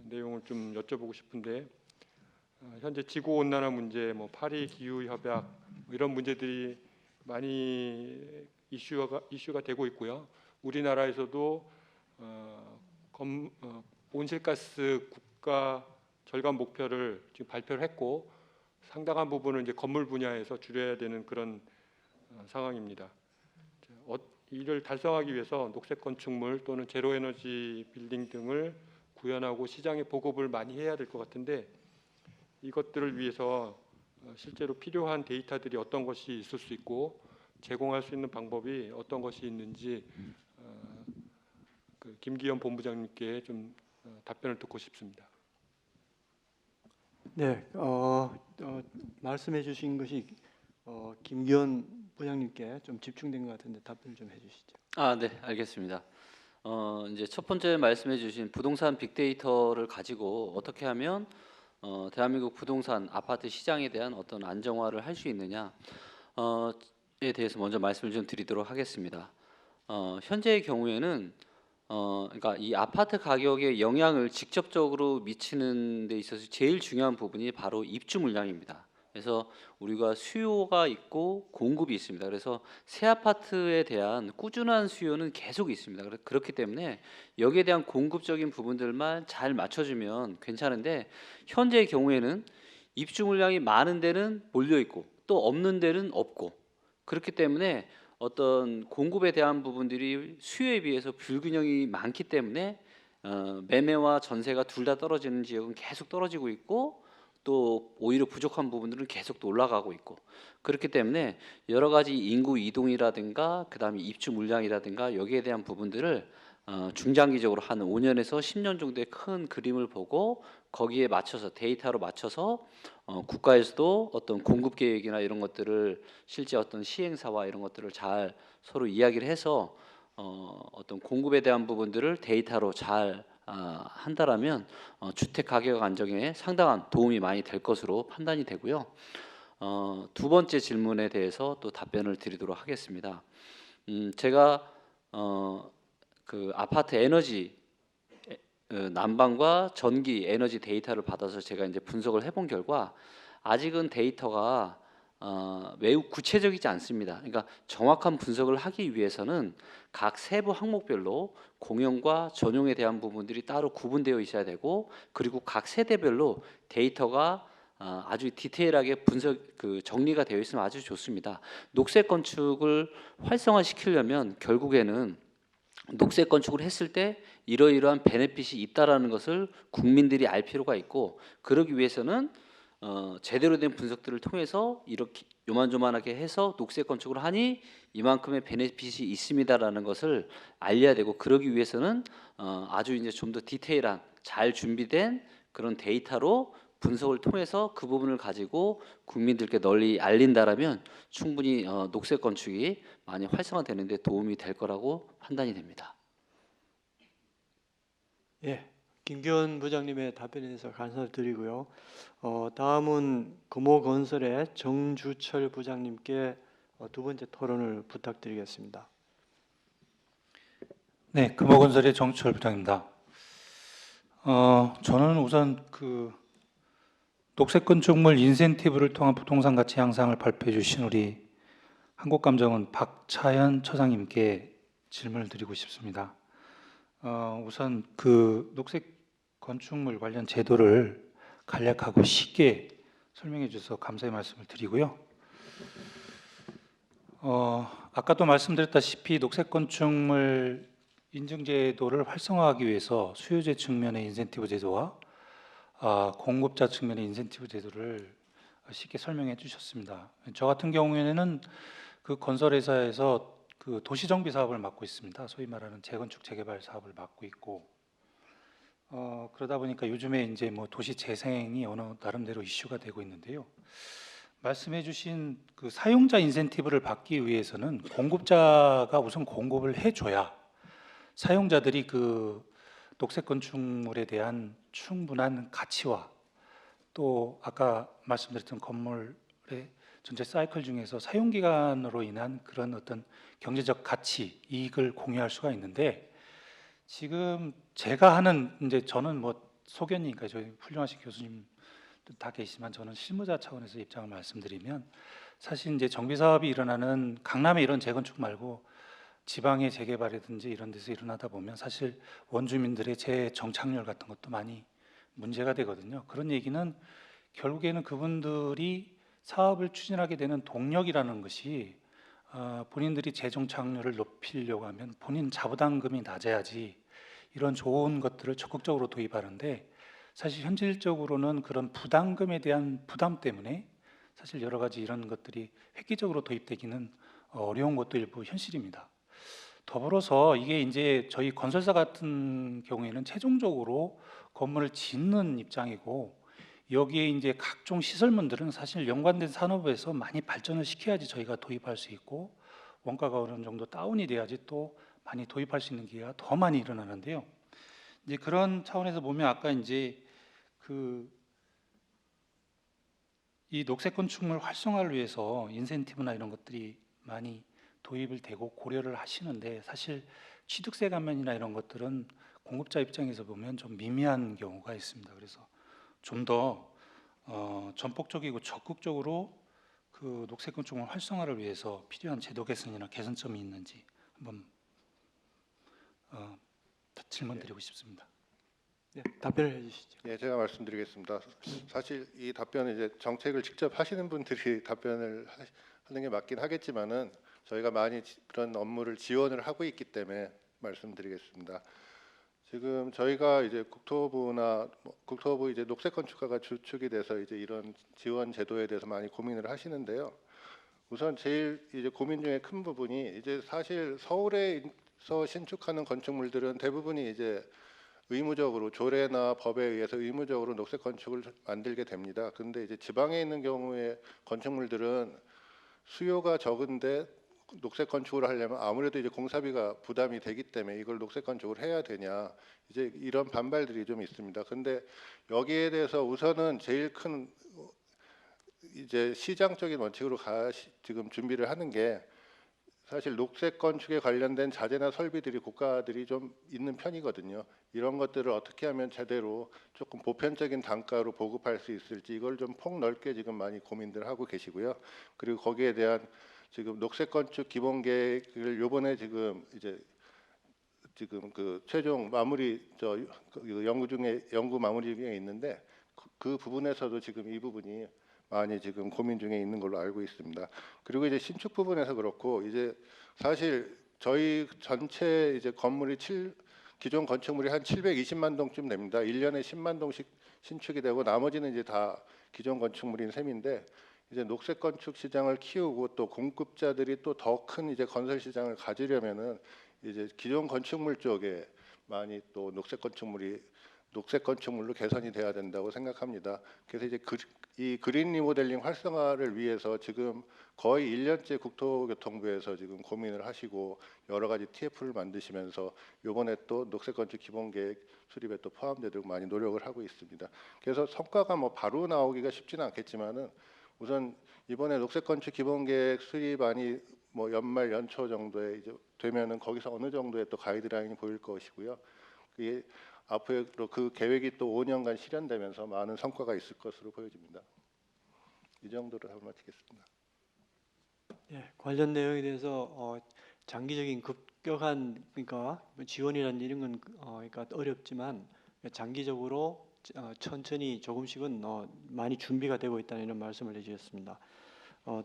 내용을 좀 여쭤보고 싶은데 현재 지구 온난화 문제, 뭐 파리 기후 협약 이런 문제들이 많이 이슈가 되고 있고요. 우리나라에서도 온실가스 국가 절감 목표를 지금 발표를 했고 상당한 부분을 이제 건물 분야에서 줄여야 되는 그런 상황입니다. 이를 달성하기 위해서 녹색 건축물 또는 제로 에너지 빌딩 등을 구현하고 시장에 보급을 많이 해야 될 것 같은데 이것들을 위해서 실제로 필요한 데이터들이 어떤 것이 있을 수 있고 제공할 수 있는 방법이 어떤 것이 있는지 그 김기현 본부장님께 좀 답변을 듣고 싶습니다. 네, 말씀해 주신 것이 김기현 부장님께 좀 집중된 것 같은데 답변 좀 해주시죠. 네, 알겠습니다. 이제 첫 번째 말씀해주신 부동산 빅데이터를 가지고 어떻게 하면 대한민국 부동산 아파트 시장에 대한 어떤 안정화를 할 수 있느냐에 대해서 먼저 말씀을 좀 드리도록 하겠습니다. 현재의 경우에는 그러니까 이 아파트 가격에 영향을 직접적으로 미치는 데 있어서 제일 중요한 부분이 바로 입주 물량입니다. 그래서 우리가 수요가 있고 공급이 있습니다. 그래서 새 아파트에 대한 꾸준한 수요는 계속 있습니다. 그렇기 때문에 여기에 대한 공급적인 부분들만 잘 맞춰주면 괜찮은데 현재의 경우에는 입주 물량이 많은 데는 몰려 있고 또 없는 데는 없고 그렇기 때문에 어떤 공급에 대한 부분들이 수요에 비해서 불균형이 많기 때문에 매매와 전세가 둘 다 떨어지는 지역은 계속 떨어지고 있고 또 오히려 부족한 부분들은 계속 또 올라가고 있고 그렇기 때문에 여러 가지 인구 이동이라든가 그다음에 입주 물량이라든가 여기에 대한 부분들을 중장기적으로 한 5년에서 10년 정도의 큰 그림을 보고 거기에 맞춰서 데이터로 맞춰서 국가에서도 어떤 공급 계획이나 이런 것들을 실제 어떤 시행사와 이런 것들을 잘 서로 이야기를 해서 어떤 공급에 대한 부분들을 데이터로 잘 한다라면 주택 가격 안정에 상당한 도움이 많이 될 것으로 판단이 되고요. 두 번째 질문에 대해서 또 답변을 드리도록 하겠습니다. 제가 그 아파트 에너지 난방과 전기 에너지 데이터를 받아서 제가 이제 분석을 해본 결과 아직은 데이터가 매우 구체적이지 않습니다. 그러니까 정확한 분석을 하기 위해서는 각 세부 항목별로 공용과 전용에 대한 부분들이 따로 구분되어 있어야 되고 그리고 각 세대별로 데이터가 아주 디테일하게 분석 정리가 되어 있으면 아주 좋습니다. 녹색 건축을 활성화시키려면 결국에는 녹색 건축을 했을 때 이러이러한 베네핏이 있다라는 것을 국민들이 알 필요가 있고 그러기 위해서는 제대로 된 분석들을 통해서 이렇게 요만조만하게 해서 녹색 건축을 하니 이만큼의 베네핏이 있습니다라는 것을 알려야 되고 그러기 위해서는 아주 이제 좀 더 디테일한 잘 준비된 그런 데이터로 분석을 통해서 그 부분을 가지고 국민들께 널리 알린다라면 충분히 녹색 건축이 많이 활성화되는 데 도움이 될 거라고 판단이 됩니다. 예, 김기현 부장님의 답변에 대해서 감사를 드리고요. 다음은 금호건설의 정주철 부장님께 두 번째 토론을 부탁드리겠습니다. 네, 금호건설의 정주철 부장입니다. 저는 우선 그 녹색 건축물 인센티브를 통한 부동산 가치 향상을 발표해 주신 우리 한국감정원 박차현 처장님께 질문을 드리고 싶습니다. 우선 그 녹색 건축물 관련 제도를 간략하고 쉽게 설명해 주셔서 감사의 말씀을 드리고요. 아까도 말씀드렸다시피 녹색 건축물 인증 제도를 활성화하기 위해서 수요제 측면의 인센티브 제도와 공급자 측면의 인센티브 제도를 쉽게 설명해 주셨습니다. 저 같은 경우에는 그 건설회사에서 그 도시정비 사업을 맡고 있습니다. 소위 말하는 재건축 재개발 사업을 맡고 있고 그러다 보니까 요즘에 이제 뭐 도시 재생이 어느 나름대로 이슈가 되고 있는데요. 말씀해주신 그 사용자 인센티브를 받기 위해서는 공급자가 우선 공급을 해줘야 사용자들이 그 녹색 건축물에 대한 충분한 가치와 또 아까 말씀드렸던 건물의 전체 사이클 중에서 사용 기간으로 인한 그런 어떤 경제적 가치, 이익을 공유할 수가 있는데 지금 제가 하는 이제 저는 뭐 소견이니까 저희 훌륭하신 교수님 다 계시지만 저는 실무자 차원에서 입장을 말씀드리면 사실 이제 정비 사업이 일어나는 강남의 이런 재건축 말고 지방의 재개발이든지 이런 데서 일어나다 보면 사실 원주민들의 재정착률 같은 것도 많이 문제가 되거든요. 그런 얘기는 결국에는 그분들이 사업을 추진하게 되는 동력이라는 것이 본인들이 재정 창률을 높이려고 하면 본인 자부담금이 낮아야지 이런 좋은 것들을 적극적으로 도입하는데, 사실 현실적으로는 그런 부담금에 대한 부담 때문에 사실 여러 가지 이런 것들이 획기적으로 도입되기는 어려운 것도 일부 현실입니다. 더불어서 이게 이제 저희 건설사 같은 경우에는 최종적으로 건물을 짓는 입장이고, 여기에 이제 각종 시설물들은 사실 연관된 산업에서 많이 발전을 시켜야지 저희가 도입할 수 있고, 원가가 어느 정도 다운이 돼야지 또 많이 도입할 수 있는 기회가 더 많이 일어나는데요. 이제 그런 차원에서 보면 아까 이제 이 녹색 건축물 활성화를 위해서 인센티브나 이런 것들이 많이 도입을 되고 고려를 하시는데, 사실 취득세 감면이나 이런 것들은 공급자 입장에서 보면 좀 미미한 경우가 있습니다. 그래서 좀 더 전폭적이고 적극적으로 그 녹색 건축물 활성화를 위해서 필요한 제도 개선이나 개선점이 있는지 한번 질문드리고 싶습니다. 네, 답변을 해주시죠. 예, 제가 말씀드리겠습니다. 사실 이 답변은 이제 정책을 직접 하시는 분들이 답변을 하는 게 맞긴 하겠지만은 저희가 많이 그런 업무를 지원을 하고 있기 때문에 말씀드리겠습니다. 지금 저희가 이제 국토부 이제 녹색 건축가가 주축이 돼서 이제 이런 지원 제도에 대해서 많이 고민을 하시는데요. 우선 제일 이제 고민 중에 큰 부분이 이제 사실 서울에서 신축하는 건축물들은 대부분이 이제 의무적으로 조례나 법에 의해서 의무적으로 녹색 건축을 만들게 됩니다. 근데 이제 지방에 있는 경우에 건축물들은 수요가 적은데 녹색 건축을 하려면 아무래도 이제 공사비가 부담이 되기 때문에 이걸 녹색 건축을 해야 되냐, 이제 이런 반발들이 좀 있습니다. 근데 여기에 대해서 우선은 제일 큰 이제 시장적인 원칙으로 지금 준비를 하는 게, 사실 녹색 건축에 관련된 자재나 설비들이 고가들이 좀 있는 편이거든요. 이런 것들을 어떻게 하면 제대로 조금 보편적인 단가로 보급할 수 있을지, 이걸 좀 폭넓게 지금 많이 고민들 하고 계시고요. 그리고 거기에 대한 지금 녹색 건축 기본 계획을 요번에 지금 그 최종 마무리 연구 마무리 중에 있는데, 그 부분에서도 지금 이 부분이 많이 지금 고민 중에 있는 걸로 알고 있습니다. 그리고 이제 신축 부분에서 그렇고, 이제 사실 저희 전체 이제 건물이 기존 건축물이 한 720만 동쯤 됩니다. 1년에 10만 동씩 신축이 되고 나머지는 이제 다 기존 건축물인 셈인데, 이제 녹색 건축 시장을 키우고 또 공급자들이 또 더 큰 이제 건설 시장을 가지려면은 이제 기존 건축물 쪽에 많이 또 녹색 건축물로 개선이 돼야 된다고 생각합니다. 그래서 이제 이 그린 리모델링 활성화를 위해서 지금 거의 1년째 국토교통부에서 지금 고민을 하시고 여러 가지 TF를 만드시면서 요번에 또 녹색 건축 기본 계획 수립에 또 포함되도록 많이 노력을 하고 있습니다. 그래서 성과가 뭐 바로 나오기가 쉽지는 않겠지만은 우선 이번에 녹색 건축 기본 계획 수립안이 뭐 연말 연초 정도에 이제 되면은 거기서 어느 정도의 또 가이드라인이 보일 것이고요. 그게 앞으로 그 계획이 또 5년간 실현되면서 많은 성과가 있을 것으로 보여집니다. 이 정도로 답을 마치겠습니다. 예, 관련 내용에 대해서 장기적인 급격한 그러니까 지원이라는 이런 건 그러니까 어렵지만 장기적으로 천천히 조금씩은 많이 준비가 되고 있다는 이런 말씀을 해주셨습니다.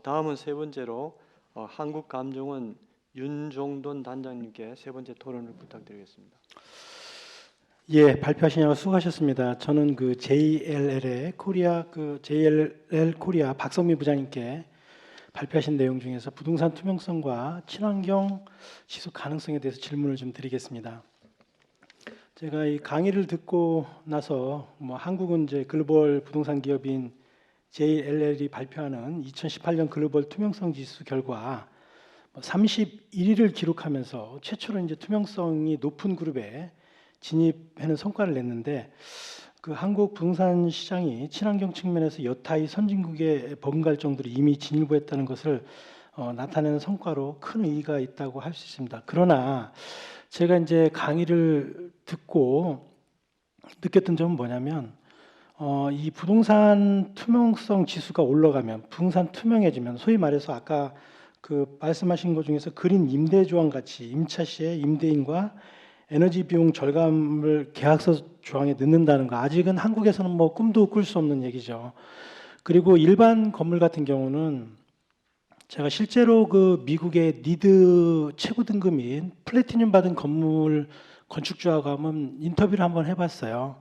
다음은 세 번째로 한국감정원 윤종돈 단장님께 세 번째 토론을 부탁드리겠습니다. 예, 발표하시느라 수고하셨습니다. 저는 그 JLL 코리아 박성민 부장님께 발표하신 내용 중에서 부동산 투명성과 친환경 지속 가능성에 대해서 질문을 좀 드리겠습니다. 제가 이 강의를 듣고 나서 한국은 이제 글로벌 부동산 기업인 JLL이 발표하는 2018년 글로벌 투명성 지수 결과 31위를 기록하면서 최초로 이제 투명성이 높은 그룹에 진입하는 성과를 냈는데, 그 한국 부동산 시장이 친환경 측면에서 여타의 선진국에 버금갈 정도로 이미 진일보했다는 것을 나타내는 성과로 큰 의의가 있다고 할 수 있습니다. 그러나 제가 이제 강의를 듣고 느꼈던 점은 뭐냐면, 이 부동산 투명성 지수가 올라가면, 부동산 투명해지면, 소위 말해서 아까 그 말씀하신 것 중에서 그린 임대 조항 같이 임차 시에 임대인과 에너지 비용 절감을 계약서 조항에 넣는다는 거, 아직은 한국에서는 뭐 꿈도 꿀 수 없는 얘기죠. 그리고 일반 건물 같은 경우는 제가 실제로 그 미국의 리드 최고 등급인 플래티늄 받은 건물 건축주하고 한번 인터뷰를 한번 해봤어요.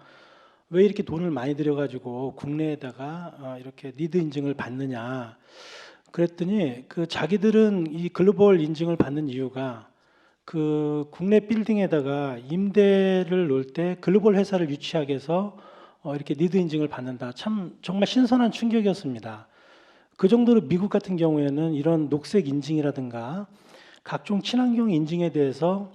왜 이렇게 돈을 많이 들여가지고 국내에다가 이렇게 리드 인증을 받느냐. 그랬더니 그 자기들은 이 글로벌 인증을 받는 이유가 그 국내 빌딩에다가 임대를 놓을 때 글로벌 회사를 유치하게 해서 이렇게 리드 인증을 받는다. 참 정말 신선한 충격이었습니다. 그 정도로 미국 같은 경우에는 이런 녹색 인증이라든가 각종 친환경 인증에 대해서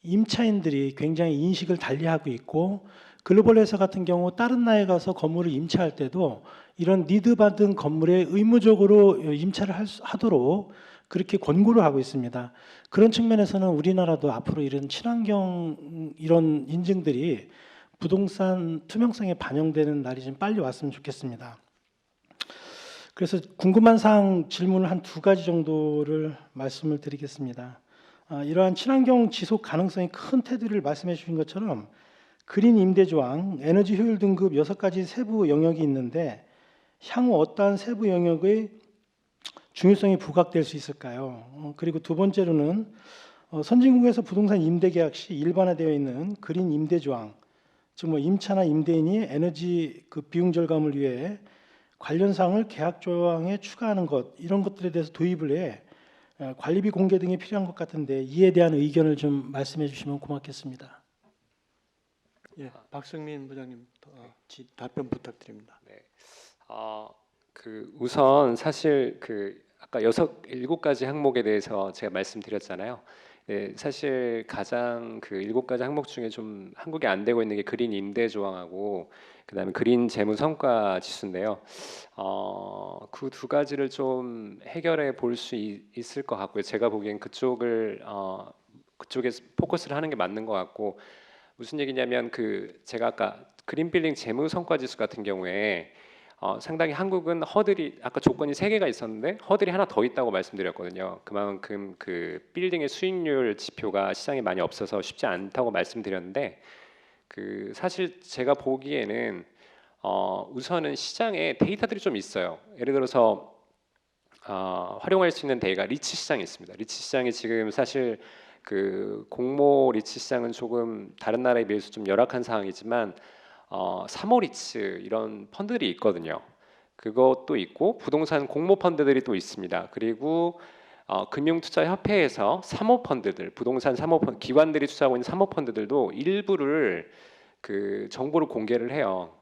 임차인들이 굉장히 인식을 달리하고 있고, 글로벌 회사 같은 경우 다른 나라에 가서 건물을 임차할 때도 이런 리드 받은 건물에 의무적으로 임차를 하도록 그렇게 권고를 하고 있습니다. 그런 측면에서는 우리나라도 앞으로 이런 친환경 이런 인증들이 부동산 투명성에 반영되는 날이 좀 빨리 왔으면 좋겠습니다. 그래서 궁금한 사항 질문을 한 2가지 정도를 말씀을 드리겠습니다. 이러한 친환경 지속 가능성이 큰 테두리를 말씀해 주신 것처럼 그린 임대 조항, 에너지 효율 등급 6가지 세부 영역이 있는데 향후 어떠한 세부 영역의 중요성이 부각될 수 있을까요? 그리고 2번째로는 선진국에서 부동산 임대 계약 시 일반화되어 있는 그린 임대 조항, 즉 뭐 임차나 임대인이 에너지 그 비용 절감을 위해 관련 사항을 계약 조항에 추가하는 것, 이런 것들에 대해서 도입을 해 관리비 공개 등이 필요한 것 같은데 이에 대한 의견을 좀 말씀해 주시면 고맙겠습니다. 예, 박성민 부장님 답변 부탁드립니다. 네. 그 우선 사실 그 아까 7가지 항목에 대해서 제가 말씀드렸잖아요. 네, 사실 가장 그 7가지 항목 중에 좀 한국에 안 되고 있는 게 그린 임대 조항하고 그다음에 그린 재무 성과 지수인데요. 그 2가지를 좀 해결해 볼 수 있을 것 같고요. 제가 보기엔 그쪽에 포커스를 하는 게 맞는 것 같고, 무슨 얘기냐면 그 제가 아까 그린 빌딩 재무 성과 지수 같은 경우에 상당히 한국은 허들이 아까 조건이 3개가 있었는데 허들이 하나 더 있다고 말씀드렸거든요. 그만큼 그 빌딩의 수익률 지표가 시장에 많이 없어서 쉽지 않다고 말씀드렸는데, 그 사실 제가 보기에는 우선은 시장에 데이터들이 좀 있어요. 예를 들어서 활용할 수 있는 데이가 리츠 시장이 있습니다. 리츠 시장이 지금 사실 그 공모 리츠 시장은 조금 다른 나라에 비해서 좀 열악한 상황이지만 3호 리츠 이런 펀드들이 있거든요. 그것도 있고 부동산 공모 펀드들이 또 있습니다. 그리고 금융투자협회에서 3호 펀드들, 부동산 3호 펀드, 기관들이 투자하고 있는 3호 펀드들도 일부를 그 정보를 공개를 해요.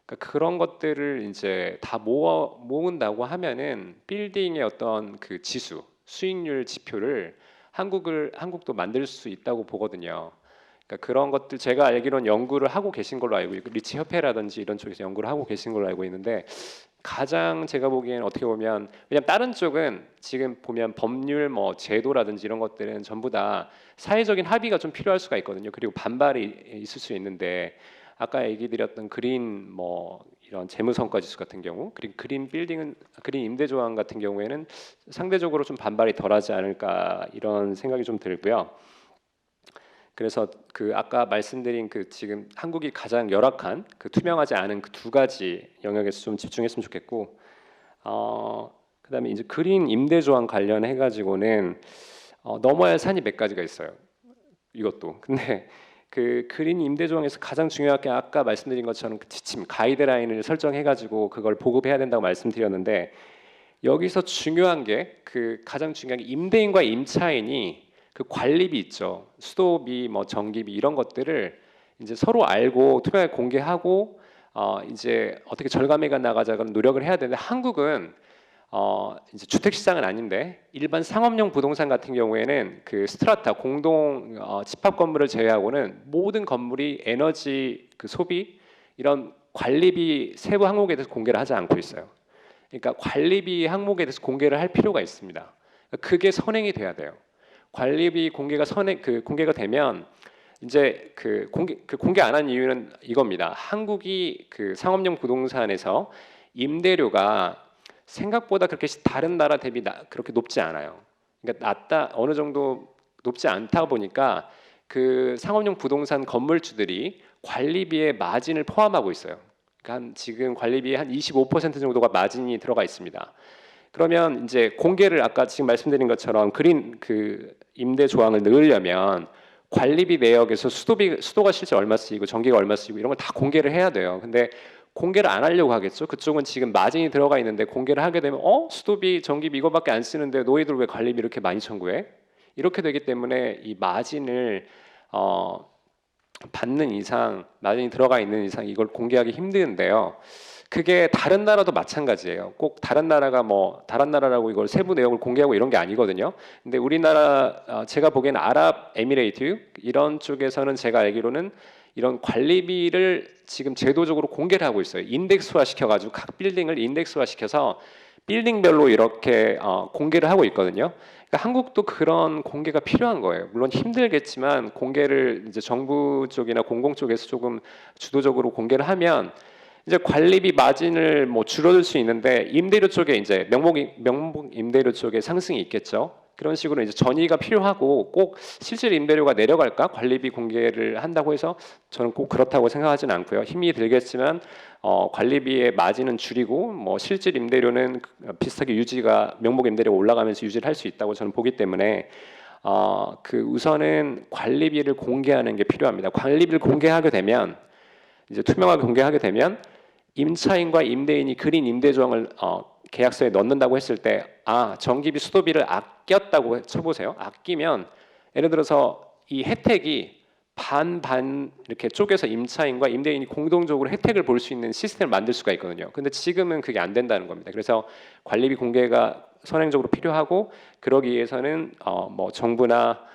그러니까 그런 것들을 이제 다 모은다고 하면은 빌딩의 어떤 그 지수, 수익률 지표를 한국도 만들 수 있다고 보거든요. 그러니까 그런 것들 제가 알기로는 연구를 하고 계신 걸로 알고 있고, 리츠 협회라든지 이런 쪽에서 연구를 하고 계신 걸로 알고 있는데, 가장 제가 보기에는 어떻게 보면, 왜냐면 다른 쪽은 지금 보면 법률 뭐 제도라든지 이런 것들은 전부 다 사회적인 합의가 좀 필요할 수가 있거든요. 그리고 반발이 있을 수 있는데, 아까 얘기 드렸던 그린 뭐 이런 재무 성과 지수 같은 경우, 그리고 그린 임대 조항 같은 경우에는 상대적으로 좀 반발이 덜하지 않을까 이런 생각이 좀 들고요. 그래서 그 아까 말씀드린 그 지금 한국이 가장 열악한 그 투명하지 않은 그 2가지 영역에서 좀 집중했으면 좋겠고, 그다음에 이제 그린 임대 조항 관련해 가지고는 넘어야 할 산이 몇 가지가 있어요. 이것도. 근데 그 그린 임대 조항에서 가장 중요한 게 아까 말씀드린 것처럼 그 지침 가이드라인을 설정해 가지고 그걸 보급해야 된다고 말씀드렸는데, 여기서 중요한 게 그 가장 중요한 게 임대인과 임차인이 그 관리비 있죠. 수도비, 뭐 전기비 이런 것들을 이제 서로 알고 투명하게 공개하고 이제 어떻게 절감해가 나가자고 노력을 해야 되는데, 한국은 이제 주택 시장은 아닌데 일반 상업용 부동산 같은 경우에는 그 스트라타 공동 집합 건물을 제외하고는 모든 건물이 에너지 그 소비 이런 관리비 세부 항목에 대해서 공개를 하지 않고 있어요. 그러니까 관리비 항목에 대해서 공개를 할 필요가 있습니다. 그게 선행이 돼야 돼요. 관리비 공개가 공개가 되면 이제 공개 안 한 이유는 이겁니다. 한국이 그 상업용 부동산에서 임대료가 생각보다 그렇게 다른 나라 대비 그렇게 높지 않아요. 그러니까 어느 정도 높지 않다 보니까 그 상업용 부동산 건물주들이 관리비에 마진을 포함하고 있어요. 그러니까 지금 관리비의 한 25% 정도가 마진이 들어가 있습니다. 그러면 이제 공개를 아까 지금 말씀드린 것처럼 그린 그 임대 조항을 넣으려면 관리비 내역에서 수도가 실제 얼마 쓰이고 전기가 얼마 쓰이고 이런 걸 다 공개를 해야 돼요. 근데 공개를 안 하려고 하겠죠. 그쪽은 지금 마진이 들어가 있는데 공개를 하게 되면 수도비, 전기비 이거밖에 안 쓰는데 너희들 왜 관리비 이렇게 많이 청구해? 이렇게 되기 때문에 이 마진을 받는 이상, 마진이 들어가 있는 이상 이걸 공개하기 힘든데요. 그게 다른 나라도 마찬가지예요. 꼭 다른 나라가 다른 나라라고 이걸 세부 내용을 공개하고 이런 게 아니거든요. 근데 우리나라 제가 보기에는 아랍에미레이트 이런 쪽에서는 제가 알기로는 이런 관리비를 지금 제도적으로 공개를 하고 있어요. 인덱스화 시켜가지고 각 빌딩을 인덱스화 시켜서 빌딩별로 이렇게 공개를 하고 있거든요. 그러니까 한국도 그런 공개가 필요한 거예요. 물론 힘들겠지만 공개를 이제 정부 쪽이나 공공 쪽에서 조금 주도적으로 공개를 하면 이제 관리비 마진을 줄어들 수 있는데 임대료 쪽에 이제 명목 임대료 쪽에 상승이 있겠죠. 그런 식으로 이제 전이가 필요하고 꼭 실질 임대료가 내려갈까 관리비 공개를 한다고 해서 저는 꼭 그렇다고 생각하지는 않고요. 힘이 들겠지만 관리비의 마진은 줄이고 실질 임대료는 비슷하게 유지가 명목 임대료가 올라가면서 유지를 할 수 있다고 저는 보기 때문에 우선은 관리비를 공개하는 게 필요합니다. 관리비를 공개하게 되면 이제 투명하게 공개하게 되면 임차인과 임대인이 그린 임대 조항을 계약서에 넣는다고 했을 때 전기비 수도비를 아꼈다고 쳐보세요. 아끼면 예를 들어서 이 혜택이 반 이렇게 쪼개서 임차인과 임대인이 공동적으로 혜택을 볼 수 있는 시스템을 만들 수가 있거든요. 근데 지금은 그게 안 된다는 겁니다. 그래서 관리비 공개가 선행적으로 필요하고 그러기 위해서는 정부나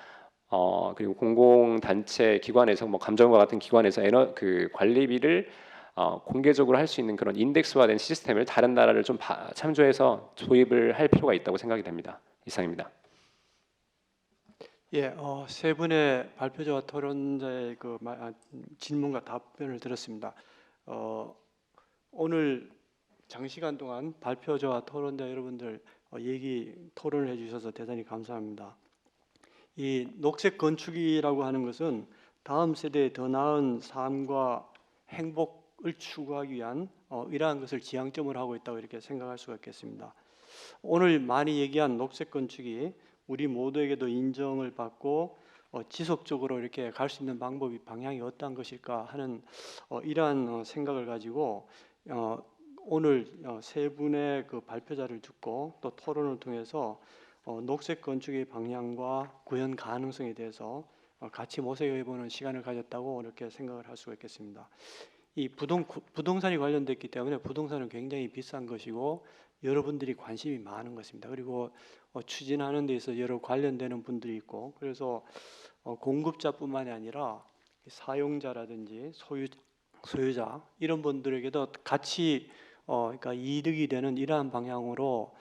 그리고 공공단체 기관에서 감정과 같은 기관에서 그 관리비를 공개적으로 할 수 있는 그런 인덱스화된 시스템을 다른 나라를 좀 참조해서 도입을 할 필요가 있다고 생각이 됩니다. 이상입니다. 예, 세 분의 발표자와 토론자의 질문과 답변을 들었습니다. 오늘 장시간 동안 발표자와 토론자 여러분들 토론을 해주셔서 대단히 감사합니다. 이 녹색 건축이라고 하는 것은 다음 세대에 더 나은 삶과 행복을 추구하기 위한 이러한 것을 지향점을 하고 있다고 이렇게 생각할 수가 있겠습니다. 오늘 많이 얘기한 녹색 건축이 우리 모두에게도 인정을 받고 지속적으로 이렇게 갈 수 있는 방향이 어떠한 것일까 하는 이러한 생각을 가지고 오늘 세 분의 그 발표자를 듣고 또 토론을 통해서 녹색 건축의 방향과 구현 가능성에 대해서 같이 모색해보는 시간을 가졌다고 이렇게 생각을 할 수가 있겠습니다. 이 부동산이 관련됐기 때문에 부동산은 굉장히 비싼 것이고 여러분들이 관심이 많은 것입니다. 그리고 추진하는 데 있어서 여러 관련되는 분들이 있고 그래서 공급자뿐만이 아니라 사용자라든지 소유자 이런 분들에게도 같이 그러니까 이득이 되는 이러한 방향으로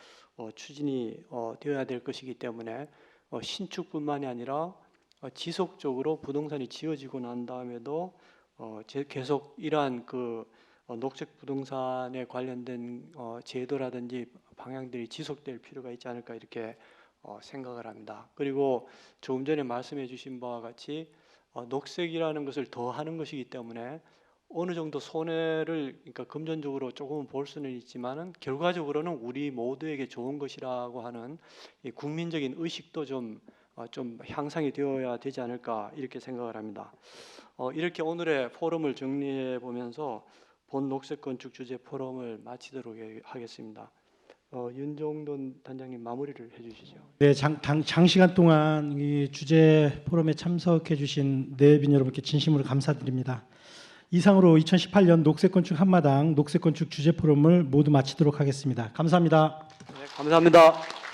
추진이 되어야 될 것이기 때문에 신축뿐만이 아니라 지속적으로 부동산이 지어지고 난 다음에도 계속 이러한 녹색 부동산에 관련된 제도라든지 방향들이 지속될 필요가 있지 않을까 이렇게 생각을 합니다. 그리고 조금 전에 말씀해 주신 바와 같이 녹색이라는 것을 더 하는 것이기 때문에 어느 정도 손해를 그러니까 금전적으로 조금 볼 수는 있지만은 결과적으로는 우리 모두에게 좋은 것이라고 하는 이 국민적인 의식도 좀 향상이 되어야 되지 않을까 이렇게 생각을 합니다. 이렇게 오늘의 포럼을 정리해 보면서 본 녹색 건축 주제 포럼을 마치도록 하겠습니다. 윤종돈 단장님 마무리를 해주시죠. 네, 장시간 동안 이 주제 포럼에 참석해 주신 내빈 여러분께 진심으로 감사드립니다. 이상으로 2018년 녹색건축 한마당 녹색건축 주제 포럼을 모두 마치도록 하겠습니다. 감사합니다. 네, 감사합니다.